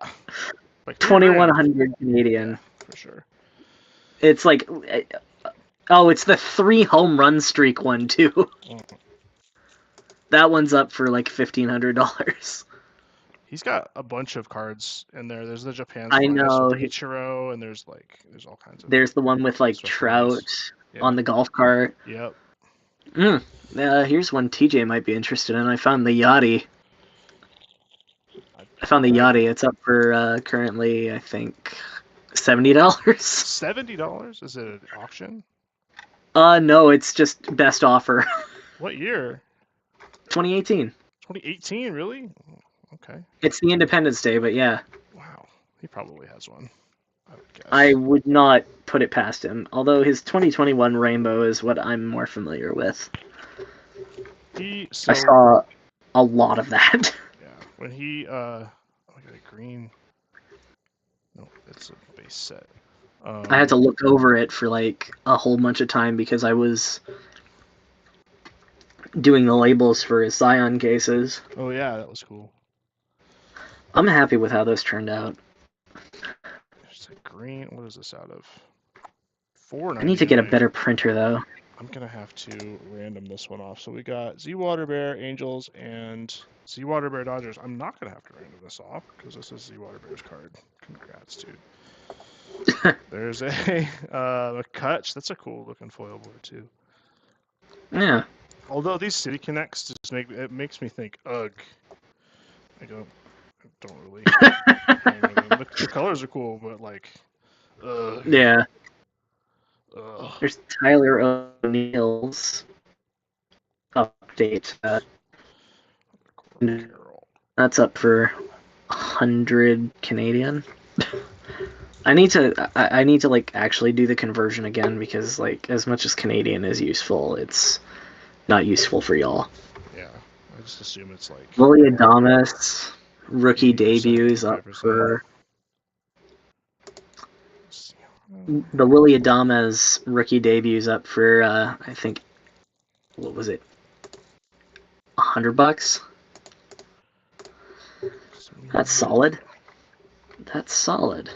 [SPEAKER 1] Like
[SPEAKER 2] 2,100 Canadian.
[SPEAKER 1] Yeah, for sure.
[SPEAKER 2] It's like, oh, it's the 3 home run streak one too. That one's up for like $1,500.
[SPEAKER 1] He's got a bunch of cards in there. There's the Japan
[SPEAKER 2] I know.
[SPEAKER 1] with Ichiro, and there's all kinds of.
[SPEAKER 2] There's the one with like Trout on the golf cart.
[SPEAKER 1] Yep.
[SPEAKER 2] Here's one TJ might be interested in. I found the Yachty. It's up for currently, I think, $70.
[SPEAKER 1] $70? Is it an auction?
[SPEAKER 2] No, it's just best offer.
[SPEAKER 1] What year?
[SPEAKER 2] 2018.
[SPEAKER 1] 2018, really? Okay.
[SPEAKER 2] It's the Independence Day, but yeah.
[SPEAKER 1] Wow. He probably has one, I would guess.
[SPEAKER 2] I would not put it past him, although his 2021 Rainbow is what I'm more familiar with. I saw a lot of that.
[SPEAKER 1] Yeah. When he, I got a green. No, it's a base set.
[SPEAKER 2] I had to look over it for like a whole bunch of time because I was doing the labels for Scion cases.
[SPEAKER 1] Oh yeah, that was cool.
[SPEAKER 2] I'm happy with how those turned out.
[SPEAKER 1] There's a green. What is this out of? $4.99.
[SPEAKER 2] I need to get a better printer though.
[SPEAKER 1] I'm gonna have to random this one off. So we got Z Water Bear, Angels, and Z Water Bear Dodgers. I'm not gonna have to random this off because this is Z Water Bear's card. Congrats, dude. There's a Kutch. That's a cool looking foil board too.
[SPEAKER 2] Yeah.
[SPEAKER 1] Although these City Connects just makes me think ugh. I don't really. The colors are cool, but like, ugh.
[SPEAKER 2] Yeah.
[SPEAKER 1] Ugh.
[SPEAKER 2] There's Tyler O'Neill's update. That's up for 100 Canadian. I need to like actually do the conversion again because like as much as Canadian is useful, it's not useful for y'all.
[SPEAKER 1] Yeah, I just assume it's like
[SPEAKER 2] Willie Adames rookie debuts up
[SPEAKER 1] 85%.
[SPEAKER 2] for the Willie Adames rookie debuts up for I think what was it, $100? That's solid. That's solid.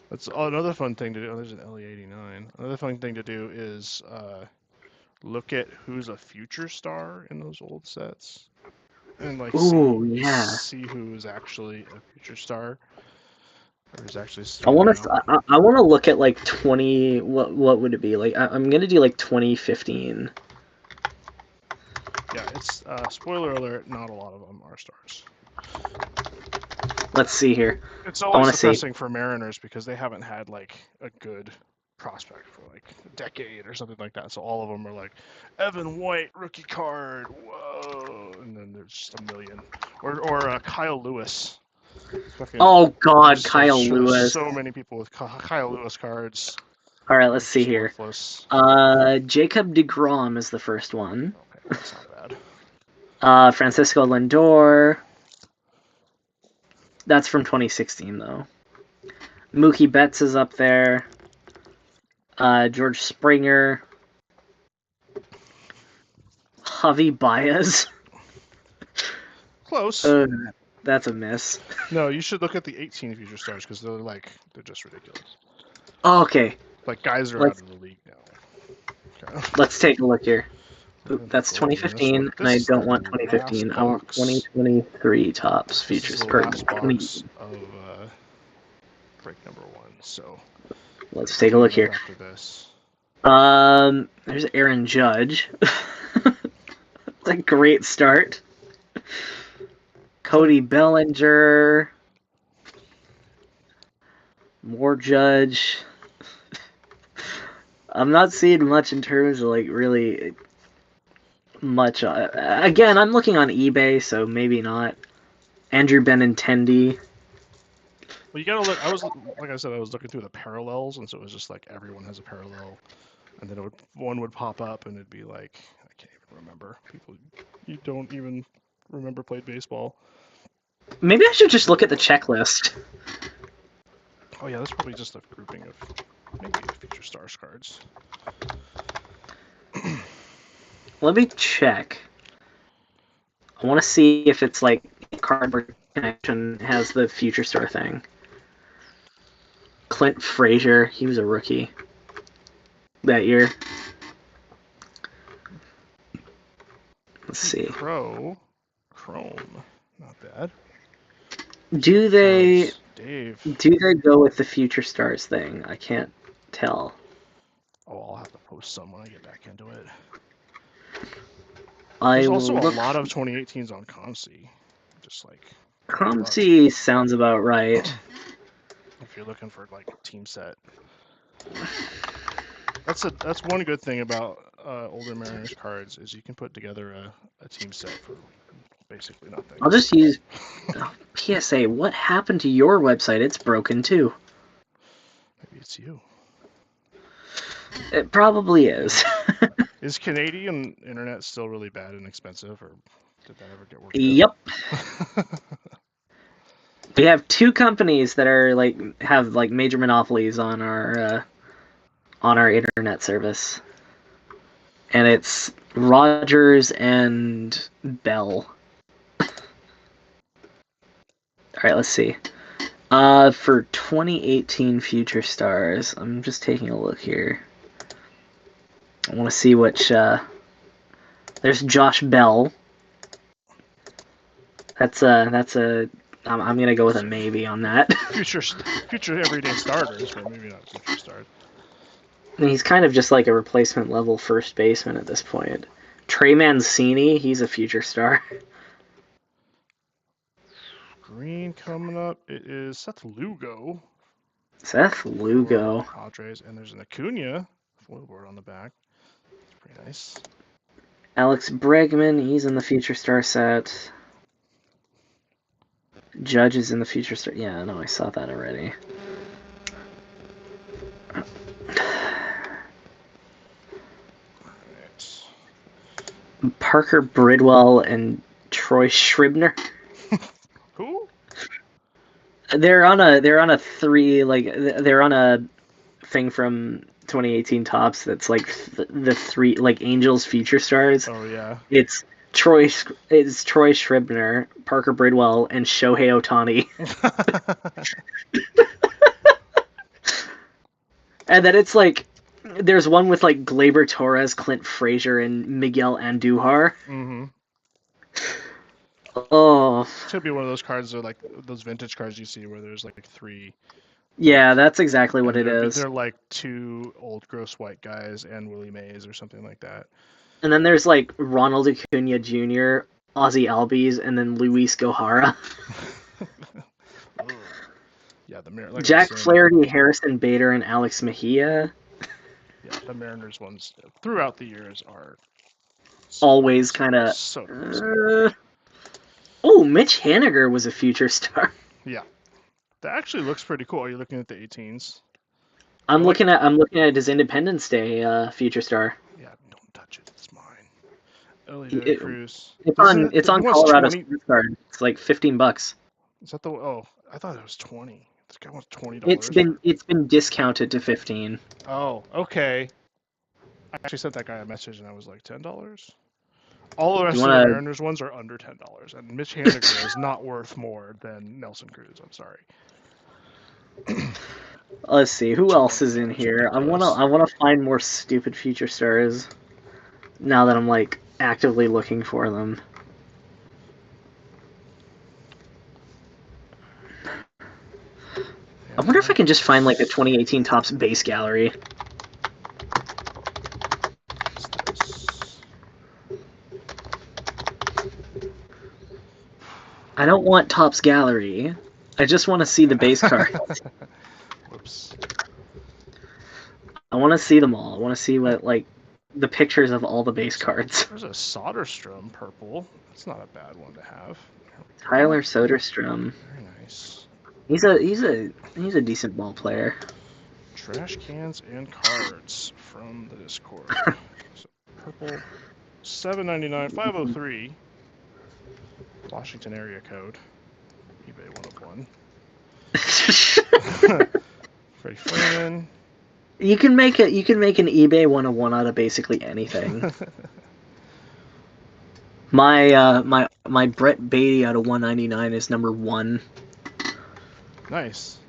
[SPEAKER 1] That's another fun thing to do. Oh, there's an LE89. Another fun thing to do is look at who's a future star in those old sets, and like see who is actually a future star, or is actually.
[SPEAKER 2] I want to look at like 20. What would it be like? I'm gonna do like 2015.
[SPEAKER 1] Yeah, it's spoiler alert. Not a lot of them are stars.
[SPEAKER 2] Let's see here.
[SPEAKER 1] It's always depressing for Mariners because they haven't had like a good prospect for like a decade or something like that. So all of them are like Evan White rookie card, whoa, and then there's just a million. Or Kyle Lewis.
[SPEAKER 2] Oh God, Kyle Lewis.
[SPEAKER 1] So many people with Kyle Lewis cards.
[SPEAKER 2] All right, let's see here. Jacob deGrom is the first one.
[SPEAKER 1] Okay, that's not bad.
[SPEAKER 2] Francisco Lindor. That's from 2016 though. Mookie Betts is up there. George Springer. Javi Baez.
[SPEAKER 1] Close.
[SPEAKER 2] That's a miss.
[SPEAKER 1] No, you should look at the 18 future stars because they're just ridiculous.
[SPEAKER 2] Oh, okay.
[SPEAKER 1] Like guys are out of the league now. Okay.
[SPEAKER 2] Let's take a look here. That's 2015, and I don't want 2015. I want 2023 tops features per
[SPEAKER 1] box of break number 1. So
[SPEAKER 2] let's take a look here.
[SPEAKER 1] After this.
[SPEAKER 2] There's Aaron Judge. That's a great start. Cody Bellinger. More Judge. I'm not seeing much in terms of like really much. Again, I'm looking on eBay, so maybe not. Andrew Benintendi.
[SPEAKER 1] Well, you gotta look. I was looking through the parallels, and so it was just like everyone has a parallel, and then one would pop up, and it'd be like I can't even remember. People you don't even remember played baseball.
[SPEAKER 2] Maybe I should just look at the checklist.
[SPEAKER 1] Oh yeah, that's probably just a grouping of maybe future stars cards.
[SPEAKER 2] Let me check. I want to see if it's like Cardboard Connection has the future star thing. Clint Frazier, he was a rookie that year. Let's see.
[SPEAKER 1] Chrome, not bad.
[SPEAKER 2] Do they
[SPEAKER 1] Dave.
[SPEAKER 2] Do they go with the future stars thing? I can't tell.
[SPEAKER 1] Oh, I'll have to post some when I get back into it.
[SPEAKER 2] There's
[SPEAKER 1] also a lot of 2018s on COMC. Just like
[SPEAKER 2] COMC sounds about right.
[SPEAKER 1] If you're looking for like a team set. That's one good thing about older Mariners cards is you can put together a team set for basically nothing.
[SPEAKER 2] I'll just use PSA. What happened to your website? It's broken too.
[SPEAKER 1] Maybe it's you.
[SPEAKER 2] It probably is.
[SPEAKER 1] Is Canadian internet still really bad and expensive, or did that ever get worked
[SPEAKER 2] out? Yep. We have two companies that are have major monopolies on our internet service, and it's Rogers and Bell. All right, let's see. For 2018 Future Stars, I'm just taking a look here. I want to see which. There's Josh Bell. That's a. I'm gonna go with a maybe on that.
[SPEAKER 1] Future everyday starters, but maybe not future stars.
[SPEAKER 2] And he's kind of just like a replacement level first baseman at this point. Trey Mancini, he's a future star.
[SPEAKER 1] Green coming up. It is Seth Lugo.
[SPEAKER 2] Seth Lugo.
[SPEAKER 1] Padres, and there's an Acuna foilboard on the back. It's pretty nice.
[SPEAKER 2] Alex Bregman, he's in the future star set. Judge is in the future star. Yeah, no, I saw that already.
[SPEAKER 1] Right.
[SPEAKER 2] Parker Bridwell and Troy Scribner.
[SPEAKER 1] Who?
[SPEAKER 2] They're on a they're on a thing from 2018 Tops that's like the three like Angels future stars.
[SPEAKER 1] Oh yeah.
[SPEAKER 2] It's Troy Scribner, Parker Bridwell, and Shohei Ohtani. And then it's like there's one with like Gleyber Torres, Clint Frazier, and Miguel Andujar.
[SPEAKER 1] Mm-hmm.
[SPEAKER 2] Oh.
[SPEAKER 1] It's gonna be one of those cards, or like those vintage cards you see where there's like three.
[SPEAKER 2] Yeah, that's exactly what it
[SPEAKER 1] they're,
[SPEAKER 2] is.
[SPEAKER 1] They're like two old gross white guys and Willie Mays or something like that.
[SPEAKER 2] And then there's like Ronald Acuna Jr., Ozzy Albies, and then Luis Gohara.
[SPEAKER 1] Yeah, the Mariners. Like
[SPEAKER 2] Jack Flaherty, Harrison Bader, and Alex Mejia.
[SPEAKER 1] Yeah, the Mariners ones throughout the years are
[SPEAKER 2] always kind of. Oh, Mitch Haniger was a future star.
[SPEAKER 1] Yeah, that actually looks pretty cool. Are you looking at the 18s?
[SPEAKER 2] I'm looking at his Independence Day future star.
[SPEAKER 1] Yeah, don't touch it. It's mine. Elliot Cruz.
[SPEAKER 2] It's on Colorado's card. It's like $15.
[SPEAKER 1] Is that the? Oh, I thought it was 20. This guy wants $20.
[SPEAKER 2] It's been discounted to 15.
[SPEAKER 1] Oh, okay. I actually sent that guy a message and I was like $10. All the rest of the Mariners ones are under $10, and Mitch Haniger is not worth more than Nelson Cruz. I'm sorry.
[SPEAKER 2] Let's see who else is in here. I wanna find more stupid future stars. Now that I'm like actively looking for them. I wonder if I can just find like the 2018 Topps base gallery. I don't want Topps gallery. I just want to see the base cards.
[SPEAKER 1] Whoops.
[SPEAKER 2] I want to see them all. I want to see what like the pictures of all the base cards.
[SPEAKER 1] There's a Soderstrom purple. That's not a bad one to have.
[SPEAKER 2] Tyler Soderstrom.
[SPEAKER 1] Very nice.
[SPEAKER 2] He's a decent ball player.
[SPEAKER 1] Trash cans and cards from the Discord. So, purple, $7.99, 503. Washington area code. eBay 101. Freddie Freeman.
[SPEAKER 2] You can make an eBay 101 out of basically anything. my Brett Beatty out of 199 is number 1.
[SPEAKER 1] Nice.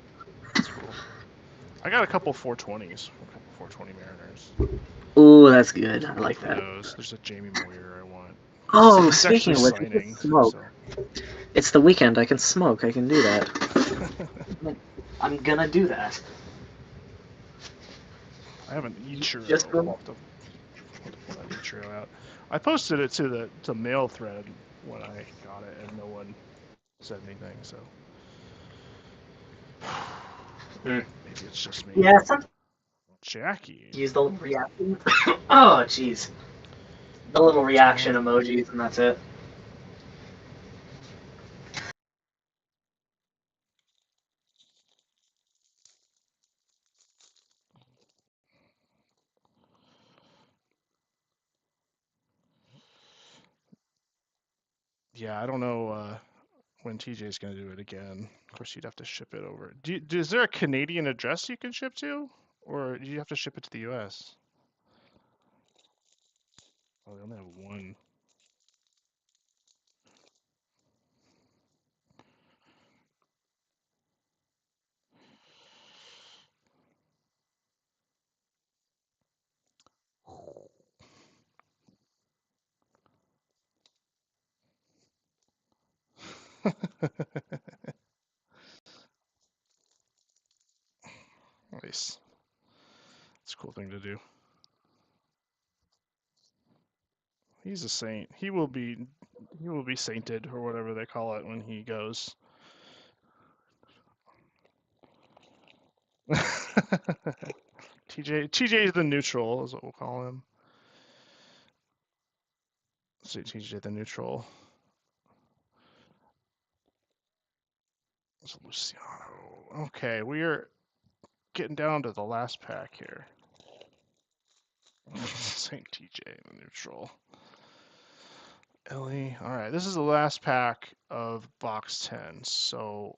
[SPEAKER 1] That's cool. I got a couple 420s. A couple 420 Mariners.
[SPEAKER 2] Ooh, that's good. I like that.
[SPEAKER 1] There's a Jamie Moyer I want.
[SPEAKER 2] Oh, speaking of which, smoke. So. It's the weekend. I can smoke. I can do that. I'm gonna do that.
[SPEAKER 1] I have an Ichiro.
[SPEAKER 2] Just
[SPEAKER 1] pull that Ichiro out. I posted it to the mail thread when I got it, and no one said anything. So maybe it's just me.
[SPEAKER 2] Yeah.
[SPEAKER 1] Jackie.
[SPEAKER 2] Use the reaction. Oh, jeez. The little reaction emojis, and that's it.
[SPEAKER 1] Yeah, I don't know when TJ's going to do it again. Of course, you'd have to ship it over. Is there a Canadian address you can ship to? Or do you have to ship it to the US? Oh, they only have one. Nice. It's a cool thing to do. He's a saint. He will be sainted or whatever they call it when he goes. TJ is the neutral is what we'll call him. So TJ the neutral. It's Luciano. Okay, we are getting down to the last pack here. Saint TJ the neutral. Ellie. All right, this is the last pack of box 10. So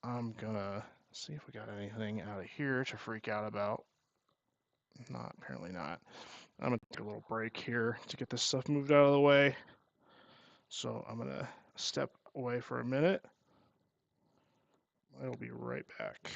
[SPEAKER 1] I'm gonna see if we got anything out of here to freak out about. Not, apparently not. I'm gonna take a little break here to get this stuff moved out of the way. So I'm gonna step away for a minute. I will be right back.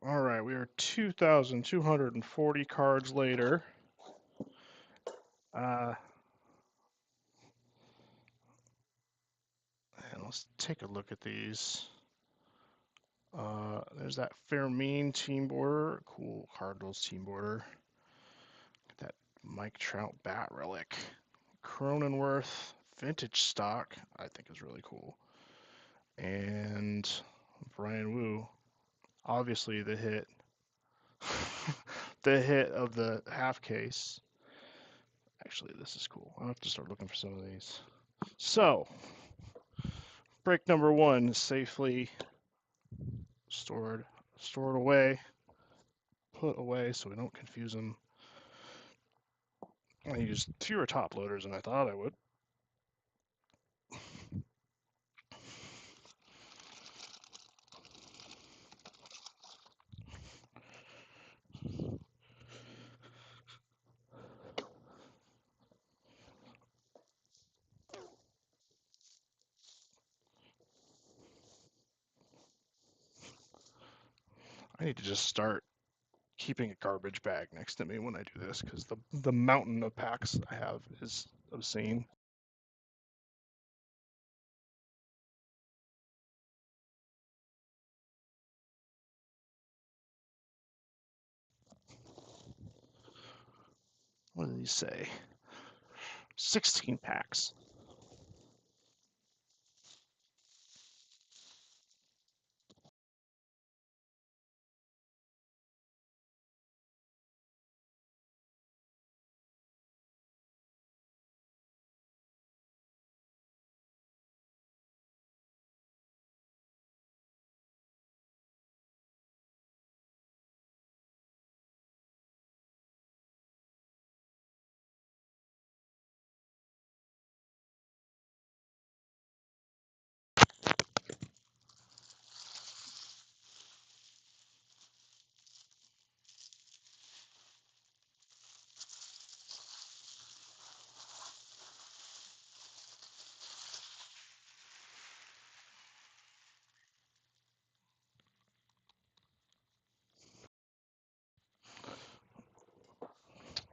[SPEAKER 1] All right, we are 2,240 cards later. And let's take a look at these. There's that Fermin team border. Cool Cardinals team border. That Mike Trout bat relic. Cronenworth vintage stock, I think is really cool. And Brian Wu, obviously the hit. The hit of the half case. Actually, this is cool. I'll have to start looking for some of these. So, break number one, safely stored away, put away so we don't confuse them. I used fewer top loaders than I thought I would. I need to just start keeping a garbage bag next to me when I do this because the mountain of packs I have is obscene. What did he say? 16 packs.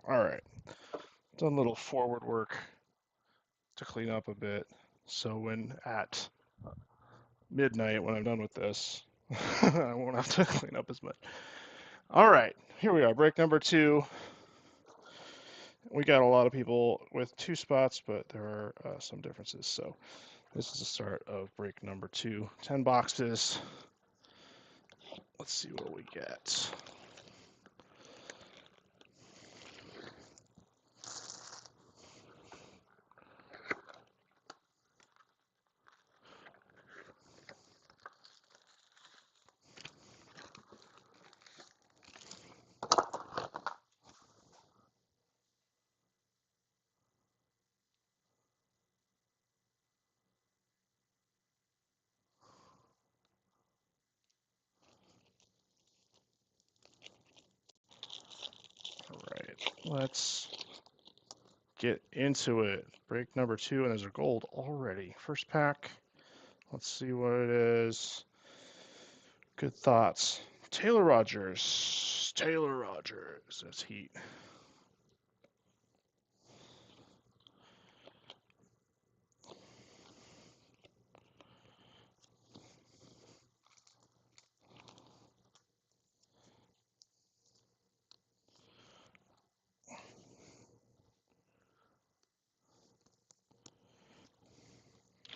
[SPEAKER 1] All right, done a little forward work to clean up a bit. So when at midnight, when I'm done with this, I won't have to clean up as much. All right, here we are, break number 2. We got a lot of people with 2 spots, but there are some differences. So this is the start of break number 2. 10 boxes. Let's see what we get. All right, let's get into it. Break number 2, and there's a gold already. First pack. Let's see what it is. Good thoughts. Taylor Rogers. Taylor Rogers. That's heat.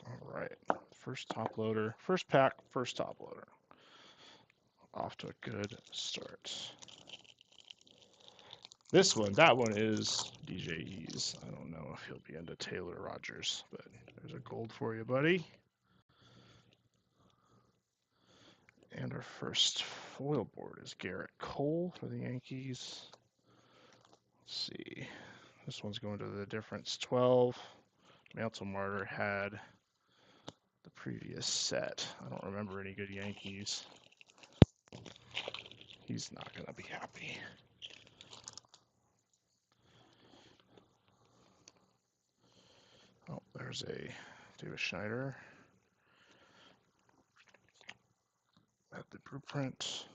[SPEAKER 1] All right. First top loader. First pack, first top loader. Off to a good start. This one, that one is DJE's. I don't know if he'll be into Taylor Rogers, but there's a gold for you, buddy. And our first foil board is Garrett Cole for the Yankees. Let's see. This one's going to the difference 12. Mantle Martyr had the previous set. I don't remember any good Yankees. He's not going to be happy. Oh, there's a Davis Schneider at the blueprint.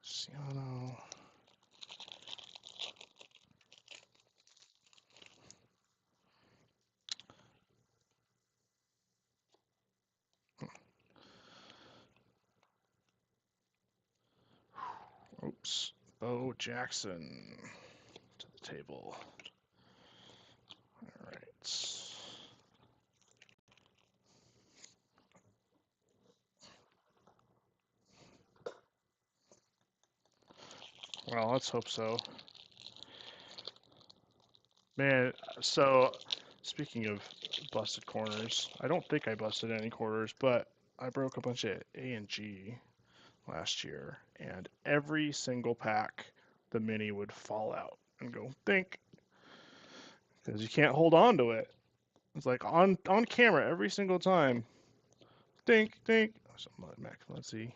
[SPEAKER 1] Ciano. Oops. Bo Jackson to the table. All right. Well, let's hope so. Man, so speaking of busted corners, I don't think I busted any corners, but I broke a bunch of A and G last year, and every single pack, the mini would fall out and go think, because you can't hold on to it. It's like on camera every single time. Think. Let's see.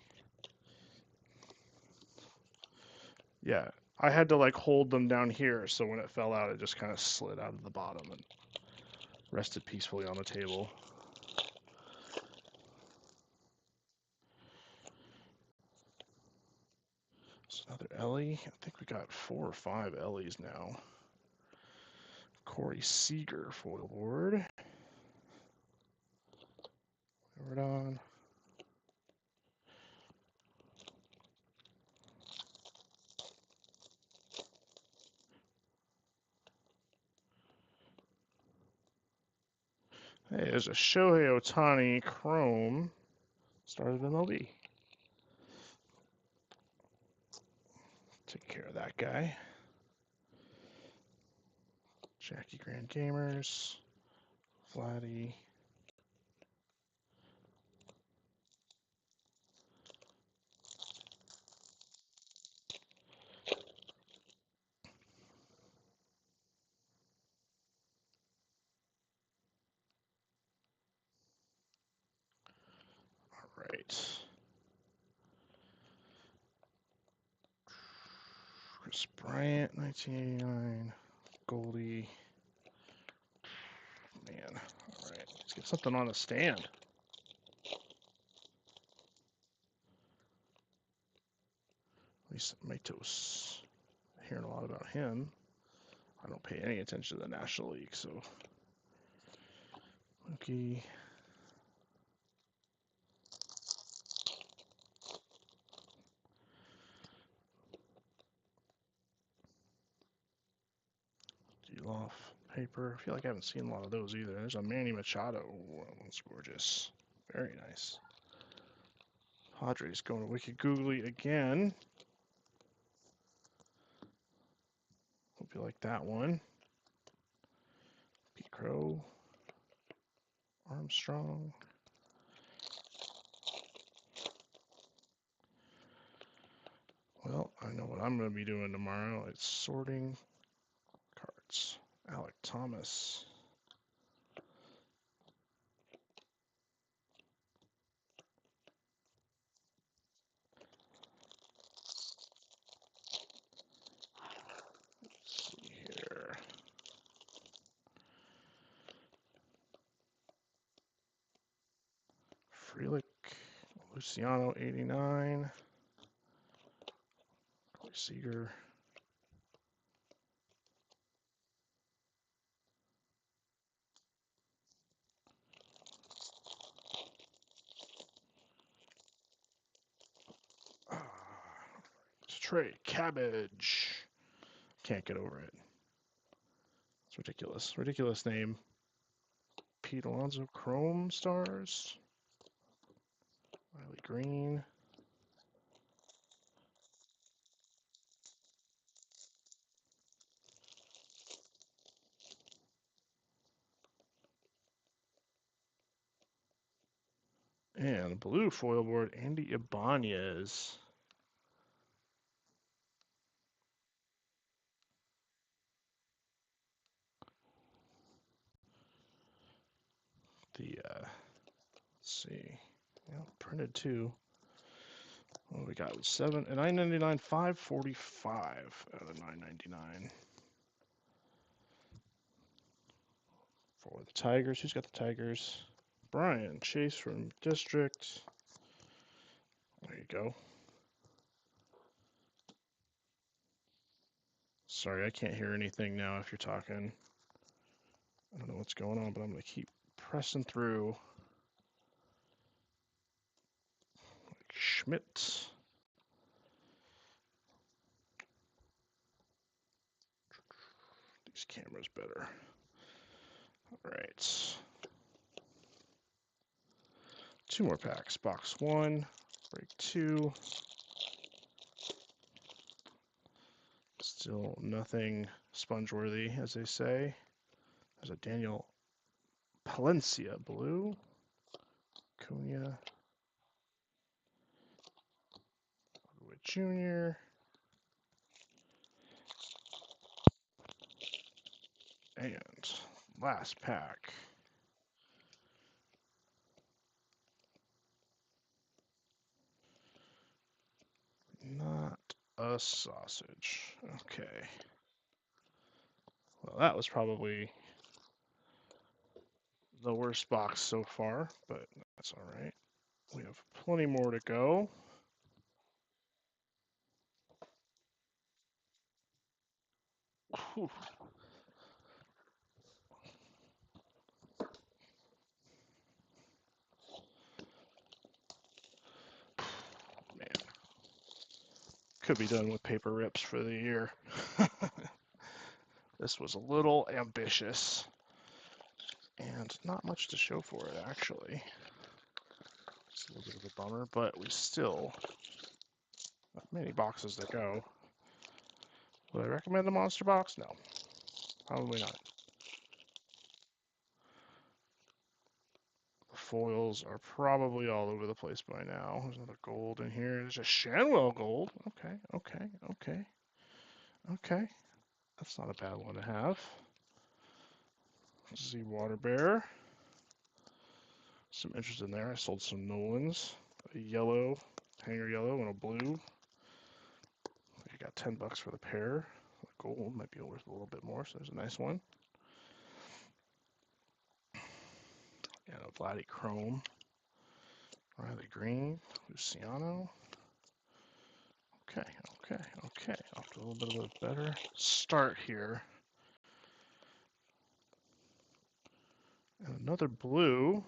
[SPEAKER 1] Yeah, I had to like hold them down here, so when it fell out, it just kind of slid out of the bottom and rested peacefully on the table. There's another Ellie. I think we got 4 or 5 Ellies now. Corey Seager foil board. Right on. Hey, there's a Shohei Ohtani Chrome. Started MLB. Take care of that guy. Jackie Grand Gamers. Vladdy. All right. Chris Bryant, 1989. Goldie. Man. All right. Let's get something on the stand. Lisa Matos. Hearing a lot about him. I don't pay any attention to the National League, so. Mookie. Geloff. Paper. I feel like I haven't seen a lot of those either. There's a Manny Machado. Oh, that one's gorgeous. Very nice. Padres going to Wicked Googly again. Hope you like that one. Pete Crow. Armstrong. Well, I know what I'm going to be doing tomorrow. It's sorting cards. Alec Thomas. Let's see here. Frelick. Luciano, 89. Corey Seager. Trey Cabbage. Can't get over it. It's ridiculous. Ridiculous name. Pete Alonso Chrome Stars. Riley Green. And blue foil board, Andy Ibanez. Let's see. Yeah, printed too. What we got? 999, 545 out of 999. For the Tigers. Who's got the Tigers? Brian Chase from District. There you go. Sorry, I can't hear anything now if you're talking. I don't know what's going on, but I'm going to keep pressing through. Like Schmidt. These cameras better. All right. 2 more packs. Box 1, break 2. Still nothing sponge-worthy, as they say. There's a Daniel Palencia blue. Cunha. Wood Jr. And last pack. Not a sausage. Okay. Well, that was probably the worst box so far, but that's all right. We have plenty more to go. Whew. Man, could be done with paper rips for the year. This was a little ambitious, and not much to show for it, actually. It's a little bit of a bummer, but we still have many boxes to go. Would I recommend a monster box? No, probably not. The foils are probably all over the place by now. There's another gold in here. There's a Shanwell gold. Okay, okay, okay, okay. That's not a bad one to have. Z Water Bear. Some interest in there. I sold some Nolans. A yellow, hanger yellow, and a blue. I got $10 for the pair. The gold might be worth a little bit more, so there's a nice one. And a Vladdy Chrome. Riley Green. Luciano. Okay, okay, okay. Off to a little bit of a better start here. And another blue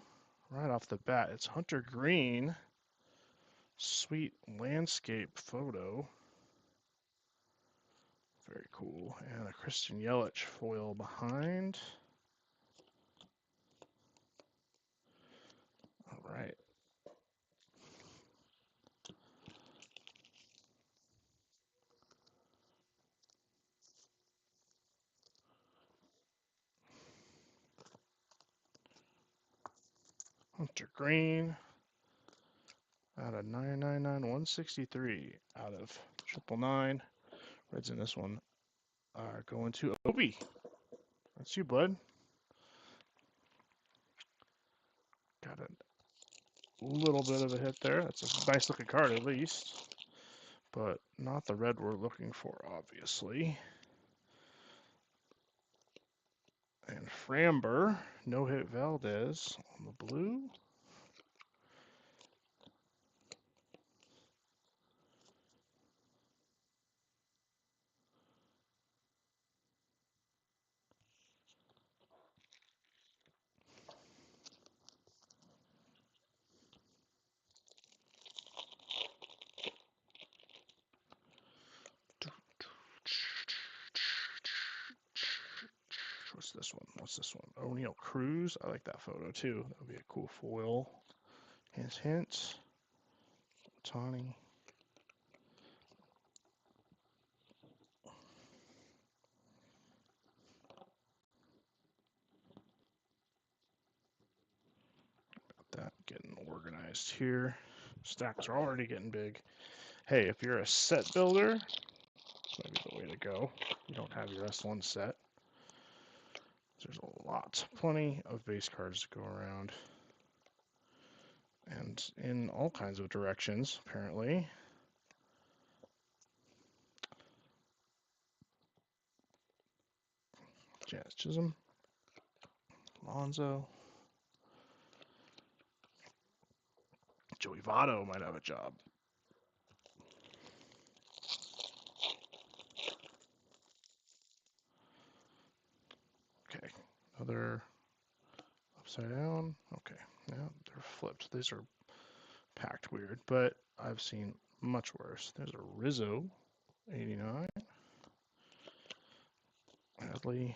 [SPEAKER 1] right off the bat. It's Hunter Green. Sweet landscape photo. Very cool. And a Christian Yelich foil behind. All right. Hunter Green out of 999, 163 out of 999. Reds in this one are going to Obi. That's you, bud. Got a little bit of a hit there. That's a nice looking card at least, but not the red we're looking for, obviously. And Framber, no hit Valdez on the blue. What's this one? What's this one? O'Neill Cruz. I like that photo too. That would be a cool foil. Hint, hint. Tawny. Got that getting organized here. Stacks are already getting big. Hey, if you're a set builder, this might be the way to go. You don't have your S1 set. There's a lot, plenty of base cards to go around. And in all kinds of directions, apparently. Jazz Chisholm. Lonzo. Joey Votto might have a job. Okay, another upside down. Okay, yeah, they're flipped. These are packed weird, but I've seen much worse. There's a Rizzo, 89. Hadley.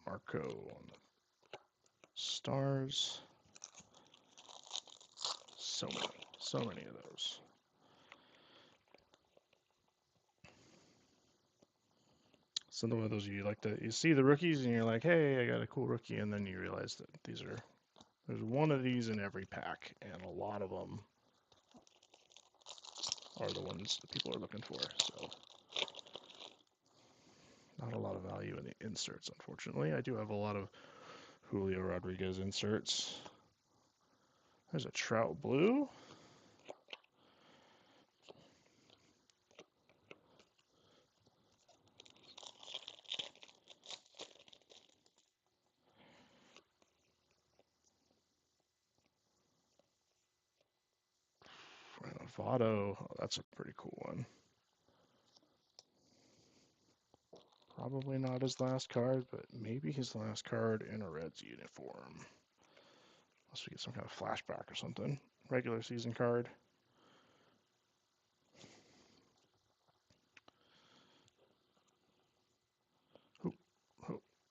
[SPEAKER 1] Marco on the Stars. So many of those. Some of those you like to, you see the rookies and you're like, hey, I got a cool rookie, and then you realize that there's one of these in every pack, and a lot of them are the ones that people are looking for. So not a lot of value in the inserts, unfortunately. I do have a lot of Julio Rodriguez inserts. There's a Trout Blue. Votto. Oh, that's a pretty cool one. Probably not his last card, but maybe his last card in a Reds uniform. Unless we get some kind of flashback or something. Regular season card.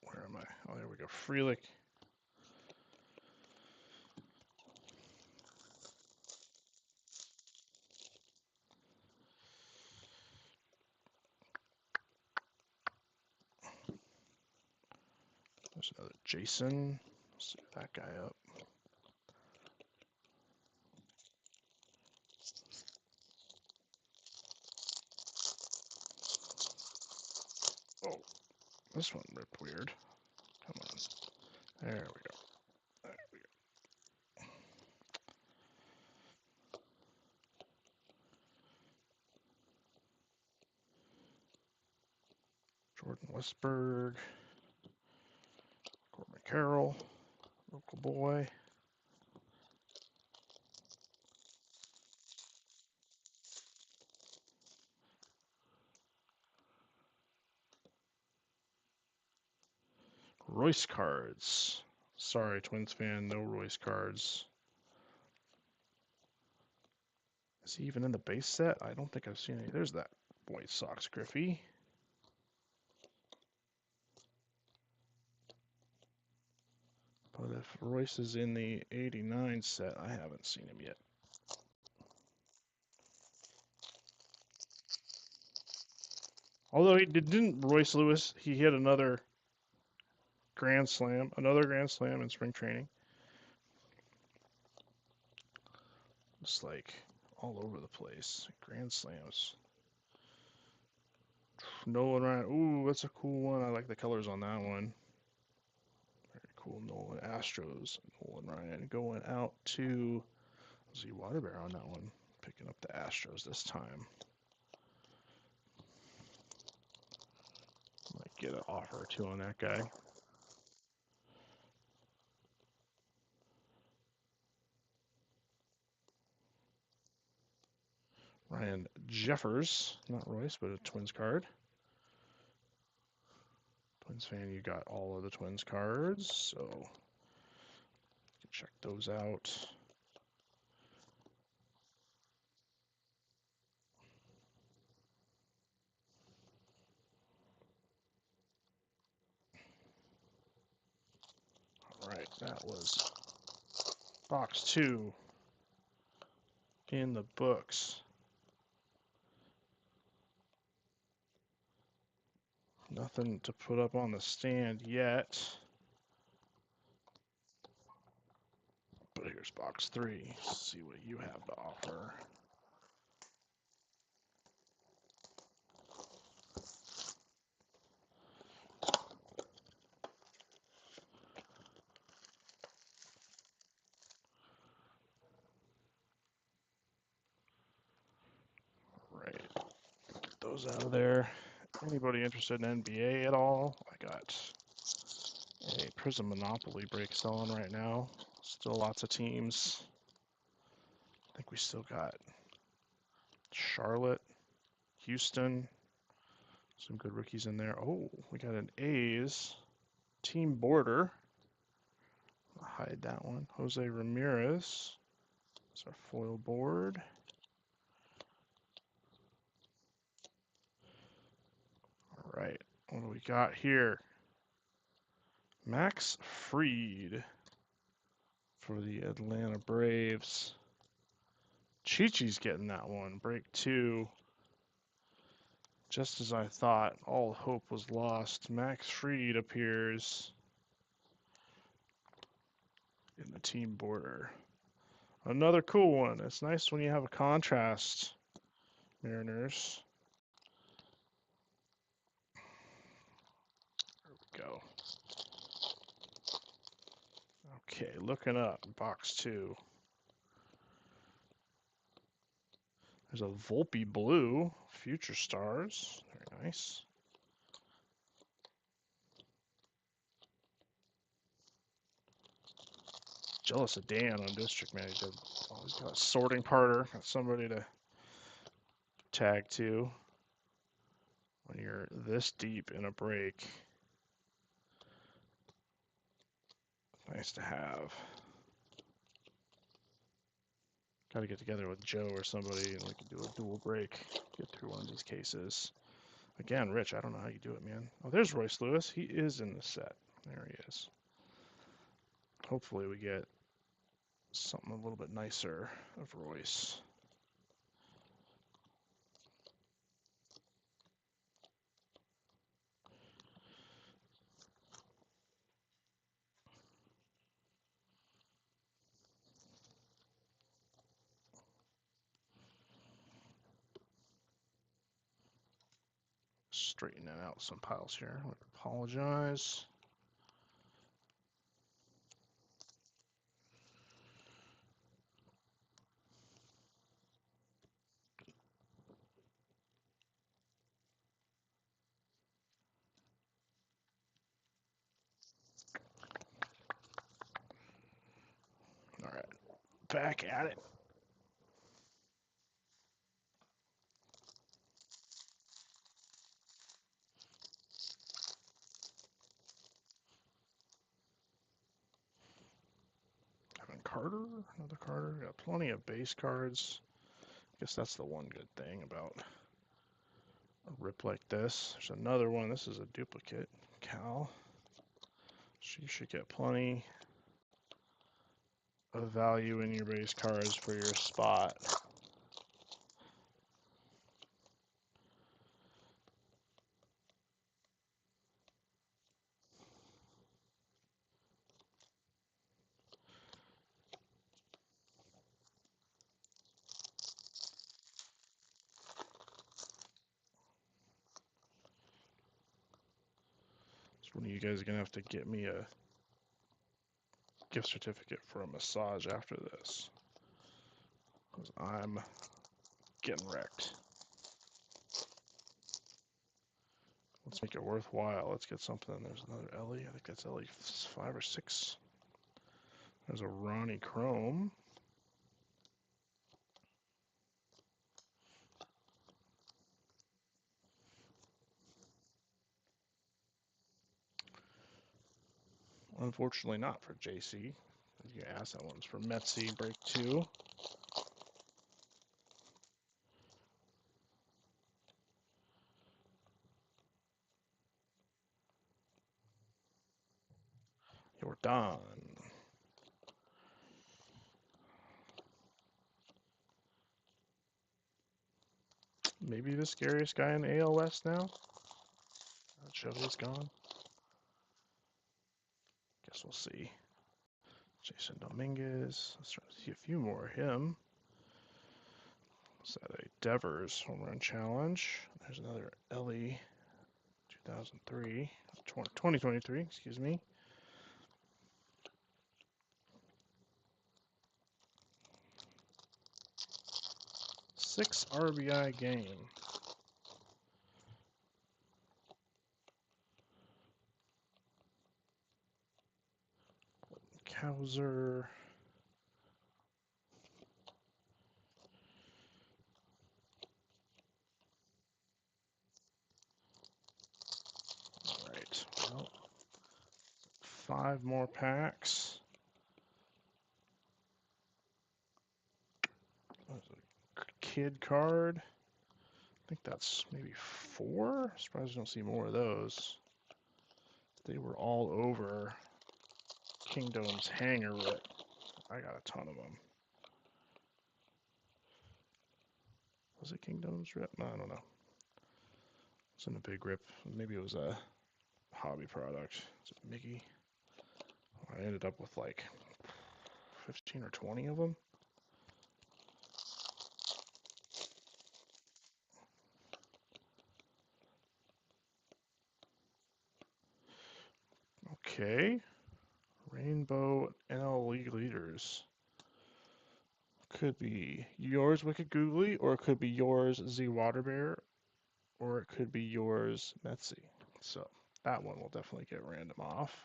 [SPEAKER 1] Where am I? Oh, there we go. Frelick. There's another Jason. Let's see that guy up. Oh, this one ripped weird. Come on. There we go. There we go. Jordan Westberg. Corbin Carroll. Local boy. Royce cards. Sorry, Twins fan, no Royce cards. Is he even in the base set? I don't think I've seen any. There's that White Sox Griffey. But if Royce is in the 89 set, I haven't seen him yet. Although didn't Royce Lewis, he hit another grand slam in spring training. It's like all over the place. Grand slams. Nolan Ryan. Ooh, that's a cool one. I like the colors on that one. Very cool. Nolan Astros. Nolan Ryan going out to Z Waterbear on that one. Picking up the Astros this time. Might get an offer or two on that guy. Ryan Jeffers, not Royce, but a Twins card. Twins fan, you got all of the Twins cards, so you can check those out. All right, that was box 2 in the books. Nothing to put up on the stand yet. But here's box 3. See what you have to offer. Right. Get those out of there. Anybody interested in NBA at all? I got a Prism Monopoly break selling right now. Still lots of teams. I think we still got Charlotte, Houston, some good rookies in there. Oh, we got an A's team border. I'll hide that one. Jose Ramirez. It's our foil board. All right, what do we got here? Max Fried for the Atlanta Braves. Chi-Chi's getting that one. Break 2. Just as I thought, all hope was lost. Max Fried appears in the team border. Another cool one. It's nice when you have a contrast, Mariners. There we go. Okay, looking up, box 2. There's a Volpe Blue, Future Stars. Very nice. jealous of Dan on District, man. He's got a sorting partner, got somebody to tag to. When you're this deep in a break, nice to have. Got to get together with Joe or somebody and we can do a dual break, get through one of these cases. Again, Rich, I don't know how you do it, man. Oh, there's Royce Lewis. He is in the set. There he is. Hopefully we get something a little bit nicer of Royce. Straightening out some piles here. I apologize. All right, back at it. Having Carter, another Carter. Got plenty of base cards. Guess that's the one good thing about a rip like this. There's another one. This is a duplicate. Cal. So you should get plenty of value in your base cards for your spot. So one of you guys are gonna have to get me a gift certificate for a massage after this, because I'm getting wrecked. Let's make it worthwhile. Let's get something. There's another Ellie. I think that's Ellie 5 or 6. There's a Ronnie Chrome. Unfortunately not for JC. As you asked, that one's for Metsy, break 2. You're done. Maybe the scariest guy in AL West now? Chevy's gone. Guess we'll see. Jason Dominguez. Let's try to see a few more of him. Is that a Devers home run challenge? There's another Ellie 2003, 2023, excuse me. Six RBI game. Kowser. All right, well, 5 more packs. There's a kid card. I think that's maybe 4. Surprised I don't see more of those. They were all over Kingdom's hanger rip. I got a ton of them. Was it Kingdom's rip? No, I don't know. It's in a big rip. Maybe it was a hobby product. Is it Mickey? I ended up with like 15 or 20 of them. Okay. Rainbow NL League leaders. Could be yours, Wicked Googly, or it could be yours, Z Waterbear, or it could be yours, Metsy. So that one will definitely get random off.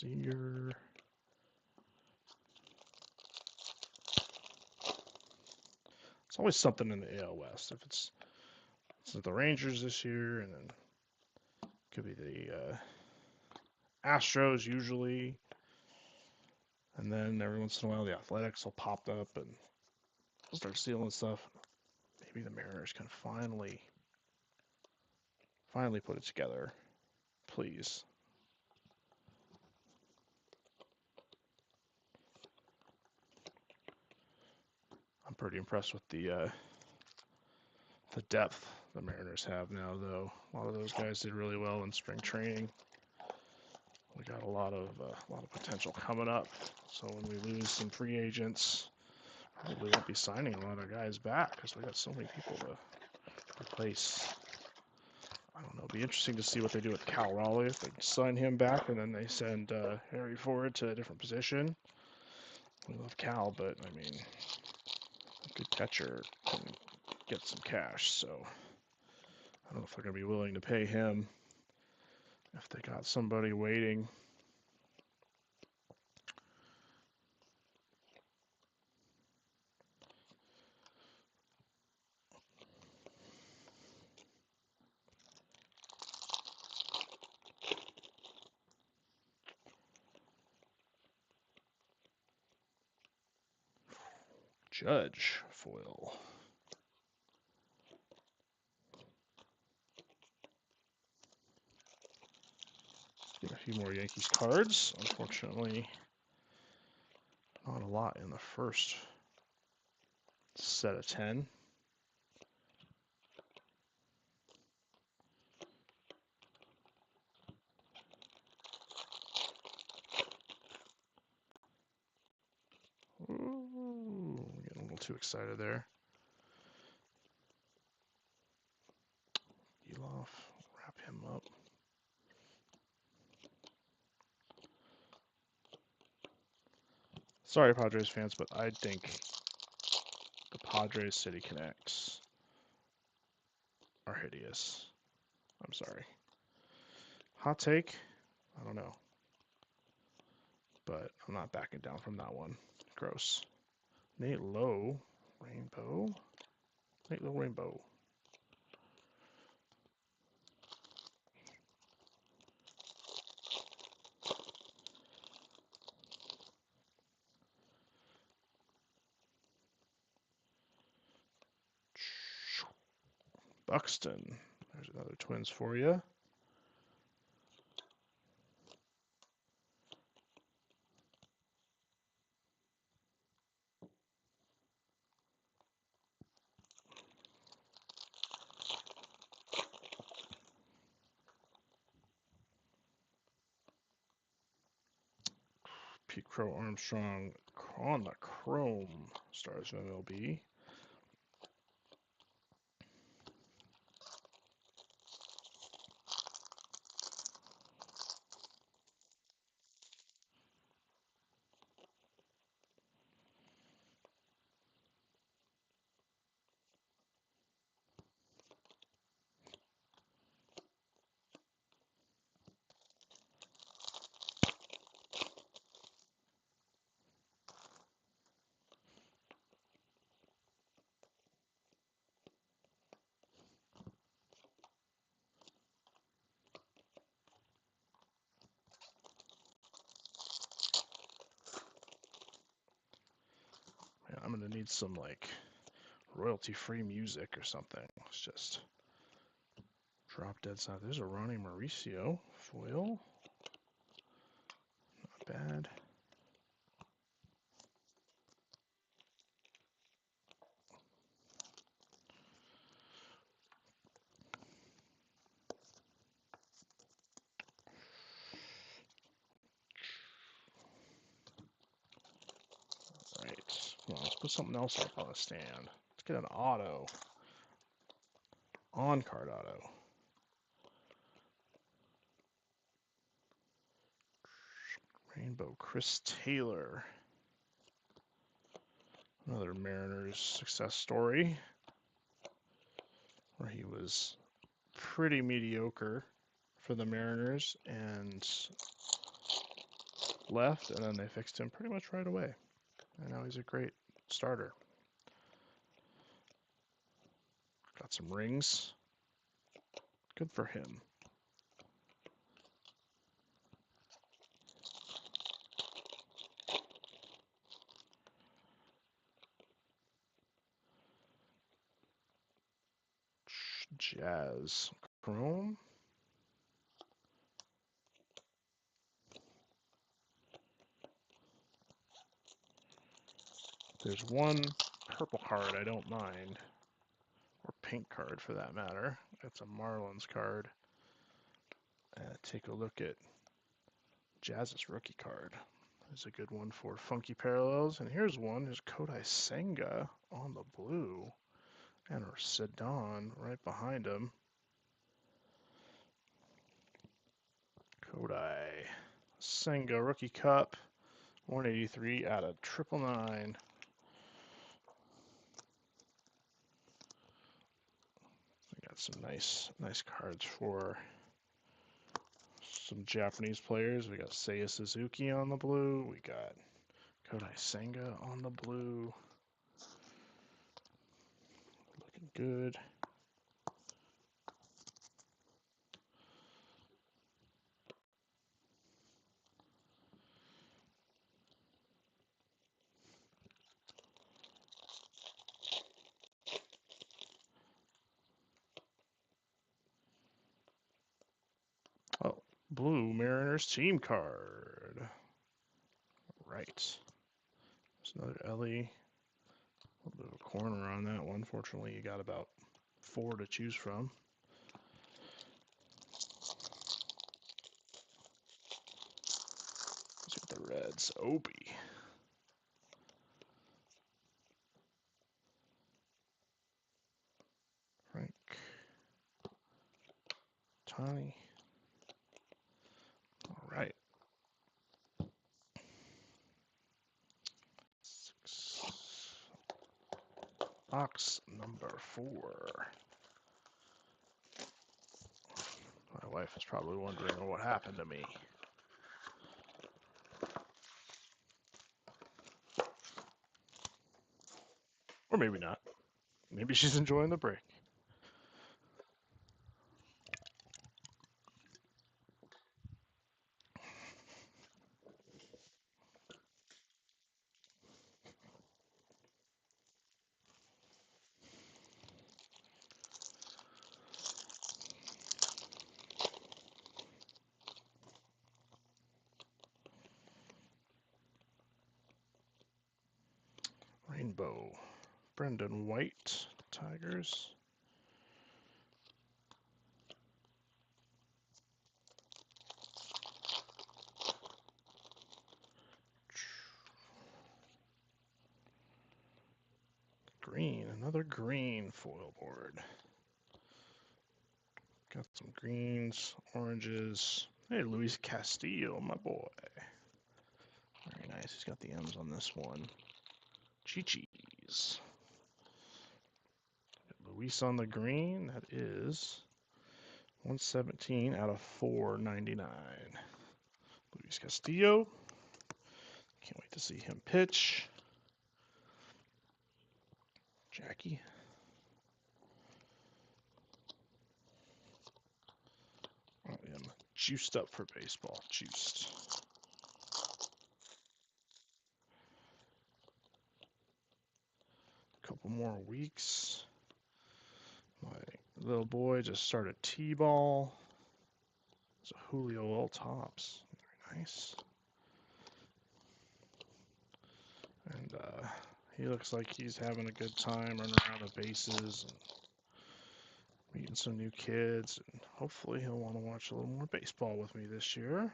[SPEAKER 1] Seager. It's always something in the AL West. If it's the Rangers this year, and then could be the Astros usually, and then every once in a while the Athletics will pop up and start stealing stuff. Maybe the Mariners can finally put it together, please. I'm pretty impressed with the depth the Mariners have now, though. A lot of those guys did really well in spring training. We got a lot of potential coming up. So when we lose some free agents, probably won't be signing a lot of guys back because we got so many people to replace. I don't know. It'll be interesting to see what they do with Cal Raleigh, if they sign him back and then they send Harry Ford to a different position. We love Cal, but I mean, a good catcher can get some cash. So I don't know if they're going to be willing to pay him if they got somebody waiting. Judge foil. Get a few more Yankees cards. Unfortunately, not a lot in the first set of 10. Ooh, getting a little too excited there. Elof, wrap him up. Sorry, Padres fans, but I think the Padres City Connects are hideous. I'm sorry. Hot take? I don't know. But I'm not backing down from that one. Gross. Nate Lowe, Rainbow. Nate Lowe, Rainbow. Buxton. There's another Twins for you. Pete Crow Armstrong on the Chrome. Stars of MLB. Man, I'm gonna need some like royalty-free music or something. Let's just drop dead side. There's a Ronnie Mauricio foil. Not bad. Right. Well, let's put something else up on the stand. Let's get an auto. On-card auto. Rainbow Chris Taylor. Another Mariners success story where he was pretty mediocre for the Mariners and left, and then they fixed him pretty much right away. And now he's a great starter. Got some rings. Good for him. Jazz Chrome. There's one purple card I don't mind, or pink card for that matter. It's a Marlins card. Take a look at Jazz's rookie card. There's a good one for Funky Parallels. And here's one. There's Kodai Senga on the blue. And our Sedan right behind him. Kodai Senga Rookie Cup. 183 out of 999. We got some nice cards for some Japanese players. We got Seiya Suzuki on the blue. We got Kodai Senga on the blue. Looking good. Oh, Blue Mariners team card. Right. There's another Ellie. A little bit of a corner on that one. Fortunately, you got about 4 to choose from. Let's get the Reds. Obi. Frank. Tani. All right. 6. Box number 4. My wife is probably wondering what happened to me. Or maybe not. Maybe she's enjoying the break. Rainbow. Brendan White, Tigers. Green, another green foil board. Got some greens, oranges. Hey, Luis Castillo, my boy. Very nice. He's got the M's on this one. Chi-Chi's. Luis on the green. That is 117 out of 499. Luis Castillo. Can't wait to see him pitch. Jackie. I am juiced up for baseball. Juiced. A couple more weeks. My little boy just started T-ball. It's a Julio all tops. Very nice. And he looks like he's having a good time running around the bases and meeting some new kids. And hopefully he'll want to watch a little more baseball with me this year.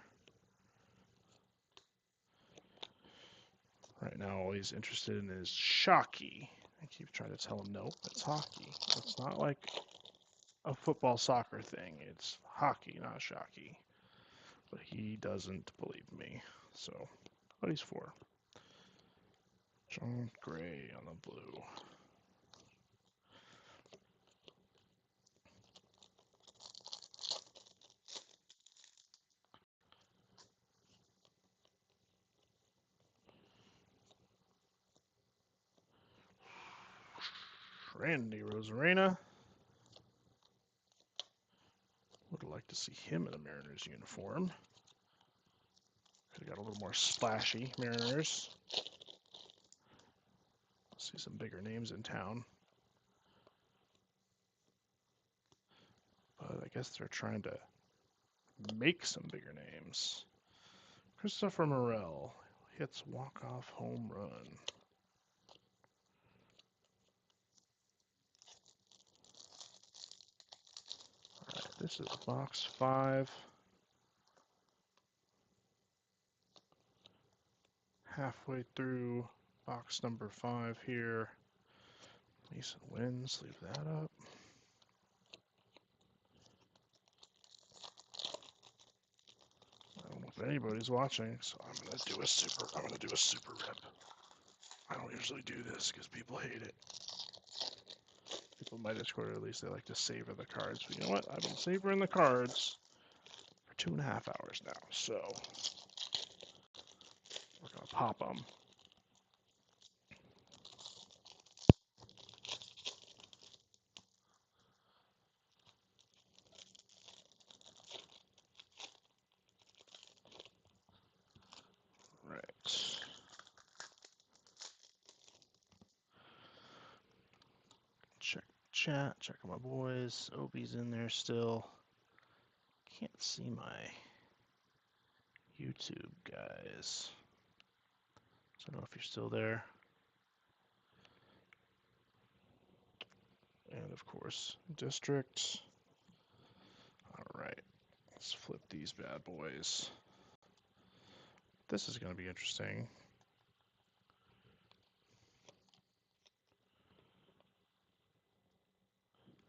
[SPEAKER 1] Right now, all he's interested in is Shockey. I keep trying to tell him, nope, it's hockey. It's not like a football soccer thing. It's hockey, not Shockey. But he doesn't believe me. So, what he's for. John Gray on the blue. Randy Rosarena. Would like to see him in a Mariners uniform. Could have got a little more splashy Mariners. See some bigger names in town. But I guess they're trying to make some bigger names. Christopher Morel hits walk-off home run. Alright, this is box 5. Halfway through box number 5 here. Mason wins, leave that up. I don't know if anybody's watching, so I'm gonna do a super rip. I don't usually do this because people hate it. People in my Discord, at least, they like to savor the cards. But you know what? I've been savoring the cards for 2.5 hours now, so we're gonna pop them. Right. Check chat, check my boys. Obi's in there still. Can't see my YouTube guys. So I don't know if you're still there. And of course, district. All right, let's flip these bad boys. This is going to be interesting.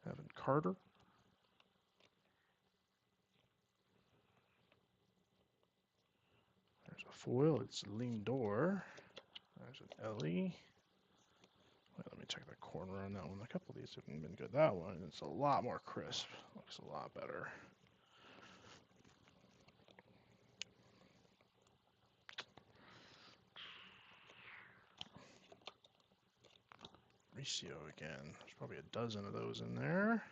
[SPEAKER 1] Evan Carter. There's a foil. It's Lindor. There's an Ellie. Wait, let me check the corner on that one. A couple of these haven't been good. That one, it's a lot more crisp. Looks a lot better. Mauricio again. There's probably a dozen of those in there.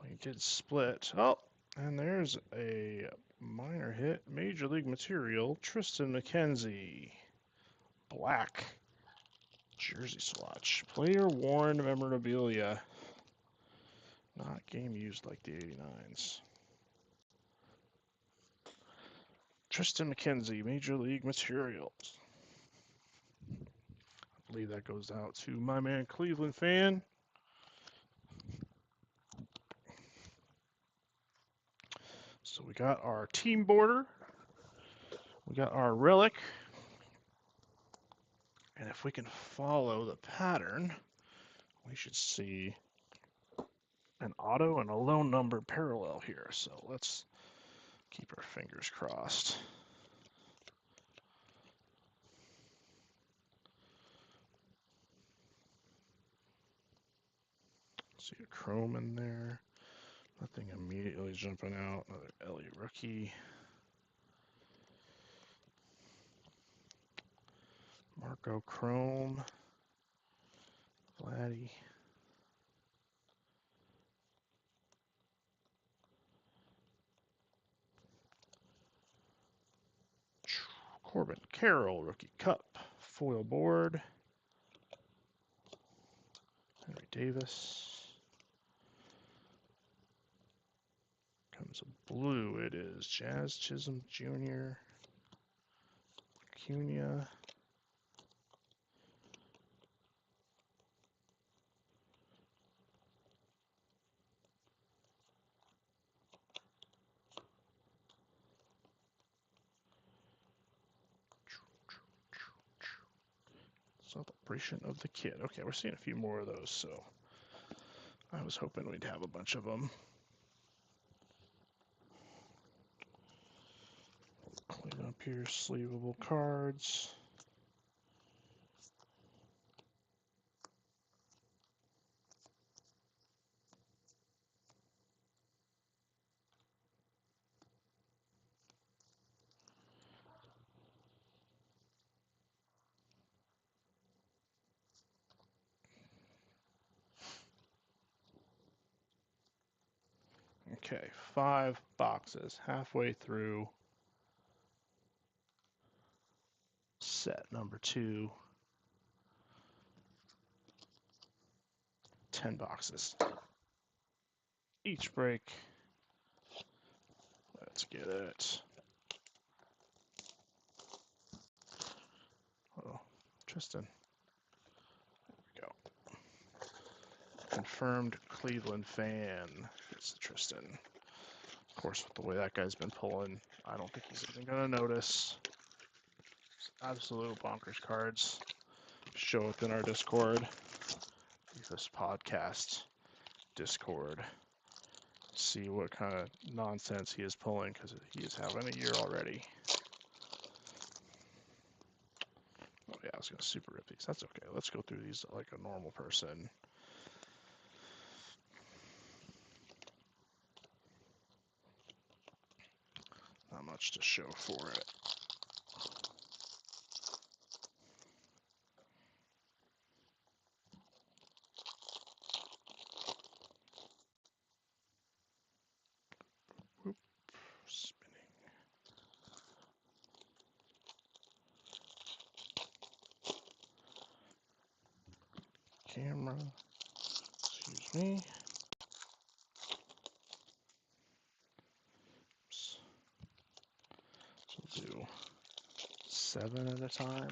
[SPEAKER 1] We did split. Oh, and there's a minor hit. Major League Material. Tristan McKenzie. Black. Jersey swatch. Player worn memorabilia. Not game used like the 89s. Tristan McKenzie, Major League Materials. I believe that goes out to my man Cleveland fan. So we got our team border. We got our relic. And if we can follow the pattern, we should see an auto and a low number parallel here. So let's keep our fingers crossed. See a chrome in there. Nothing immediately jumping out. Another Ellie rookie. Marco Chrome. Vladdy. Corbin Carroll, rookie cup. Foil board. Henry Davis. Comes a blue. It is Jazz Chisholm Jr. Acuna. Celebration of the Kid. Okay, we're seeing a few more of those, so I was hoping we'd have a bunch of them. Clean up here, sleevable cards. Okay, 5 boxes, halfway through set number 2. 10 boxes. Each break. Let's get it. Oh, Tristan. There we go. Confirmed Cleveland fan gets the Tristan. Of course, with the way that guy's been pulling, I don't think he's even going to notice. It's absolute bonkers cards. Show up in our Discord. This podcast Discord. See what kind of nonsense he is pulling, because he is having a year already. Oh yeah, I was going to super rip these. That's okay. Let's go through these like a normal person. Not much to show for it. Whoop, spinning. Camera. Excuse me. Oops. So we'll do 7 at a time.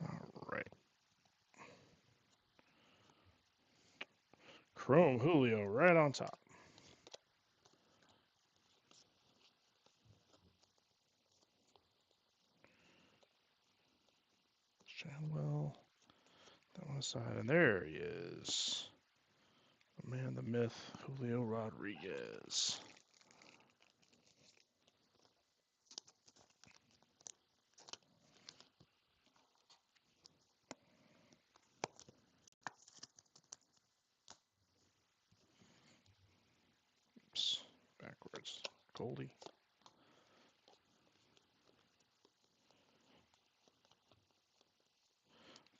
[SPEAKER 1] All right. Chrome Julio right on top. Shanwell. That one aside. And there he is. The man, the myth, Julio Rodriguez. Oops. Backwards. Goldie.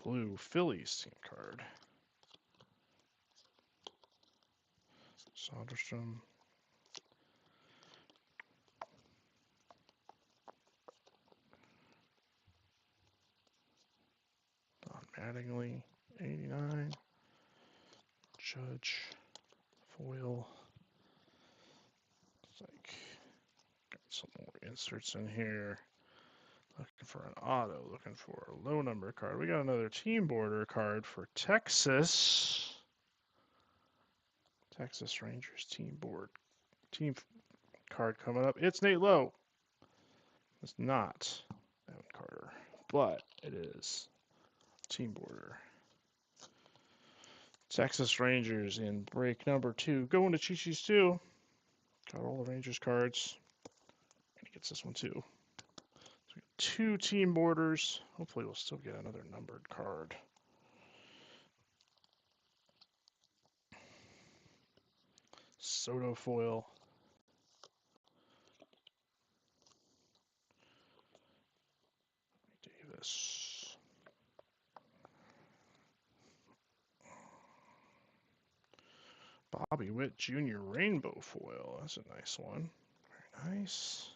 [SPEAKER 1] Blue Phillies team card. Soderstrom. Don Mattingly. 89. Judge. Foil. It's like, got some more inserts in here. Looking for an auto, looking for a low number card. We got another team border card for Texas. Texas Rangers team card coming up. It's Nate Lowe. It's not Evan Carter, but it is team border. Texas Rangers in break number 2. Going to Chi-Chi's too. Got all the Rangers cards. And he gets this one too. So we got 2 team borders. Hopefully we'll still get another numbered card. Soto foil. Davis. Bobby Witt Jr. Rainbow foil. That's a nice one. Very nice.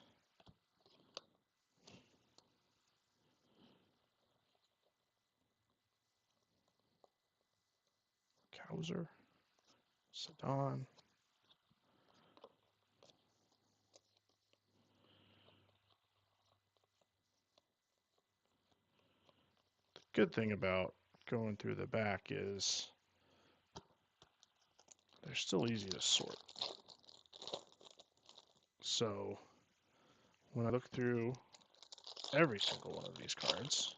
[SPEAKER 1] Cowser. Sadan. The good thing about going through the back is they're still easy to sort. So when I look through every single one of these cards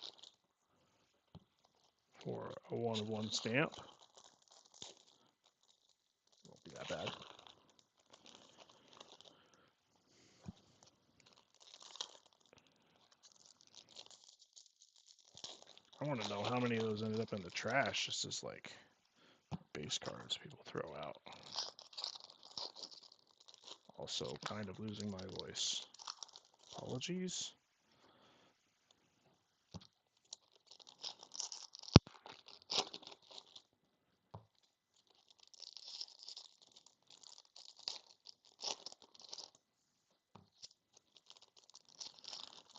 [SPEAKER 1] for a 1-of-1 stamp, it won't be that bad. I want to know how many of those ended up in the trash just as like base cards people throw out. Also, kind of losing my voice. Apologies.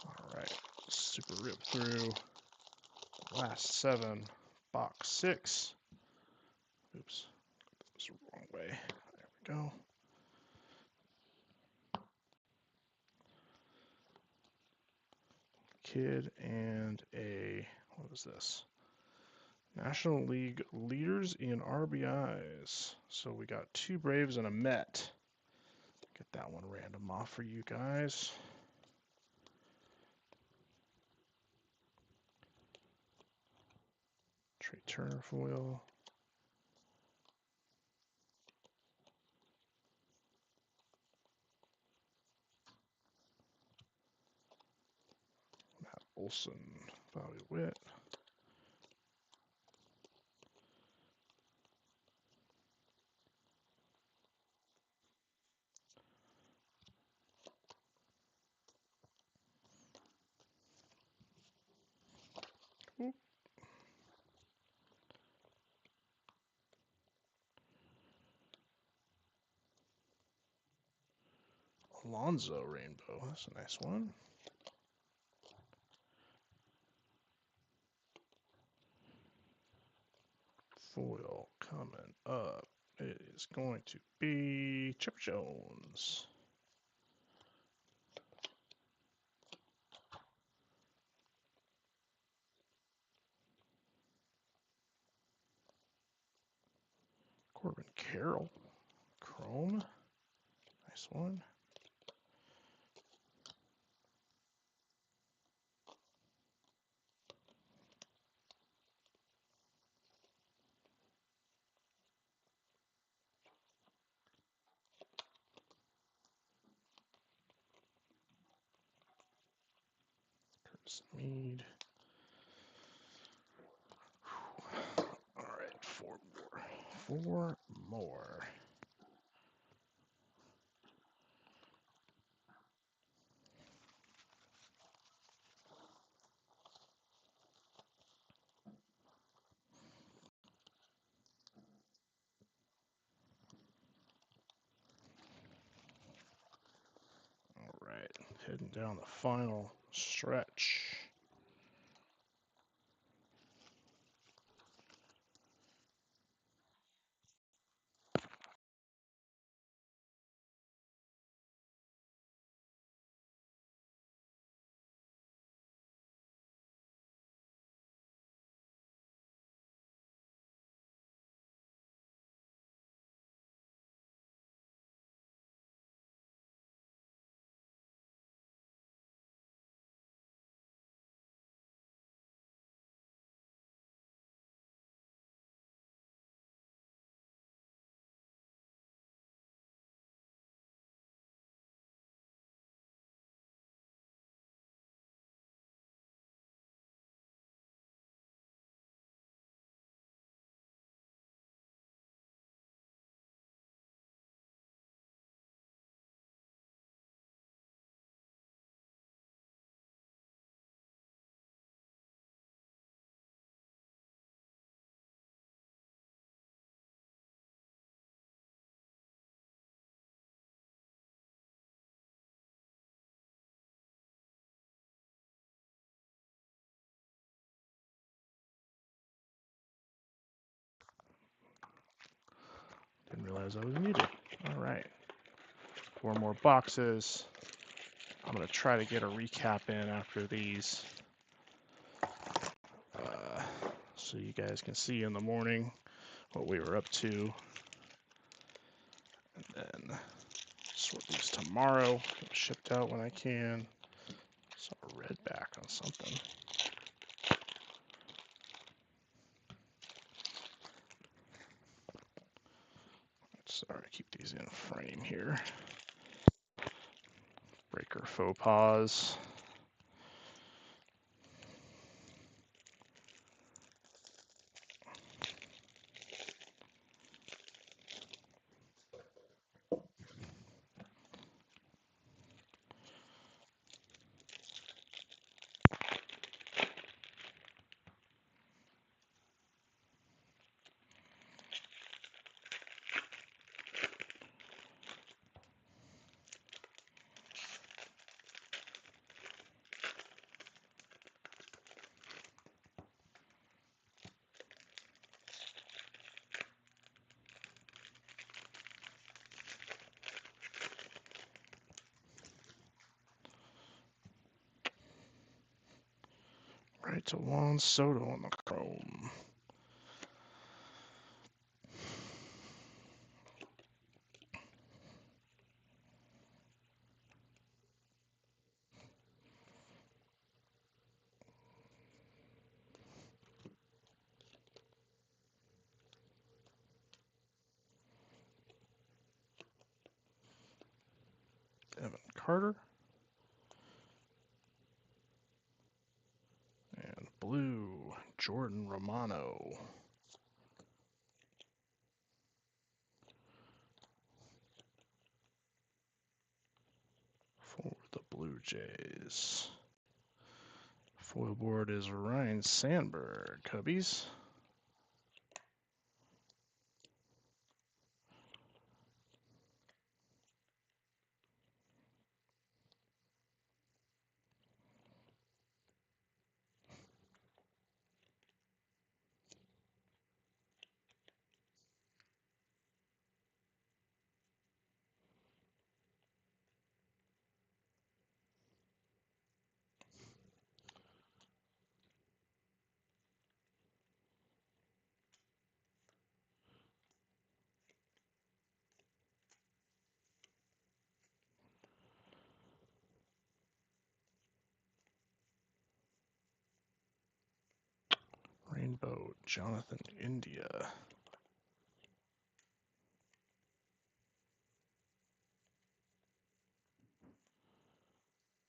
[SPEAKER 1] Alright, super rip through. Last 7, box 6. Oops, that was the wrong way. There we go. Kid and a, what was this? National League leaders in RBIs. So we got 2 Braves and a Met. Get that one random off for you guys. Trey Turner foil. Matt Olson, Bobby Witt. Oop. Alonzo Rainbow, that's a nice one. Foil coming up. It is going to be Chipper Jones. Corbin Carroll. Chrome. Nice one. Curtis Mead. All right, 4 more. 4 more. All right, heading down the final stretch. Didn't realize I was muted. All right, 4 more boxes. I'm going to try to get a recap in after these so you guys can see in the morning what we were up to. And then sort these tomorrow. Get them shipped out when I can. Saw a red back on something. Sorry, keep these in frame here. Breaker faux pas. Right to Juan Soto on the chrome. Evan Carter. And blue, Jordan Romano. For the Blue Jays. Foil board is Ryan Sandberg, Cubbies. Rainbow, Jonathan India.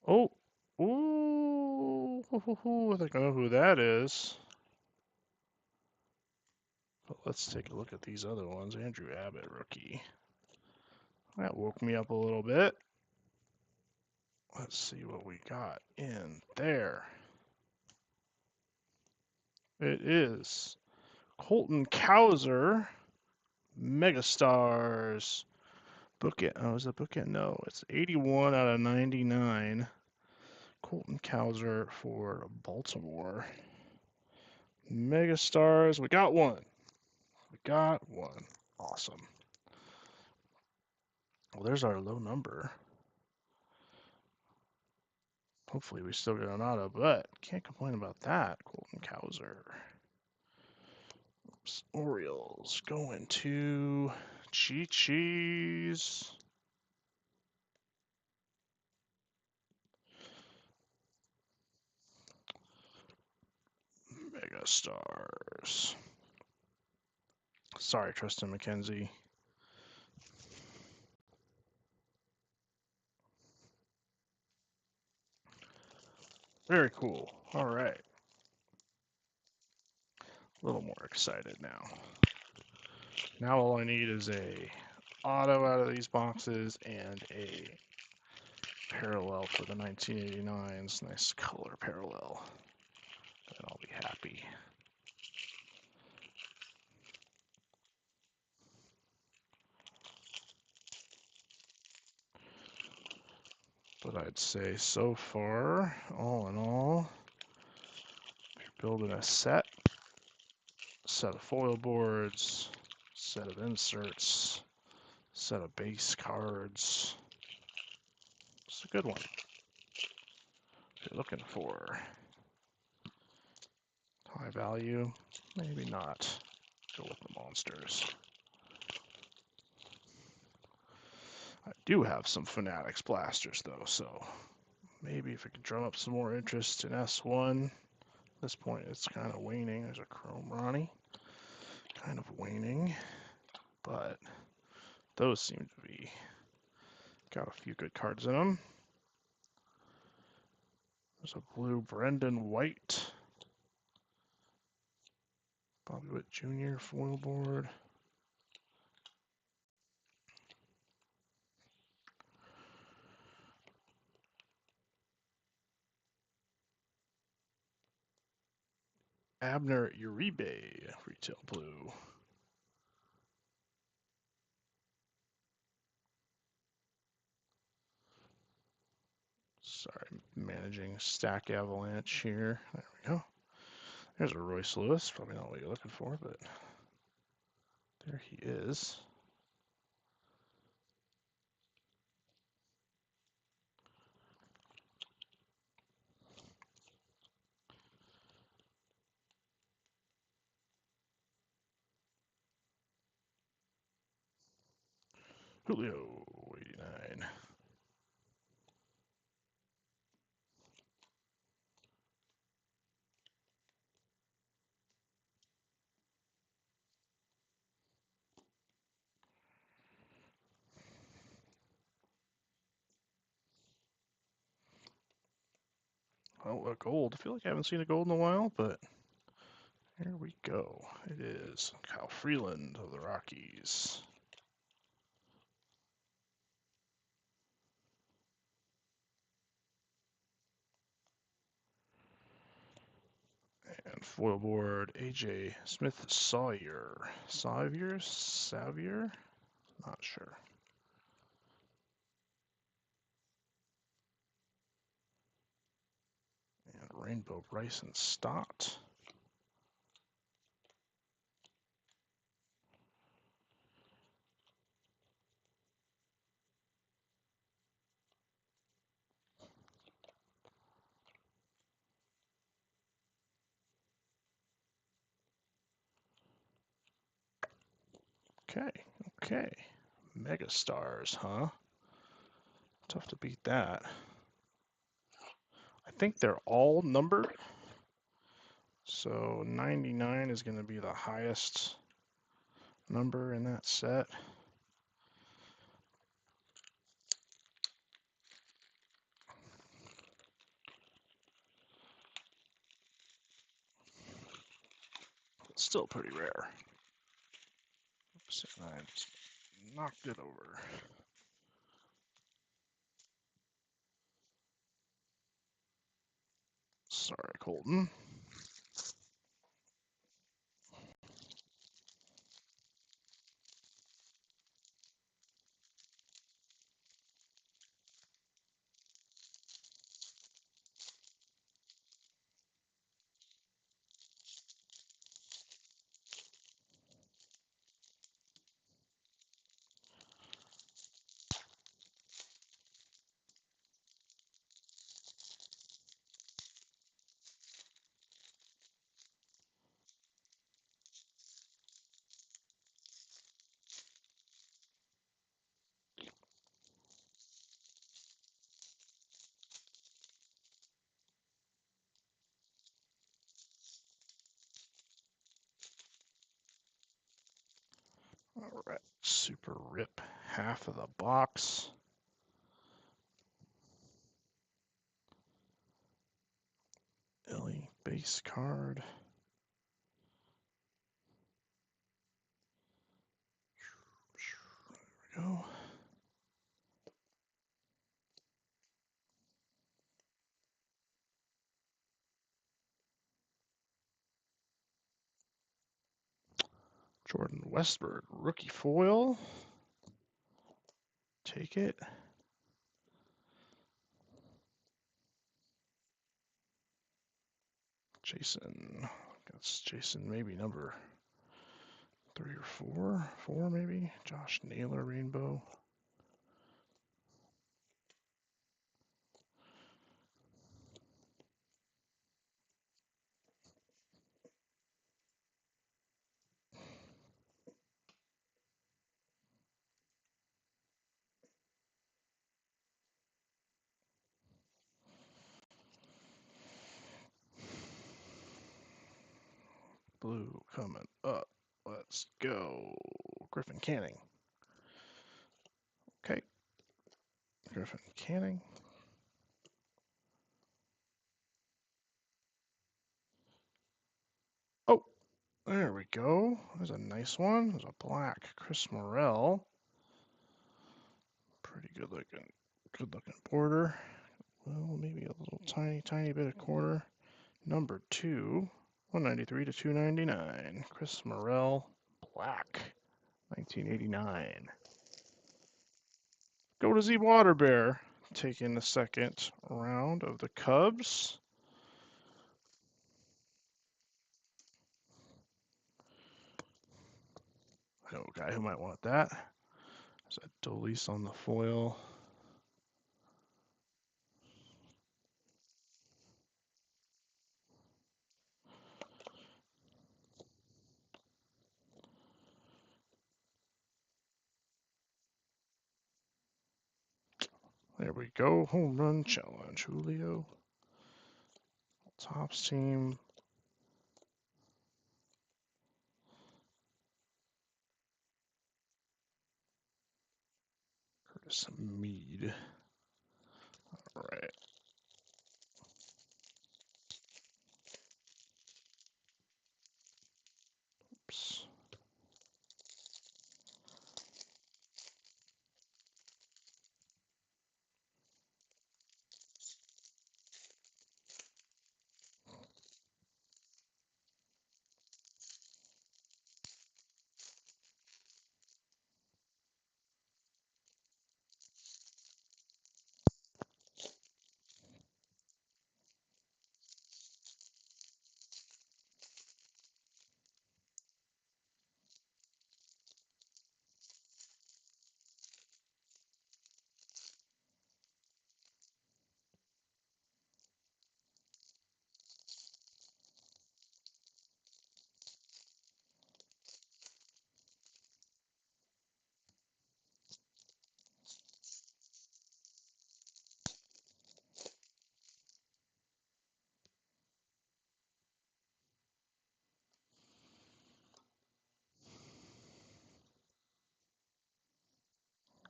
[SPEAKER 1] Oh, ooh, I think I know who that is. But let's take a look at these other ones. Andrew Abbott, rookie. That woke me up a little bit. Let's see what we got in there. It is Colton Cowser, Megastars. Bookend. Oh, is it bookend? No, it's 81 out of 99. Colton Cowser for Baltimore. Megastars. We got one. We got one. Awesome. Well, there's our low number. Hopefully we still get an auto, but can't complain about that. Colton Cowser. Oops. Orioles going to Chi-Chi's. Megastars. Sorry, Tristan McKenzie. Very cool. All right. A little more excited now. Now all I need is a auto out of these boxes and a parallel for the 1989s. Nice color parallel. And I'll be happy. But I'd say so far, all in all, if you're building a set of foil boards, set of inserts, set of base cards, it's a good one. If you're looking for high value, maybe not. Go with the monsters. I do have some Fanatics blasters though, so maybe if I could drum up some more interest in S1. At this point, it's kind of waning. There's a Chrome Ronnie, kind of waning, but those seem to be got a few good cards in them. There's a blue Brendan White, Bobby Witt Jr. foil board. Abner Uribe, retail blue. Sorry, managing stack avalanche here. There we go. There's a Royce Lewis. Probably not what you're looking for, but there he is. Julio, 89. Oh, a gold. I feel like I haven't seen a gold in a while, but here we go. It is Kyle Freeland of the Rockies. And foil board, AJ Smith Sawyer. Savier? Not sure. And Rainbow Bryson Stott. Okay. Mega Stars, huh? Tough to beat that. I think they're all numbered. So 99 is going to be the highest number in that set. It's still pretty rare. Oops, and I just knocked it over. Sorry, Colton. All right, super rip half of the box. Ellie base card. There we go. Jordan Westburg, rookie foil. Take it. Jason. That's Jason, maybe number 3 or 4. 4 maybe. Josh Naylor rainbow. Blue coming up. Let's go. Griffin Canning. Okay. Griffin Canning. Oh, there we go. There's a nice one. There's a black Chris Morel. Pretty good looking border. Well, maybe a little tiny bit of corner. Number 2, 193 to 299. Chris Morel, black, 1989. Go to Z Water Bear, taking the second round of the Cubs. I know a guy who might want that. There's a Dolis on the foil. There we go. Home run challenge. Julio. Tops team. Curtis Mead. All right. Oops.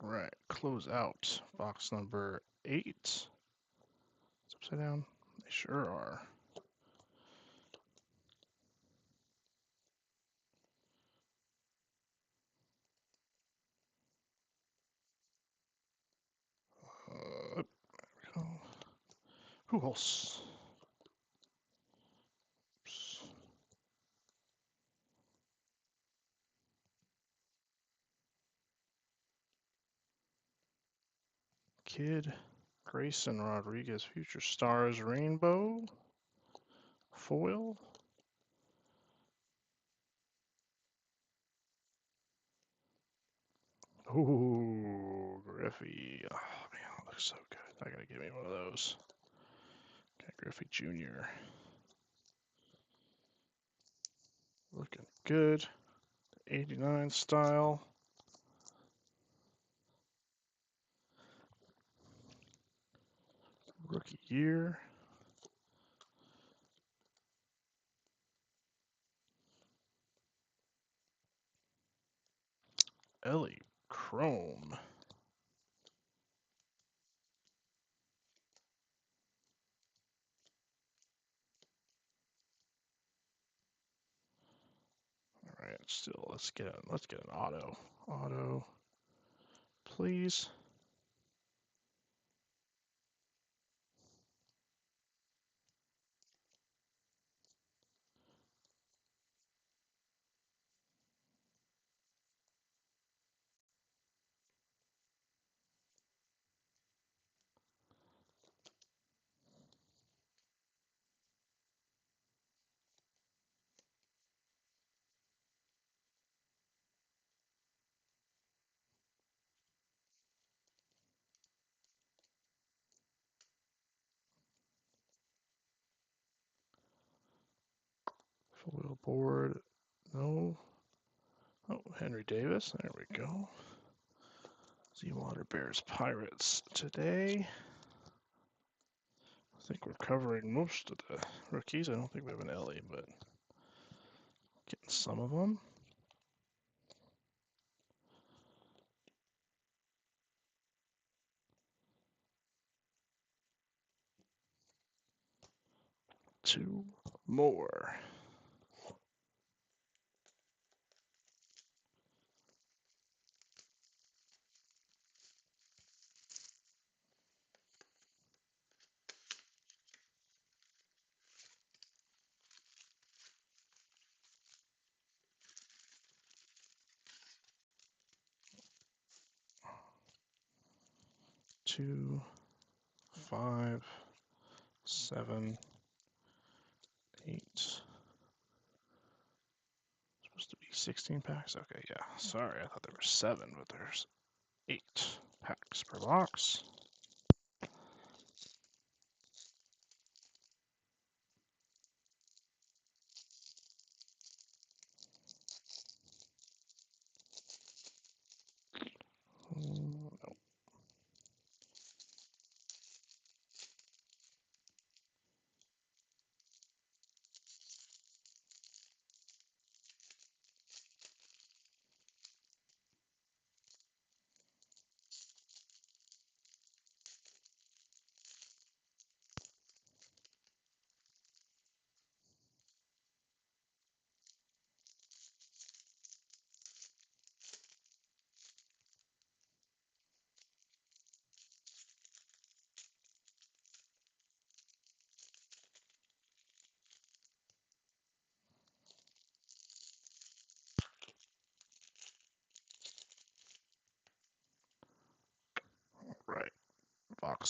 [SPEAKER 1] All right. Close out. Box number 8. It's upside down. They sure are. There we go. Who else? Oops. Kid. Grayson Rodriguez. Future Stars Rainbow. Foil. Ooh, Griffey. Oh, man, that looks so good. I gotta give me one of those. Okay, Griffey Jr. Looking good. 89 style. Rookie year. Ellie Chrome. All right, still let's get an auto. Auto, please. Foil board. No. Oh, Henry Davis. There we go. Water Bears Pirates today. I think we're covering most of the rookies. I don't think we have an Ellie, but getting some of them. Two more. Two, 5, 7, 8. Supposed to be 16 packs? Okay, yeah. Sorry, I thought there were 7, but there's 8 packs per box. No.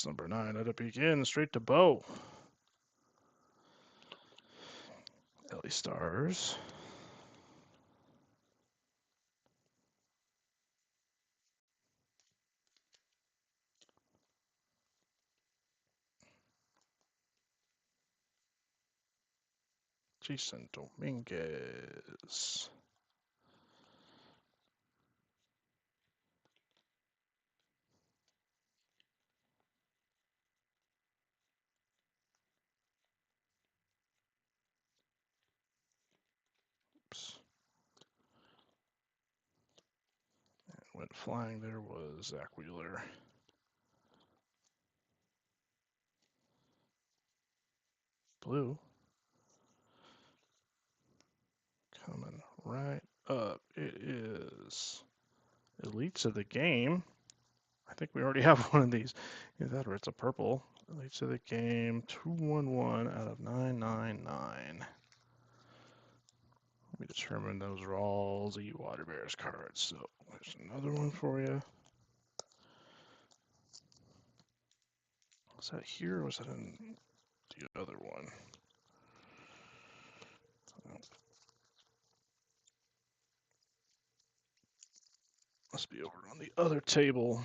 [SPEAKER 1] box number 9. Let it begin. Straight to Bo. Ellie Stars. Jason Dominguez. Oops. And went flying there was Zach Wheeler. Blue. Coming right up. It is Elites of the Game. I think we already have one of these. Either that or it's a purple. Elites of the Game 211 out of 999. Let me determine those are all the Water Bears cards. So there's another one for you. Was that here or was that in the other one? Must be over on the other table.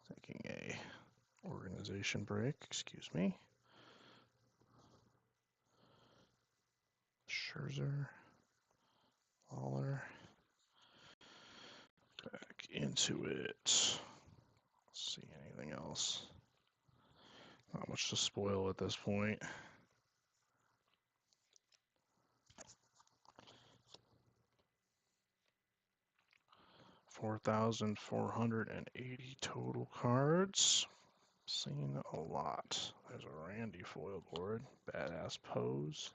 [SPEAKER 1] Taking a organization break, excuse me. Scherzer, Waller, back into it. Let's see anything else. Not much to spoil at this point. $4,480 total cards. Seen a lot. There's a Randy foil board. Badass pose.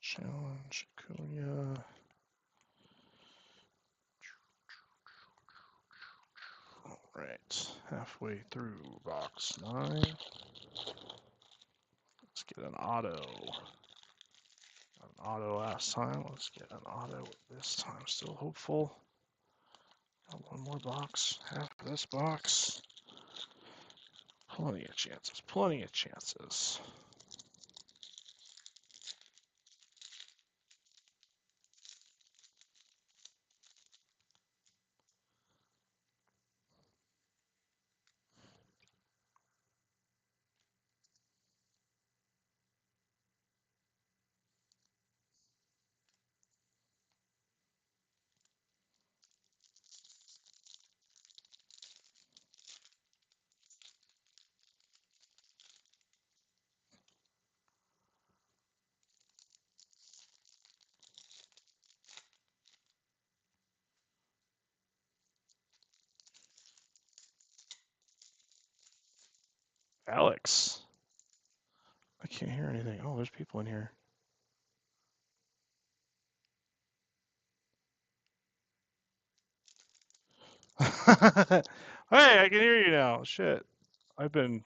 [SPEAKER 1] Challenge, Acuna. All right, halfway through box 9. Let's get an auto. An auto last time. Let's get an auto this time. Still hopeful. Got one more box. Half of this box. Plenty of chances. Plenty of chances. Alex. I can't hear anything. Oh, there's people in here. Hey, I can hear you now. Shit. I've been.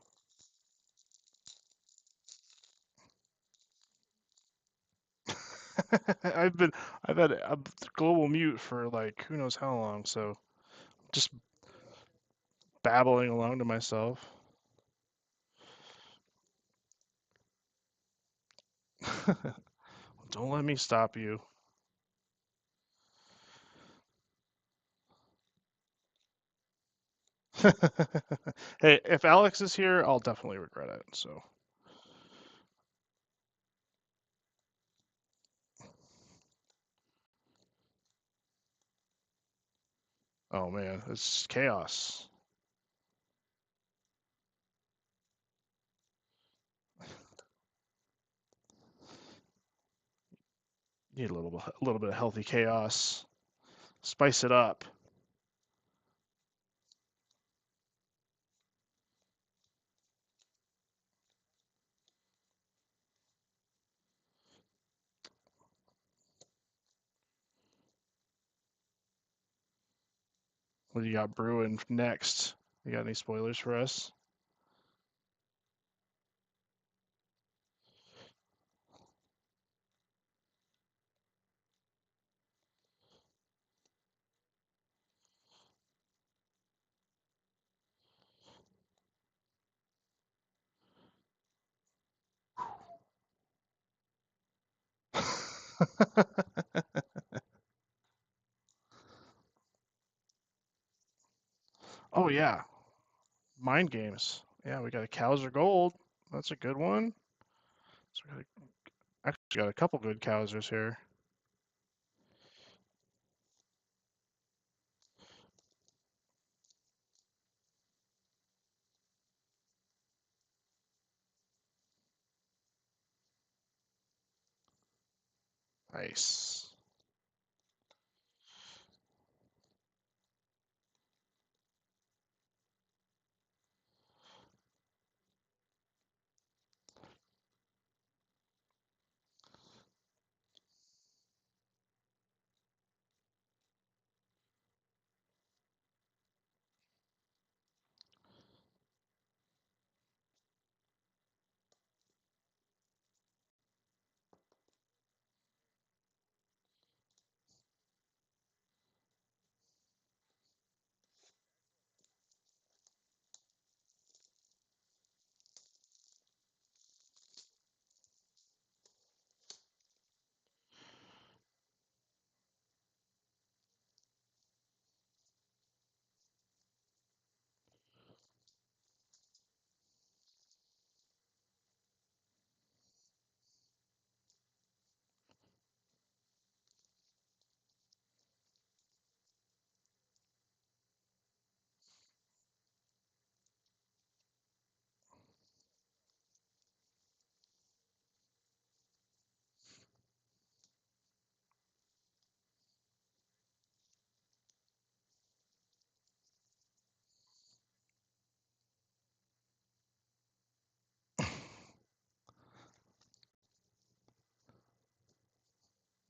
[SPEAKER 1] I've had a global mute for like who knows how long, so just babbling along to myself. Don't let me stop you. Hey, if Alex is here, I'll definitely regret it. So, oh man, it's chaos. Need a little bit of healthy chaos. Spice it up. What do you got brewing next? You got any spoilers for us? Oh yeah, mind games. Yeah, we got a cows are gold. That's a good one. So we got actually got a couple good cowsers here. Nice.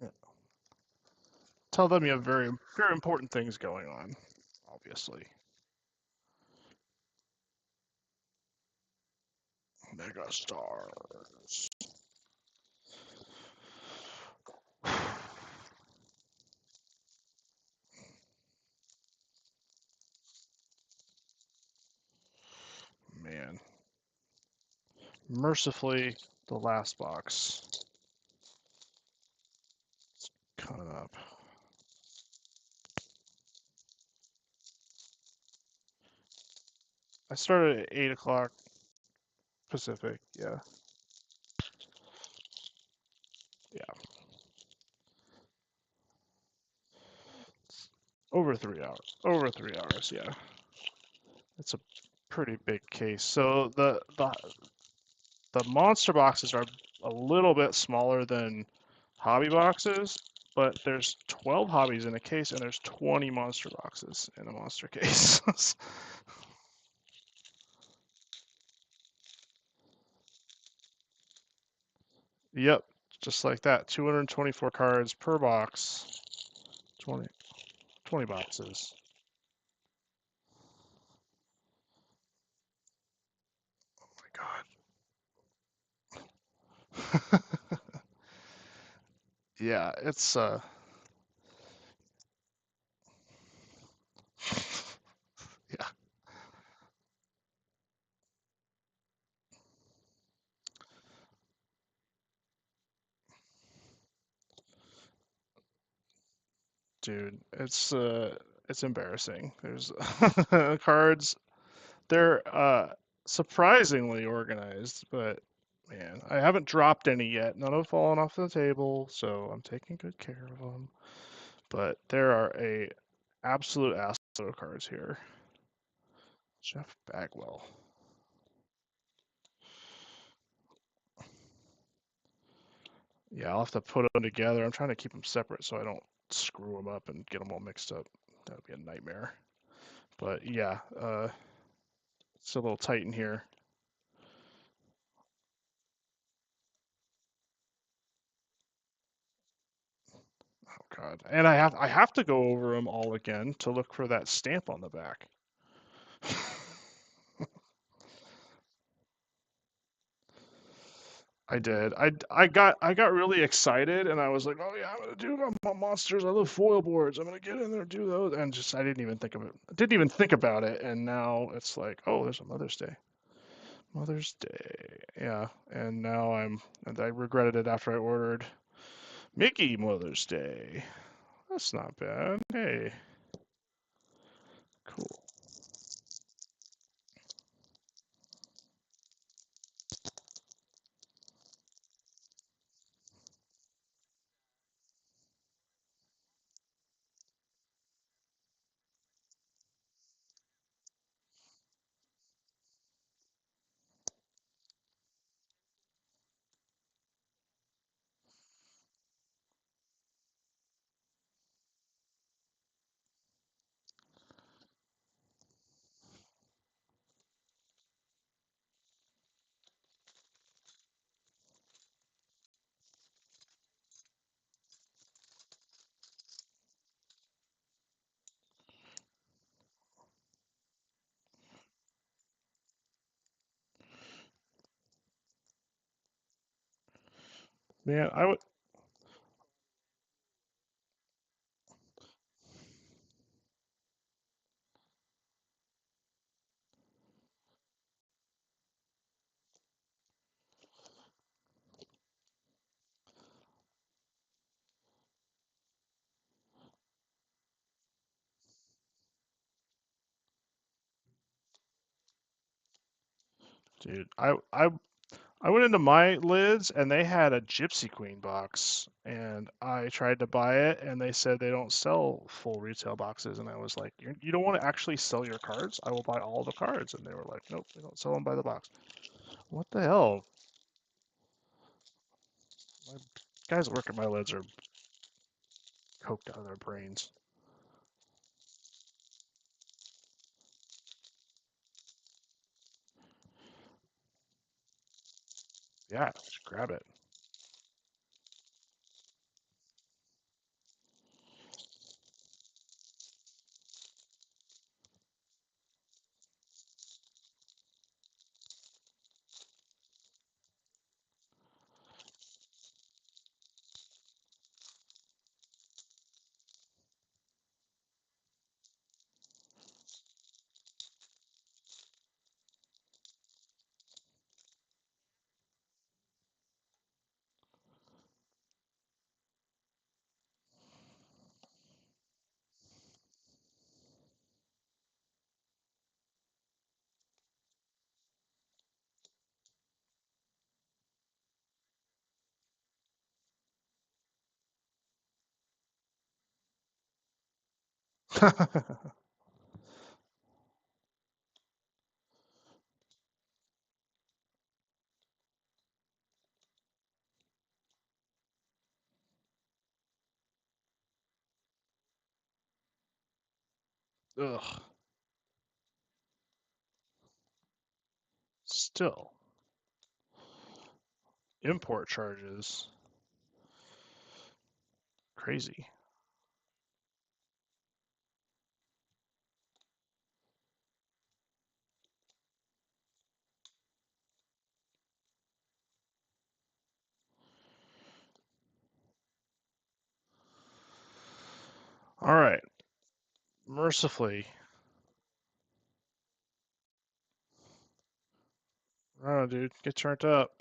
[SPEAKER 1] Yeah. Tell them you have very, very important things going on, obviously. Mega stars. Man. Mercifully, the last box coming up. I started at 8 o'clock Pacific. Yeah. Yeah. Over 3 hours. Over 3 hours. Yeah. It's a pretty big case. So the monster boxes are a little bit smaller than hobby boxes, but there's 12 hobbies in a case and there's 20 monster boxes in a monster case. Yep, just like that. 224 cards per box. 20 boxes. Oh my god. Yeah, it's yeah. Dude, it's embarrassing. There's cards. They're surprisingly organized, but man, I haven't dropped any yet. None have fallen off the table, so I'm taking good care of them. But there are a absolute ass load of cards here. Jeff Bagwell. Yeah, I'll have to put them together. I'm trying to keep them separate so I don't screw them up and get them all mixed up. That would be a nightmare. But yeah, it's a little tight in here. Oh God. And I have to go over them all again to look for that stamp on the back. I did. I got really excited and I was like, oh yeah, I'm gonna do monsters. I love foil boards. I'm gonna get in there and do those. And just I didn't even think of it. I didn't even think about it. And now it's like, oh, there's a Mother's Day. Mother's Day. Yeah. And I regretted it after I ordered Mickey Mother's Day. That's not bad. Hey, cool. Man, I would, dude, I went into my lids and they had a Gypsy Queen box, and I tried to buy it, and they said they don't sell full retail boxes, and I was like, you don't want to actually sell your cards? I will buy all the cards, and they were like, nope, they don't sell them by the box. What the hell? My guys that work at my lids are coked out of their brains. Yeah, just grab it. Ugh. Still, import charges. Crazy. All right. Mercifully. Oh, dude, get turned up.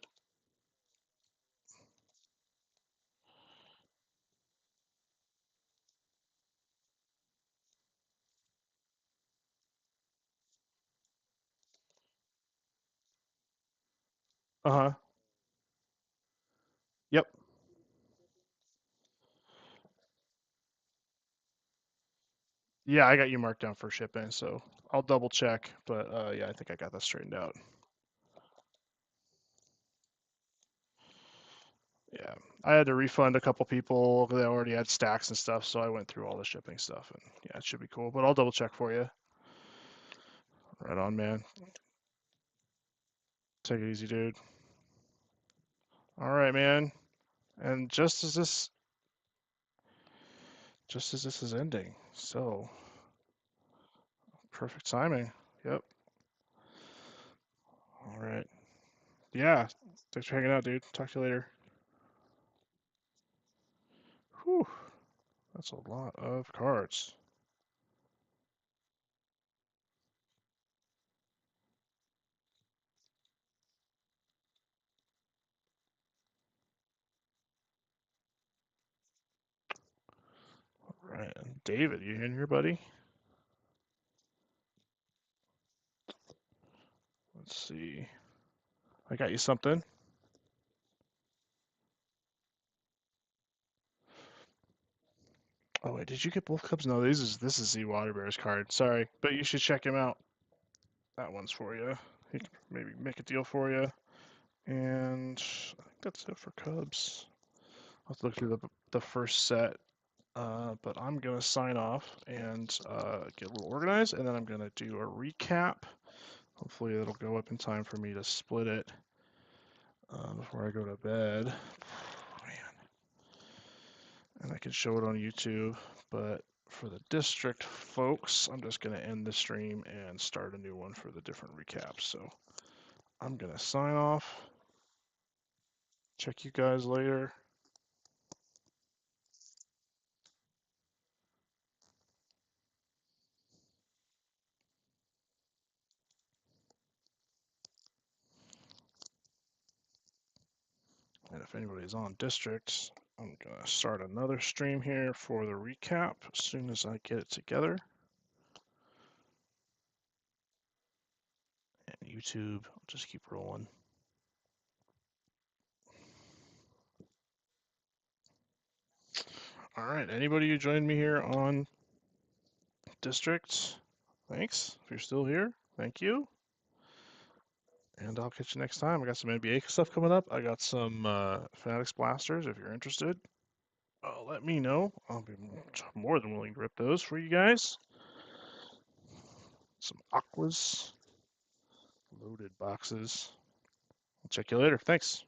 [SPEAKER 1] Uh-huh. Yep. Yeah, I got you marked down for shipping, so I'll double check. But yeah, I think I got that straightened out. Yeah, I had to refund a couple people that already had stacks and stuff, so I went through all the shipping stuff, and yeah, it should be cool. But I'll double check for you. Right on, man. Take it easy, dude. All right, man. And just as this just as this is ending. So, perfect timing. Yep. All right. Yeah. Thanks for hanging out, dude. Talk to you later. Whew. That's a lot of cards. All right. David, you in here, buddy? Let's see. I got you something. Oh wait, did you get both cups? No, this is the Water Bears card. Sorry, but you should check him out. That one's for you. He can maybe make a deal for you. And I think that's it for Cubs. I'll have to look through the first set. But I'm gonna sign off and get a little organized, and then I'm gonna do a recap. Hopefully it'll go up in time for me to split it before I go to bed. Man. And I can show it on YouTube, but for the district folks, I'm just gonna end the stream and start a new one for the different recaps. So I'm gonna sign off. Check you guys later. And if anybody's on districts, I'm gonna start another stream here for the recap as soon as I get it together. And YouTube, I'll just keep rolling. All right, anybody who joined me here on districts, thanks. If you're still here, thank you. And I'll catch you next time. I got some NBA stuff coming up. I got some Fanatics blasters if you're interested. Let me know. I'll be more than willing to rip those for you guys. Some Aquas, loaded boxes. I'll check you later. Thanks.